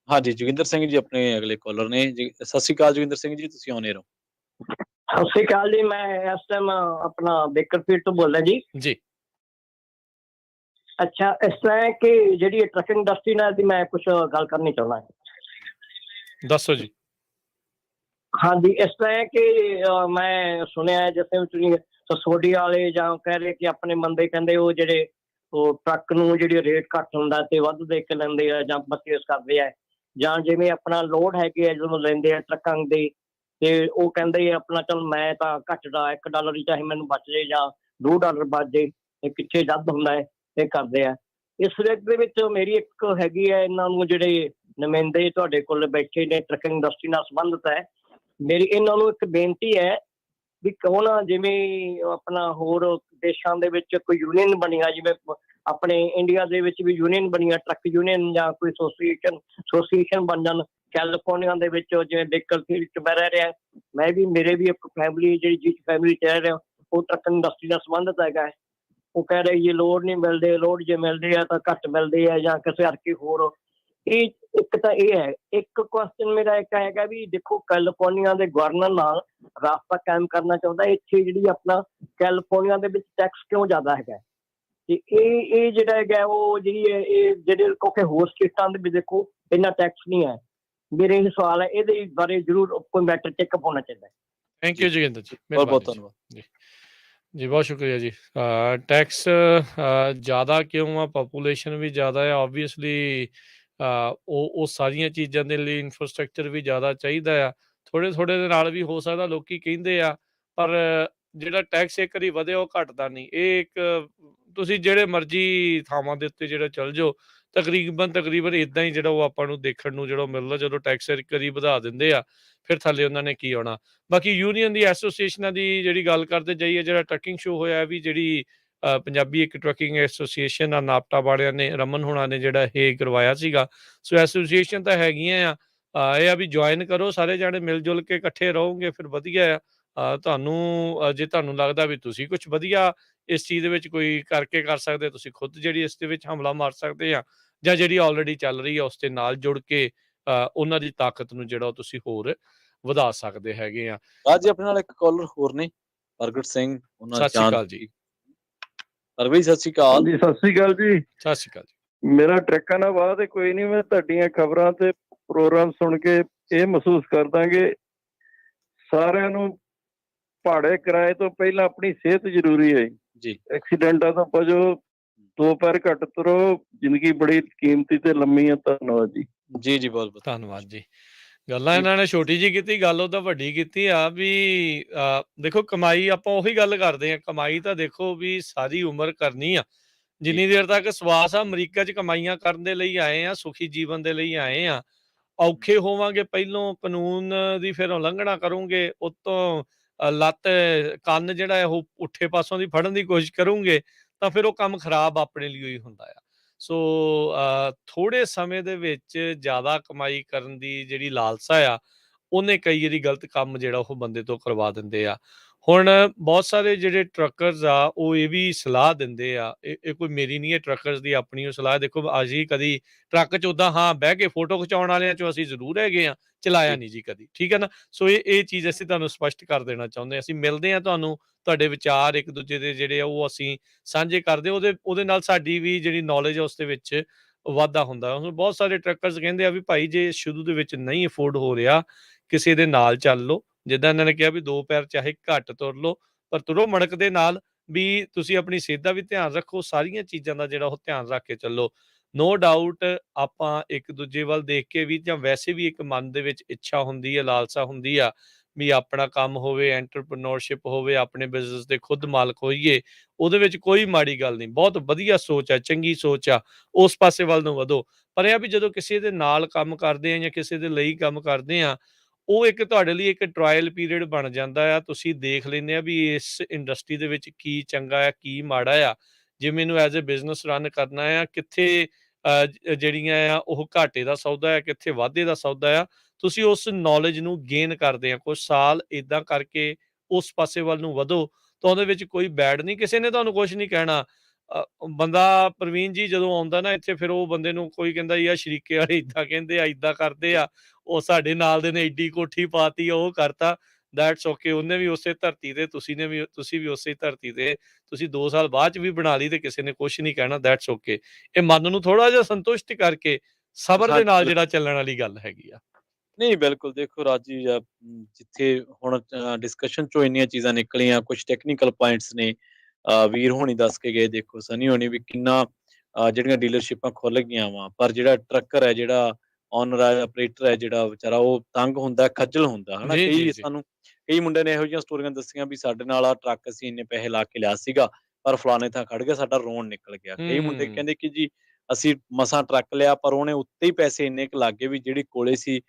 ਹਾਂਜੀ, ਜੋਗਿੰਦਰ ਸਿੰਘ ਜੀ ਆਪਣੇ ਅਗਲੇ ਕਾਲਰ ਨੇ ਜੀ। ਸਤਿ ਸ਼੍ਰੀ ਅਕਾਲ ਜੋਗਿੰਦਰ ਸਿੰਘ ਜੀ, ਤੁਸੀਂ ਆਉਣੇ ਰਹੋ। ਸਤਿ ਸ਼੍ਰੀ ਅਕਾਲ ਜੀ, ਮੈਂ ਇਸ ਟਾਈਮ ਆਪਣਾ ਬੇਕਰਫੀਲਡ ਤੋਂ ਬੋਲ ਰਿਹਾ ਜੀ। ਜੀ ਅੱਛਾ, ਇਸ ਤਰ੍ਹਾਂ ਹੈ ਕਿ ਜਿਹੜੀ ਟਰੱਕਿੰਗ ਇੰਡਸਟਰੀ ਨਾਲ ਦੀ ਮੈਂ ਕੁਝ ਗੱਲ ਕਰਨੀ ਚਾਹੁੰਦਾ। ਦੱਸੋ ਜੀ। ਹਾਂਜੀ, ਇਸ ਤਰ੍ਹਾਂ ਹੈ ਕਿ ਮੈਂ ਸੁਣਿਆ ਜਿਵੇਂ ਤੁਸੀਂ ਸੋਡੀ ਵਾਲੇ ਜਾਂ ਕਹਿ ਰਹੇ ਕਿ ਆਪਣੇ ਬੰਦੇ ਕਹਿੰਦੇ ਉਹ ਜਿਹੜੇ ਉਹ ਟਰੱਕ ਨੂੰ ਜਿਹੜੀ ਰੇਟ ਘੱਟ ਹੁੰਦਾ ਤੇ ਵੱਧ ਦੇ ਕੇ ਲੈਂਦੇ ਆ ਜਾਂ ਪਰਚੇਸ ਕਰਦੇ ਆ, ਜਾਂ ਜਿਵੇਂ ਆਪਣਾ ਲੋਡ ਹੈਗੇ ਆ ਜਦੋਂ ਲੈਂਦੇ ਆ ਟਰੱਕਾਂ ਦੇ, ਤੇ ਉਹ ਕਹਿੰਦੇ ਆਪਣਾ ਚਲ ਮੈਂ ਤਾਂ ਘੱਟ ਦਾ $1 ਹੀ ਚਾਹੇ ਮੈਨੂੰ ਬਚ ਜੇ ਜਾਂ $2 ਬਚ ਜੇ, ਇਹ ਪਿੱਛੇ ਜਦ ਹੁੰਦਾ ਹੈ ਇਹ ਕਰਦੇ ਆ। ਇਸ ਰੇਟ ਦੇ ਵਿੱਚ ਮੇਰੀ ਇੱਕ ਹੈਗੀ ਹੈ, ਇਹਨਾਂ ਨੂੰ ਜਿਹੜੇ ਨੁਮਾਇੰਦੇ ਤੁਹਾਡੇ ਕੋਲ ਬੈਠੇ ਨੇ ਟਰੱਕਿੰਗ ਇੰਡਸਟਰੀ ਨਾਲ ਸੰਬੰਧਿਤ ਹੈ, ਮੇਰੀ ਇਹਨਾਂ ਨੂੰ ਇੱਕ ਬੇਨਤੀ ਹੈ ਵੀ ਕਿਉਂ ਨਾ ਜਿਵੇਂ ਆਪਣਾ ਹੋਰ ਦੇਸ਼ਾਂ ਦੇ ਵਿੱਚ ਕੋਈ ਯੂਨੀਅਨ ਬਣੀ ਆ, ਜਿਵੇਂ ਆਪਣੇ ਇੰਡੀਆ ਦੇ ਵਿੱਚ ਵੀ ਯੂਨੀਅਨ ਬਣੀ ਆ, ਟਰੱਕ ਯੂਨੀਅਨ ਜਾਂ ਕੋਈ ਐਸੋਸੀਏਸ਼ਨ ਬਣ ਜਾਣ। ਕੈਲੀਫੋਰਨੀਆ ਦੇ ਵਿੱਚ ਜਿਵੇਂ ਬੇਕਰਫੀਲਡ 'ਚ ਮੈਂ ਰਹਿ ਰਿਹਾ, ਮੈਂ ਵੀ ਮੇਰੇ ਵੀ ਇੱਕ ਫੈਮਿਲੀ ਜਿਹੜੀ ਜਿਸ ਫੈਮਿਲੀ 'ਚ ਰਹਿ ਰਿਹਾ ਉਹ ਟਰੱਕ ਇੰਡਸਟਰੀ ਨਾਲ ਸੰਬੰਧਿਤ ਹੈਗਾ ਹੈ। ਉਹ ਕਹਿ ਰਹੇ ਜੀ ਲੋਡ ਨਹੀਂ ਮਿਲਦੇ, ਲੋਡ ਜੇ ਮਿਲਦੇ ਆ ਤਾਂ ਘੱਟ ਮਿਲਦੇ ਆ ਜਾਂ ਕਿਸੇ ਹਰਕੀ ਹੋਰ। ਇਹ ਇੱਕ ਤਾਂ ਇਹ ਹੈ। ਇੱਕ ਕੁਐਸਚਨ ਮੇਰਾ ਇੱਕ ਹੈਗਾ ਵੀ ਦੇਖੋ ਕੈਲੀਫੋਰਨੀਆ ਦੇ ਗਵਰਨਰ ਨਾਲ ਰਾਬਤਾ ਕਾਇਮ ਕਰਨਾ ਚਾਹੁੰਦਾ, ਇੱਥੇ ਜਿਹੜੀ ਆਪਣਾ ਕੈਲੀਫੋਰਨੀਆ ਦੇ ਵਿੱਚ ਟੈਕਸ ਕਿਉਂ ਜ਼ਿਆਦਾ ਹੈਗਾ, ਤੇ ਇਹ ਜਿਹੜਾ ਹੈਗਾ ਉਹ ਜਿਹੜੀ ਹੈ ਇਹ ਜਿਹੜੇ ਕਿਉਂਕਿ ਹੋਰ ਸਟੇਟਾਂ ਦੇ ਵਿੱਚ ਦੇਖੋ ਇੰਨਾ ਟੈਕਸ ਨਹੀਂ ਹੈ। ਮੇਰੇ ਇਹ ਸਵਾਲ ਹੈ, ਇਹਦੇ ਬਾਰੇ ਜ਼ਰੂਰ ਕੋਈ ਮੈਟਰ ਚੈੱਕਅਪ ਹੋਣਾ ਚਾਹੀਦਾ। ਥੈਂਕ ਯੂ ਜੋਗਿੰਦਰ ਜੀ, ਬਹੁਤ ਬਹੁਤ ਧੰਨਵਾਦ ਜੀ। ਜੀ ਬਹੁਤ ਸ਼ੁਕਰੀਆ ਜੀ। ਟੈਕਸ ਜ਼ਿਆਦਾ ਕਿਉਂ ਆ? ਪਾਪੂਲੇਸ਼ਨ ਵੀ ਜ਼ਿਆਦਾ ਹੈ ਓਬਵੀਅਸਲੀ। ਉਹ ਸਾਰੀਆਂ ਚੀਜ਼ਾਂ ਦੇ ਲਈ ਇਨਫਰਾਸਟਰਕਚਰ ਵੀ ਜ਼ਿਆਦਾ ਚਾਹੀਦਾ ਆ। ਥੋੜ੍ਹੇ ਦੇ ਨਾਲ ਵੀ ਹੋ ਸਕਦਾ ਲੋਕੀ ਕਹਿੰਦੇ ਆ, ਪਰ ਜਿਹੜਾ ਟੈਕਸ ਇੱਕ ਵਾਰੀ ਵਧਿਆ ਉਹ ਘਟਦਾ ਨਹੀਂ। ਇਹ ਇੱਕ ਤੁਸੀਂ ਜਿਹੜੇ ਮਰਜ਼ੀ ਥਾਵਾਂ ਦੇ ਉੱਤੇ ਜਿਹੜਾ ਚੱਲ ਜਾਓ, ਤਕਰੀਬਨ ਇੱਦਾਂ ਹੀ ਜਿਹੜਾ ਉਹ ਆਪਾਂ ਨੂੰ ਦੇਖਣ ਨੂੰ ਜਿਹੜਾ ਮਿਲਦਾ। ਜਦੋਂ ਟੈਕਸ ਇੱਕ ਵਾਰੀ ਵਧਾ ਦਿੰਦੇ ਆ, ਫਿਰ ਥੱਲੇ ਉਹਨਾਂ ਨੇ ਕੀ ਆਉਣਾ। ਬਾਕੀ ਯੂਨੀਅਨ ਦੀ ਐਸੋਸੀਏਸ਼ਨਾਂ ਦੀ ਜਿਹੜੀ ਗੱਲ ਕਰਦੇ ਜਾਈਏ, ਜਿਹੜਾ ਟਰੱਕਿੰਗ ਸ਼ੋ ਹੋਇਆ ਵੀ ਜਿਹੜੀ ਪੰਜਾਬੀ ਇੱਕ ਟਰੱਕਿੰਗ ਐਸੋਸੀਏਸ਼ਨ ਆ, ਨਾਪਟਾ ਵਾਲਿਆਂ ਨੇ, ਰਮਨ ਹੋਣਾ ਨੇ ਜਿਹੜਾ ਇਹ ਕਰਵਾਇਆ ਸੀਗਾ। ਸੋ ਐਸੋਸੀਏਸ਼ਨ ਤਾਂ ਹੈਗੀਆਂ ਆ, ਇਹ ਆ ਵੀ ਜੁਆਇਨ ਕਰੋ, ਸਾਰੇ ਜਾਣੇ ਮਿਲ ਜੁਲ ਕੇ ਇਕੱਠੇ ਰਹੋਗੇ ਫਿਰ ਵਧੀਆ ਆ। ਤੁਹਾਨੂੰ ਜੇ ਤੁਹਾਨੂੰ ਲੱਗਦਾ ਵੀ ਤੁਸੀਂ ਕੁਛ ਵਧੀਆ ਇਸ ਚੀਜ਼ ਦੇ ਵਿੱਚ ਕੋਈ ਕਰਕੇ ਕਰ ਸਕਦੇ, ਤੁਸੀਂ ਖੁਦ ਜਿਹੜੀ ਇਸ ਦੇ ਵਿੱਚ ਹਮਲਾ ਮਾਰ ਸਕਦੇ ਆ, ਜਾਂ ਜਿਹੜੀ ਆਲਰੇਡੀ ਚੱਲ ਰਹੀ ਆ ਉਸ ਦੇ ਨਾਲ ਜੁੜ ਕੇ ਉਹਨਾਂ ਦੀ ਤਾਕਤ ਨੂੰ ਜਿਹੜਾ ਤੁਸੀਂ ਹੋਰ ਵਧਾ ਸਕਦੇ ਹੈਗੇ ਆ। ਅੱਜ ਆਪਣੇ ਨਾਲ ਇੱਕ ਕਾਲਰ ਹੋਰ ਨੇ, ਪ੍ਰਗਟ ਸਿੰਘ। ਸਤਿ ਸ਼੍ਰੀ ਅਕਾਲ ਜੀ। ਪ੍ਰਗਟ ਸਤਿ ਸ਼੍ਰੀ ਅਕਾਲ। ਹਾਂਜੀ, ਸਤਿ ਸ਼੍ਰੀ ਅਕਾਲ ਜੀ। ਸਤਿ ਸ਼੍ਰੀ ਅਕਾਲ ਜੀ। ਮੇਰਾ ਟਰੱਕਾਂ ਨਾਲ ਬਾਅਦ ਕੋਈ ਨਹੀਂ, ਮੈਂ ਤੁਹਾਡੀਆਂ ਖਬਰਾਂ ਤੇ ਪ੍ਰੋਗਰਾਮ ਸੁਣ ਕੇ ਇਹ ਮਹਿਸੂਸ ਕਰਦਾ ਕਿ ਸਾਰਿਆਂ ਨੂੰ ਭਾੜੇ ਕਿਰਾਏ ਤੋਂ ਪਹਿਲਾਂ ਆਪਣੀ ਸਿਹਤ ਜ਼ਰੂਰੀ ਹੈ ਜੀ। ਐਕਸੀਡੈਂਟਾਂ ਤੋਂ ਬਚੋ, 2 ਪੈਰ ਘੱਟ ਤੁਰੋ, ਜ਼ਿੰਦਗੀ ਬੜੀ ਕੀਮਤੀ ਤੇ ਲੰਮੀ ਹੈ। ਧੰਨਵਾਦ ਜੀ। ਜੀ ਜੀ ਬਹੁਤ ਬਹੁਤ ਧੰਨਵਾਦ ਜੀ। ਗੱਲਾਂ ਇਹਨਾਂ ਨੇ ਛੋਟੀ ਜਿਹੀ ਕੀਤੀ, ਗੱਲ ਉਹਦਾ ਵੱਡੀ ਕੀਤੀ ਆ ਵੀ ਦੇਖੋ ਕਮਾਈ ਆਪਾਂ ਉਹੀ ਗੱਲ ਕਰਦੇ ਆ, ਕਮਾਈ ਤਾਂ ਦੇਖੋ ਵੀ ਸਾਰੀ ਉਮਰ ਕਰਨੀ ਆ, ਜਿੰਨੀ ਦੇਰ ਤੱਕ ਸਵਾਸ ਆ। ਅਮਰੀਕਾ 'ਚ ਕਮਾਈਆਂ ਕਰਨ ਦੇ ਲਈ ਆਏ ਆ, ਸੁਖੀ ਜੀਵਨ ਦੇ ਲਈ ਆਏ ਆ। ਔਖੇ ਹੋਵਾਂਗੇ ਪਹਿਲੋਂ, ਕਾਨੂੰਨ ਦੀ ਫਿਰ ਉਲੰਘਣਾ ਕਰੋਗੇ, ਉਤੋਂ ਲੱਤ ਕੰਨ ਜਿਹੜਾ ਹੈ ਉਹ ਪੁੱਠੇ ਪਾਸੋਂ ਦੀ ਫੜਨ ਦੀ ਕੋਸ਼ਿਸ਼ ਕਰੋਗੇ ਤਾਂ ਫਿਰ ਉਹ ਕੰਮ ਖਰਾਬ ਆਪਣੇ ਲਈ ਹੀ ਹੁੰਦਾ ਆ। ਸੋ ਥੋੜ੍ਹੇ ਸਮੇਂ ਦੇ ਵਿੱਚ ਜ਼ਿਆਦਾ ਕਮਾਈ ਕਰਨ ਦੀ ਜਿਹੜੀ ਲਾਲਸਾ ਆ, ਉਹਨੇ ਕਈ ਵਾਰੀ ਗਲਤ ਕੰਮ ਜਿਹੜਾ ਉਹ ਬੰਦੇ ਤੋਂ ਕਰਵਾ ਦਿੰਦੇ ਆ। ਹੁਣ ਬਹੁਤ ਸਾਰੇ ਜਿਹੜੇ ਟਰੱਕਰਸ ਆ ਉਹ ਇਹ ਵੀ ਸਲਾਹ ਦਿੰਦੇ ਆ, ਇਹ ਕੋਈ ਮੇਰੀ ਨਹੀਂ ਹੈ, ਟਰੱਕਰਸ ਦੀ ਆਪਣੀ ਉਹ ਸਲਾਹ। ਦੇਖੋ ਅਸੀਂ ਕਦੀ ਟਰੱਕ 'ਚ ਉੱਦਾਂ ਹਾਂ ਬਹਿ ਕੇ ਫੋਟੋ ਖਿਚਾਉਣ ਵਾਲਿਆਂ 'ਚੋਂ ਅਸੀਂ ਜ਼ਰੂਰ ਹੈਗੇ ਆ, ਚਲਾਇਆ ਨਹੀਂ ਜੀ ਕਦੀ, ਠੀਕ ਹੈ ਨਾ। ਸੋ ਇਹ ਚੀਜ਼ ਅਸੀਂ ਤੁਹਾਨੂੰ ਸਪਸ਼ਟ ਕਰ ਦੇਣਾ ਚਾਹੁੰਦੇ ਹਾਂ। ਅਸੀਂ ਮਿਲਦੇ ਹਾਂ ਤੁਹਾਨੂੰ, ਤੁਹਾਡੇ ਵਿਚਾਰ ਇੱਕ ਦੂਜੇ ਦੇ ਜਿਹੜੇ ਆ ਉਹ ਅਸੀਂ ਸਾਂਝੇ ਕਰਦੇ, ਉਹਦੇ ਨਾਲ ਸਾਡੀ ਵੀ ਜਿਹੜੀ ਨੌਲੇਜ ਆ ਉਸ ਦੇ ਵਿੱਚ ਵਾਧਾ ਹੁੰਦਾ। ਹੁਣ ਬਹੁਤ ਸਾਰੇ ਟਰੱਕਰਸ ਕਹਿੰਦੇ ਆ ਵੀ ਭਾਈ ਜੇ ਸ਼ੁਰੂ ਦੇ ਵਿੱਚ ਨਹੀਂ ਅਫੋਰਡ ਹੋ ਰਿਹਾ, ਕਿਸੇ ਦੇ ਨਾਲ ਚੱਲ ਲਓ। ਜਿੱਦਾਂ ਇਹਨਾਂ ਨੇ ਕਿਹਾ ਵੀ 2 ਪੈਰ ਚਾਹੇ ਘੱਟ ਤੁਰ ਲਓ, ਪਰ ਤੁਰੋ ਮੜਕ ਦੇ ਨਾਲ, ਵੀ ਤੁਸੀਂ ਆਪਣੀ ਸਿਹਤ ਦਾ ਵੀ ਧਿਆਨ ਰੱਖੋ, ਸਾਰੀਆਂ ਚੀਜ਼ਾਂ ਦਾ ਜਿਹੜਾ ਉਹ ਧਿਆਨ ਰੱਖ ਕੇ ਚੱਲੋ। ਨੋ ਡਾਊਟ ਆਪਾਂ ਇੱਕ ਦੂਜੇ ਵੱਲ ਦੇਖ ਕੇ ਵੀ, ਜਾਂ ਵੈਸੇ ਵੀ ਇੱਕ ਮਨ ਦੇ ਵਿੱਚ ਇੱਛਾ ਹੁੰਦੀ ਹੈ, ਲਾਲਸਾ ਹੁੰਦੀ ਆ ਵੀ ਆਪਣਾ ਕੰਮ ਹੋਵੇ, ਐਂਟਰਪ੍ਰੇਨਿਓਰਸ਼ਿਪ ਹੋਵੇ, ਆਪਣੇ ਬਿਜ਼ਨਸ ਦੇ ਖੁਦ ਮਾਲਕ ਹੋਈਏ। ਉਹਦੇ ਵਿੱਚ ਕੋਈ ਮਾੜੀ ਗੱਲ ਨਹੀਂ, ਬਹੁਤ ਵਧੀਆ ਸੋਚ ਆ, ਚੰਗੀ ਸੋਚ ਆ, ਉਸ ਪਾਸੇ ਵੱਲ ਨੂੰ ਵਧੋ। ਪਰ ਇਹ ਆ ਵੀ ਜਦੋਂ ਕਿਸੇ ਦੇ ਨਾਲ ਕੰਮ ਕਰਦੇ ਆ ਜਾਂ ਕਿਸੇ ਦੇ ਲਈ ਕੰਮ ਕਰਦੇ ਆ, ਉਹ ਇੱਕ ਤੁਹਾਡੇ ਲਈ ਇੱਕ ਟਰਾਇਲ ਪੀਰੀਅਡ ਬਣ ਜਾਂਦਾ ਆ। ਤੁਸੀਂ ਦੇਖ ਲੈਂਦੇ ਆ ਵੀ ਇਸ ਇੰਡਸਟਰੀ ਦੇ ਵਿੱਚ ਕੀ ਚੰਗਾ ਆ, ਕੀ ਮਾੜਾ ਆ। ਜੇ ਮੈਨੂੰ ਐਜ਼ ਅ ਬਿਜ਼ਨਸ ਰਨ ਕਰਨਾ ਆ, ਕਿੱਥੇ ਜਿਹੜੀਆਂ ਆ ਉਹ ਘਾਟੇ ਦਾ ਸੌਦਾ ਆ, ਕਿੱਥੇ ਵਾਧੇ ਦਾ ਸੌਦਾ ਆ, ਤੁਸੀਂ ਉਸ ਨੌਲੇਜ ਨੂੰ ਗੇਨ ਕਰਦੇ ਆ। ਕੁਛ ਸਾਲ ਏਦਾਂ ਕਰਕੇ ਉਸ ਪਾਸੇ ਵੱਲ ਨੂੰ ਵਧੋ, ਤਾਂ ਉਹਦੇ ਵਿੱਚ ਕੋਈ ਬੈਡ ਨਹੀਂ, ਕਿਸੇ ਨੇ ਤੁਹਾਨੂੰ ਕੁਛ ਨਹੀਂ ਕਹਿਣਾ। ਬੰਦਾ ਪ੍ਰਵੀਨ ਜੀ ਜਦੋਂ ਆਉਂਦਾ ਨਾ ਇੱਥੇ, ਫਿਰ ਉਹ ਬੰਦੇ ਨੂੰ ਕੋਈ ਕਹਿੰਦਾ ਯਾਰ ਸ਼ਰੀਕੇ ਵਾਲੇ ਏਦਾਂ ਕਹਿੰਦੇ ਆ, ਏਦਾਂ ਕਰਦੇ ਆ, ਉਹ ਸਾਡੇ ਨਾਲ ਦੇ ਨੇ ਏਡੀ ਕੋਠੀ ਪਾਤੀ, ਉਹ ਕਰਤਾ। ਦੈਟਸ ਓਕੇ, ਉਹਨੇ ਵੀ ਉਸੇ ਧਰਤੀ ਤੇ, ਤੁਸੀਂ ਵੀ ਉਸੇ ਧਰਤੀ ਤੇ, ਤੁਸੀਂ 2 ਸਾਲ ਬਾਅਦ ਚ ਵੀ ਬਣਾ ਲਈ ਤੇ ਕਿਸੇ ਨੇ ਕੁਛ ਨਹੀਂ ਕਹਿਣਾ। That's okay. ਇਹ ਮਨ ਨੂੰ ਥੋੜਾ ਜਿਹਾ ਸੰਤੁਸ਼ਟ ਕਰਕੇ ਸਬਰ ਦੇ ਨਾਲ ਜਿਹੜਾ ਚੱਲਣ ਵਾਲੀ ਗੱਲ ਹੈਗੀ ਆ। ਨਹੀਂ, ਬਿਲਕੁਲ ਦੇਖੋ ਰਾਜੀ, ਜਿੱਥੇ ਹੁਣ ਡਿਸਕਸ਼ਨ ਚੋਂ ਇੰਨੀਆਂ ਚੀਜ਼ਾਂ ਨਿਕਲੀਆਂ, ਕੁਝ ਟੈਕਨੀਕਲ ਪੁਆਇੰਟਸ ਨੇ, ਵੀਰ ਹੋਣੀ ਦੱਸ ਕੇ ਗਏ, ਦੇਖੋ ਸਨੀ ਹੋਣੀ ਵੀ ਕਿੰਨਾ ਜਿਹੜੀਆਂ ਡੀਲਰਸ਼ਿਪਾਂ ਖੁੱਲ ਗਈਆਂ ਵਾ, ਪਰ ਜਿਹੜਾ ਟਰੱਕਰ ਹੈ, ਜਿਹੜਾ ਓਨਰ ਹੈ, ਆਪਰੇਟਰ ਹੈ, ਜਿਹੜਾ ਵਿਚਾਰਾ ਉਹ ਤੰਗ ਹੁੰਦਾ, ਖੱਜਲ ਹੁੰਦਾ, ਹਨਾ। ਜੀ ਜੀ ਜੀ। ਕਈ ਮੁੰਡਿਆਂ ਨੇ ਇਹੋ ਜਿਹੀਆਂ ਸਟੋਰੀਆਂ ਦੱਸੀਆਂ ਵੀ ਸਾਡੇ ਨਾਲ ਆ ਟਰੱਕ ਅਸੀਂ ਇੰਨੇ ਪੈਸੇ ਲਾ ਕੇ ਲਿਆ ਸੀਗਾ, ਪਰ ਫਲਾਣੇ ਥਾਂ ਖੜ ਗਿਆ, ਸਾਡਾ ਰੋਣ ਨਿਕਲ ਗਿਆ। ਕਈ ਮੁੰਡੇ ਹੂੰ। ਕਹਿੰਦੇ ਕਿ ਜੀ ਅਸੀਂ ਮਸਾਂ ਟਰੱਕ ਲਿਆ, ਪਰ ਉਹਨੇ ਉੱਤੇ ਹੀ ਪੈਸੇ ਇੰਨੇ ਕੁ ਲੱਗ ਗਏ ਵੀ ਜਿਹੜੀ ਕੋਲੇ ਸੀ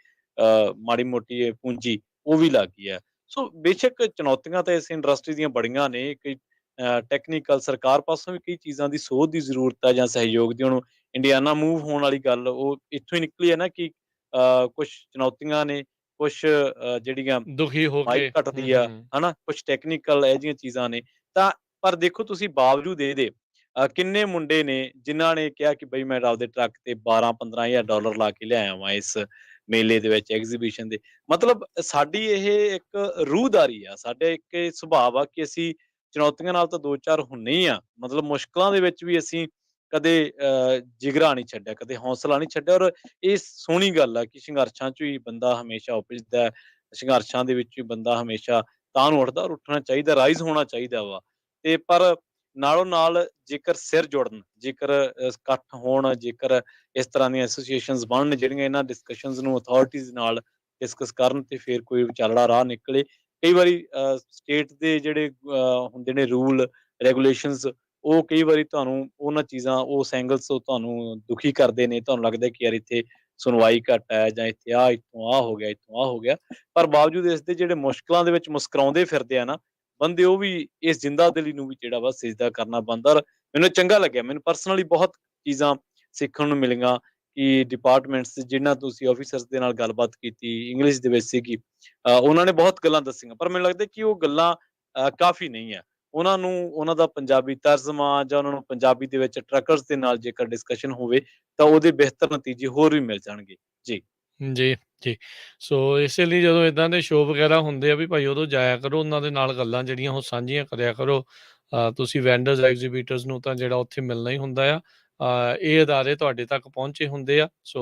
ਮਾੜੀ ਮੋਟੀ ਇਹ ਪੂੰਜੀ, ਉਹ ਵੀ ਲੱਗ ਗਈ ਹੈ। ਸੋ ਬੇਸ਼ੱਕ ਚੁਣੌਤੀਆਂ ਤਾਂ ਇਸ ਇੰਡਸਟਰੀ ਦੀਆਂ ਬੜੀਆਂ ਨੇ, ਕਈ ਟੈਕਨੀਕਲ ਸਰਕਾਰ ਪਾਸੋਂ ਵੀ ਕਈ ਚੀਜ਼ਾਂ ਦੀ ਸੋਧ ਦੀ ਜ਼ਰੂਰਤ ਹੈ ਜਾਂ ਸਹਿਯੋਗ ਦੀ। ਹੁਣ ਇੰਡੀਆਨਾ ਮੂਵ ਹੋਣ ਵਾਲੀ ਗੱਲ ਉਹ ਇੱਥੋਂ ਹੀ ਨਿਕਲੀ ਹੈ ਨਾ ਕਿ ਕੁਛ ਚੁਣੌਤੀਆਂ ਨੇ, ਕੁਛ ਜਿਹੜੀਆਂ ਦੁਖੀ ਹੋ ਕਮਾਈ ਕੇ। ਘਟਦੀ ਆ, ਹਨਾ, ਕੁਛ ਟੈਕਨੀਕਲ ਇਹੋ ਜਿਹੀਆਂ ਚੀਜ਼ਾਂ ਨੇ। ਤਾਂ ਪਰ ਦੇਖੋ ਤੁਸੀਂ ਬਾਵਜੂਦ ਇਹਦੇ ਕਿੰਨੇ ਮੁੰਡੇ ਨੇ ਜਿਨ੍ਹਾਂ ਨੇ ਕਿਹਾ ਕਿ ਬਈ ਮੈਂ ਆਪਦੇ ਟਰੱਕ ਤੇ 12-15,000 ਲਾ ਕੇ ਲਿਆਇਆ ਵਾਂ ਇਸ ਮੇਲੇ ਦੇ ਵਿੱਚ, ਐਗਜ਼ੀਬਿਸ਼ਨ ਦੇ। ਮਤਲਬ ਸਾਡੀ ਇਹ ਇੱਕ ਰੂਹਦਾਰੀ ਆ, ਸਾਡਾ ਇੱਕ ਇਹ ਸੁਭਾਅ ਆ ਕਿ ਅਸੀਂ ਚੁਣੌਤੀਆਂ ਨਾਲ ਤਾਂ 2-4 ਹੁੰਨੇ ਹੀ ਆ। ਮਤਲਬ ਮੁਸ਼ਕਲਾਂ ਦੇ ਵਿੱਚ ਵੀ ਅਸੀਂ ਕਦੇ ਜਿਗਰਾ ਨਹੀਂ ਛੱਡਿਆ, ਕਦੇ ਹੌਸਲਾ ਨਹੀਂ ਛੱਡਿਆ। ਔਰ ਇਹ ਸੋਹਣੀ ਗੱਲ ਆ ਕਿ ਸੰਘਰਸ਼ਾਂ 'ਚ ਹੀ ਬੰਦਾ ਹਮੇਸ਼ਾ ਉਪਜਦਾ ਹੈ, ਸੰਘਰਸ਼ਾਂ ਦੇ ਵਿੱਚ ਹੀ ਬੰਦਾ ਹਮੇਸ਼ਾ ਤਾਂ ਨੂੰ ਉੱਠਦਾ, ਔਰ ਉੱਠਣਾ ਚਾਹੀਦਾ, ਰਾਈਜ਼ ਹੋਣਾ ਚਾਹੀਦਾ ਵਾ। ਤੇ ਪਰ ਨਾਲੋਂ ਨਾਲ ਜੇਕਰ ਸਿਰ ਜੁੜਨ, ਜੇਕਰ ਇਕੱਠ ਹੋਣ, ਜੇਕਰ ਇਸ ਤਰ੍ਹਾਂ ਦੀਆਂ ਐਸੋਸੀਏਸ਼ਨਸ ਬਣਨ ਜਿਹੜੀਆਂ ਇਹਨਾਂ ਡਿਸਕਸ਼ਨਸ ਨੂੰ ਅਥਾਰਟੀਜ਼ ਨਾਲ ਡਿਸਕਸ ਕਰਨ, ਤੇ ਫਿਰ ਕੋਈ ਵਿਚਾਲੜਾ ਰਾਹ ਨਿਕਲੇ। ਕਈ ਵਾਰੀ ਸਟੇਟ ਦੇ ਜਿਹੜੇ ਹੁੰਦੇ ਨੇ ਰੂਲ ਰੈਗੂਲੇਸ਼ਨਸ, ਉਹ ਕਈ ਵਾਰੀ ਤੁਹਾਨੂੰ ਉਹਨਾਂ ਚੀਜ਼ਾਂ, ਉਸ ਐਂਗਲਸ ਤੋਂ ਤੁਹਾਨੂੰ ਦੁਖੀ ਕਰਦੇ ਨੇ। ਤੁਹਾਨੂੰ ਲੱਗਦਾ ਕਿ ਯਾਰ ਇੱਥੇ ਸੁਣਵਾਈ ਘੱਟ ਹੈ, ਜਾਂ ਇੱਥੇ ਇੱਥੋਂ ਆਹ ਹੋ ਗਿਆ, ਇੱਥੋਂ ਆਹ ਹੋ ਗਿਆ। ਪਰ ਬਾਵਜੂਦ ਇਸ ਦੇ ਜਿਹੜੇ ਮੁਸ਼ਕਲਾਂ ਦੇ ਵਿੱਚ ਮੁਸਕਰਾਉਂਦੇ ਫਿਰਦੇ ਆ ਨਾ ਬੰਦੇ, ਉਹ ਵੀ ਇਸ ਜ਼ਿੰਦਾ-ਦਿਲੀ ਨੂੰ ਵੀ ਜਿਹੜਾ ਵਾ ਸਿਜਦਾ ਕਰਨਾ ਬਣਦਾ। ਔਰ ਮੈਨੂੰ ਚੰਗਾ ਲੱਗਿਆ, ਮੈਨੂੰ ਪਰਸਨਲੀ ਬਹੁਤ ਚੀਜ਼ਾਂ ਸਿੱਖਣ ਨੂੰ ਮਿਲੀਆਂ ਕਿ ਡਿਪਾਰਟਮੈਂਟਸ ਜਿਨ੍ਹਾਂ ਤੁਸੀਂ ਆਫੀਸਰਸ ਦੇ ਨਾਲ ਗੱਲਬਾਤ ਕੀਤੀ, ਇੰਗਲਿਸ਼ ਦੇ ਵਿੱਚ ਸੀਗੀ, ਉਹਨਾਂ ਨੇ ਬਹੁਤ ਗੱਲਾਂ ਦੱਸੀਆਂ। ਪਰ ਮੈਨੂੰ ਲੱਗਦਾ ਕਿ ਉਹ ਗੱਲਾਂ ਕਾਫ਼ੀ ਨਹੀਂ ਆ। ਉਹਨਾਂ ਨੂੰ ਉਹਨਾਂ ਦਾ ਪੰਜਾਬੀ ਤਰਜਮਾ, ਜਾਂ ਉਹਨਾਂ ਨੂੰ ਪੰਜਾਬੀ ਦੇ ਵਿੱਚ ਟਰੱਕਰਸ ਦੇ ਨਾਲ ਜੇਕਰ ਡਿਸਕਸ਼ਨ ਹੋਵੇ, ਤਾਂ ਉਹਦੇ ਬਿਹਤਰ ਨਤੀਜੇ ਹੋਰ ਵੀ ਮਿਲ ਜਾਣਗੇ। ਜੀ। ਜੀ, ਜੀ। ਸੋ ਇਸੇ ਲਈ ਜਦੋਂ ਇਦਾਂ ਦੇ ਸ਼ੋਅ ਵਗੈਰਾ ਹੁੰਦੇ ਆ ਵੀ ਭਾਈ ਉਦੋਂ ਜਾਇਆ ਕਰੋ, ਉਹਨਾਂ ਦੇ ਨਾਲ ਗੱਲਾਂ ਜਿਹੜੀਆਂ ਉਹ ਸਾਂਝੀਆਂ ਕਰਿਆ ਕਰੋ। ਤੁਸੀਂ ਵੈਂਡਰਸ, ਐਗਜ਼ੀਬਿਟਰਸ ਨੂੰ ਤਾਂ ਜਿਹੜਾ ਉੱਥੇ ਮਿਲਣਾ ਹੀ ਹੁੰਦਾ ਆ। ਇਹ ਅਦਾਰੇ ਤੁਹਾਡੇ ਤੱਕ ਪਹੁੰਚੇ ਹੁੰਦੇ ਆ, ਸੋ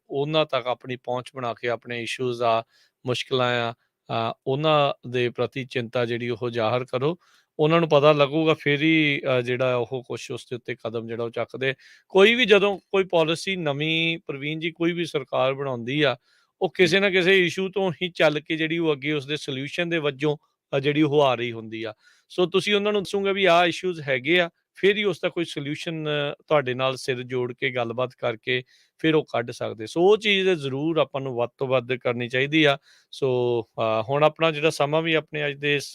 ਉਹਨਾਂ ਤੱਕ ਆਪਣੀ ਪਹੁੰਚ ਬਣਾ ਕੇ ਆਪਣੇ ਇਸ਼ੂਜ਼ ਆ, ਮੁਸ਼ਕਿਲਾਂ ਆ, ਉਹਨਾਂ ਦੇ ਪ੍ਰਤੀ ਚਿੰਤਾ ਜਿਹੜੀ ਉਹ ਜ਼ਾਹਰ ਕਰੋ। ਉਹਨਾਂ ਨੂੰ ਪਤਾ ਲੱਗੂਗਾ, ਫਿਰ ਹੀ ਜਿਹੜਾ ਉਹ ਕੁਛ ਉਸ ਦੇ ਉੱਤੇ ਕਦਮ ਜਿਹੜਾ ਉਹ ਚੱਕਦੇ। ਕੋਈ ਵੀ ਜਦੋਂ ਕੋਈ ਪਾਲਿਸੀ ਨਵੀਂ ਪ੍ਰਵੀਨ ਜੀ ਕੋਈ ਵੀ ਸਰਕਾਰ ਬਣਾਉਂਦੀ ਆ, ਉਹ ਕਿਸੇ ਨਾ ਕਿਸੇ ਇਸ਼ੂ ਤੋਂ ਹੀ ਚੱਲ ਕੇ ਜਿਹੜੀ ਉਹ ਅੱਗੇ ਉਸਦੇ ਸੋਲਿਊਸ਼ਨ ਦੇ ਵਜੋਂ ਜਿਹੜੀ ਉਹ ਆ ਰਹੀ ਹੁੰਦੀ ਆ। ਸੋ ਤੁਸੀਂ ਉਹਨਾਂ ਨੂੰ ਦੱਸੋਗੇ ਵੀ ਆਹ ਇਸ਼ੂਜ਼ ਹੈਗੇ ਆ, ਫਿਰ ਹੀ ਉਸ ਦਾ ਕੋਈ ਸੋਲਿਊਸ਼ਨ ਤੁਹਾਡੇ ਨਾਲ ਸਿਰ ਜੋੜ ਕੇ ਗੱਲਬਾਤ ਕਰਕੇ ਫਿਰ ਉਹ ਕੱਢ ਸਕਦੇ। ਸੋ ਉਹ ਚੀਜ਼ ਜ਼ਰੂਰ ਆਪਾਂ ਨੂੰ ਵੱਧ ਤੋਂ ਵੱਧ ਕਰਨੀ ਚਾਹੀਦੀ ਆ। ਸੋ ਹੁਣ ਆਪਣਾ ਜਿਹੜਾ ਸਮਾਂ ਵੀ ਆਪਣੇ ਅੱਜ ਦੇ ਇਸ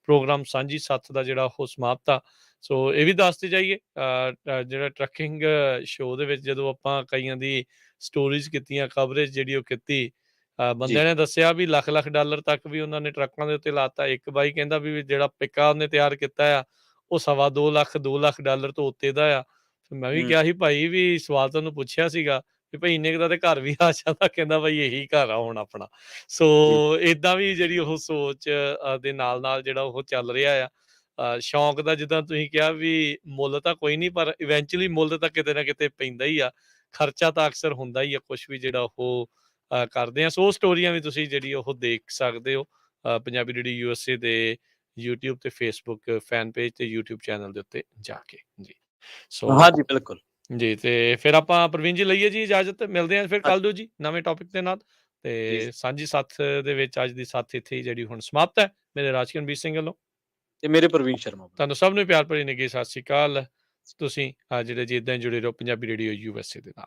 ਪ੍ਰੋਗਰਾਮ ਸਾਂਝੀ ਸੱਥ ਦਾ ਜਿਹੜਾ ਉਹ ਸਮਾਪਤ ਆ। ਸੋ ਇਹ ਵੀ ਦੱਸਦੇ ਜਾਈਏ ਜਿਹੜਾ ਟਰੱਕਿੰਗ ਸ਼ੋਅ ਦੇ ਵਿੱਚ ਜਦੋਂ ਆਪਾਂ ਕਈਆਂ ਦੀ ਸਟੋਰੀਜ਼ ਕੀਤੀਆਂ, ਕਵਰੇਜ ਜਿਹੜੀ ਉਹ ਕੀਤੀ, ਬੰਦਿਆਂ ਨੇ ਦੱਸਿਆ ਵੀ ਲੱਖ ਡਾਲਰ ਤੱਕ ਵੀ ਉਹਨਾਂ ਨੇ ਟਰੱਕਾਂ ਦੇ ਉੱਤੇ ਲਾਤਾ। ਇੱਕ ਬਾਈ ਕਹਿੰਦਾ ਵੀ ਜਿਹੜਾ ਪਿੱਕਾ ਉਹਨੇ ਤਿਆਰ ਕੀਤਾ ਆ ਉਹ $2.25 ਲੱਖ ਤੋਂ ਉੱਤੇ ਦਾ ਆ। ਫਿਰ ਮੈਂ ਵੀ ਕਿਹਾ ਸੀ ਭਾਈ ਵੀ ਸਵਾਲ ਤੁਹਾਨੂੰ ਪੁੱਛਿਆ ਸੀਗਾ ਵੀ ਭਾਈ ਇੰਨੇ ਕੁ ਦਾ ਤੇ ਘਰ ਵੀ ਆ ਜਾਂਦਾ। ਕਹਿੰਦਾ ਬਾਈ ਇਹੀ ਘਰ ਆ ਹੁਣ ਆਪਣਾ। ਸੋ ਏਦਾਂ ਵੀ ਜਿਹੜੀ ਉਹ ਸੋਚ ਦੇ ਨਾਲ ਜਿਹੜਾ ਉਹ ਚੱਲ ਰਿਹਾ ਆ। ਸ਼ੌਂਕ ਦਾ ਜਿੱਦਾਂ ਤੁਸੀਂ ਕਿਹਾ ਵੀ ਮੁੱਲ ਤਾਂ ਕੋਈ ਨਹੀਂ, ਪਰ ਇਵੈਂਚੁਅਲੀ ਮੁੱਲ ਤਾਂ ਕਿਤੇ ਨਾ ਕਿਤੇ ਪੈਂਦਾ ਹੀ ਆ। ਖਰਚਾ ਤਾਂ ਅਕਸਰ ਹੁੰਦਾ ਹੀ ਆ ਕੁਛ ਵੀ ਜਿਹੜਾ ਉਹ ਕਰਦੇ ਆ। ਸੋ ਉਹ ਸਟੋਰੀਆਂ ਵੀ ਤੁਸੀਂ ਜਿਹੜੀ ਉਹ ਦੇਖ ਸਕਦੇ ਹੋ ਪੰਜਾਬੀ ਰੇਡੀਓ USA ਦੇ YouTube ਤੇ Facebook ਫੈਨ ਪੇਜ ਤੇ YouTube ਚੈਨਲ ਦੇ ਉੱਤੇ ਜਾ ਕੇ ਜੀ। ਸੋ ਹਾਂਜੀ ਬਿਲਕੁਲ ਜੀ, ਤੇ ਫਿਰ ਆਪਾਂ ਪ੍ਰਵੀਨ ਜੀ ਲਈਏ ਜੀ ਇਜਾਜ਼ਤ। ਮਿਲਦੇ ਹਾਂ ਫਿਰ ਕੱਲ ਨੂੰ ਜੀ ਨਵੇਂ ਟੌਪਿਕ ਦੇ ਨਾਲ। ਤੇ ਸਾਂਝੀ ਸੱਥ ਦੇ ਵਿੱਚ ਅੱਜ ਦੀ ਸੱਥ ਇੱਥੇ ਹੀ ਜਿਹੜੀ ਹੁਣ ਸਮਾਪਤ ਹੈ। ਮੇਰੇ ਰਾਜਕਨਵੀਰ ਸਿੰਘ ਵੱਲੋਂ ਤੇ ਮੇਰੇ ਪ੍ਰਵੀਨ ਸ਼ਰਮਾ ਤੁਹਾਨੂੰ ਸਭ ਨੂੰ ਪਿਆਰ ਭਰੀ ਨਿੱਘੀ ਸਤਿ ਸ਼੍ਰੀ ਅਕਾਲ। ਤੁਸੀਂ ਜਿਹੜੇ ਜੀ ਇੱਦਾਂ ਹੀ ਜੁੜੇ ਰਹੋ ਪੰਜਾਬੀ ਰੇਡੀਓ USA ਦੇ ਨਾਲ।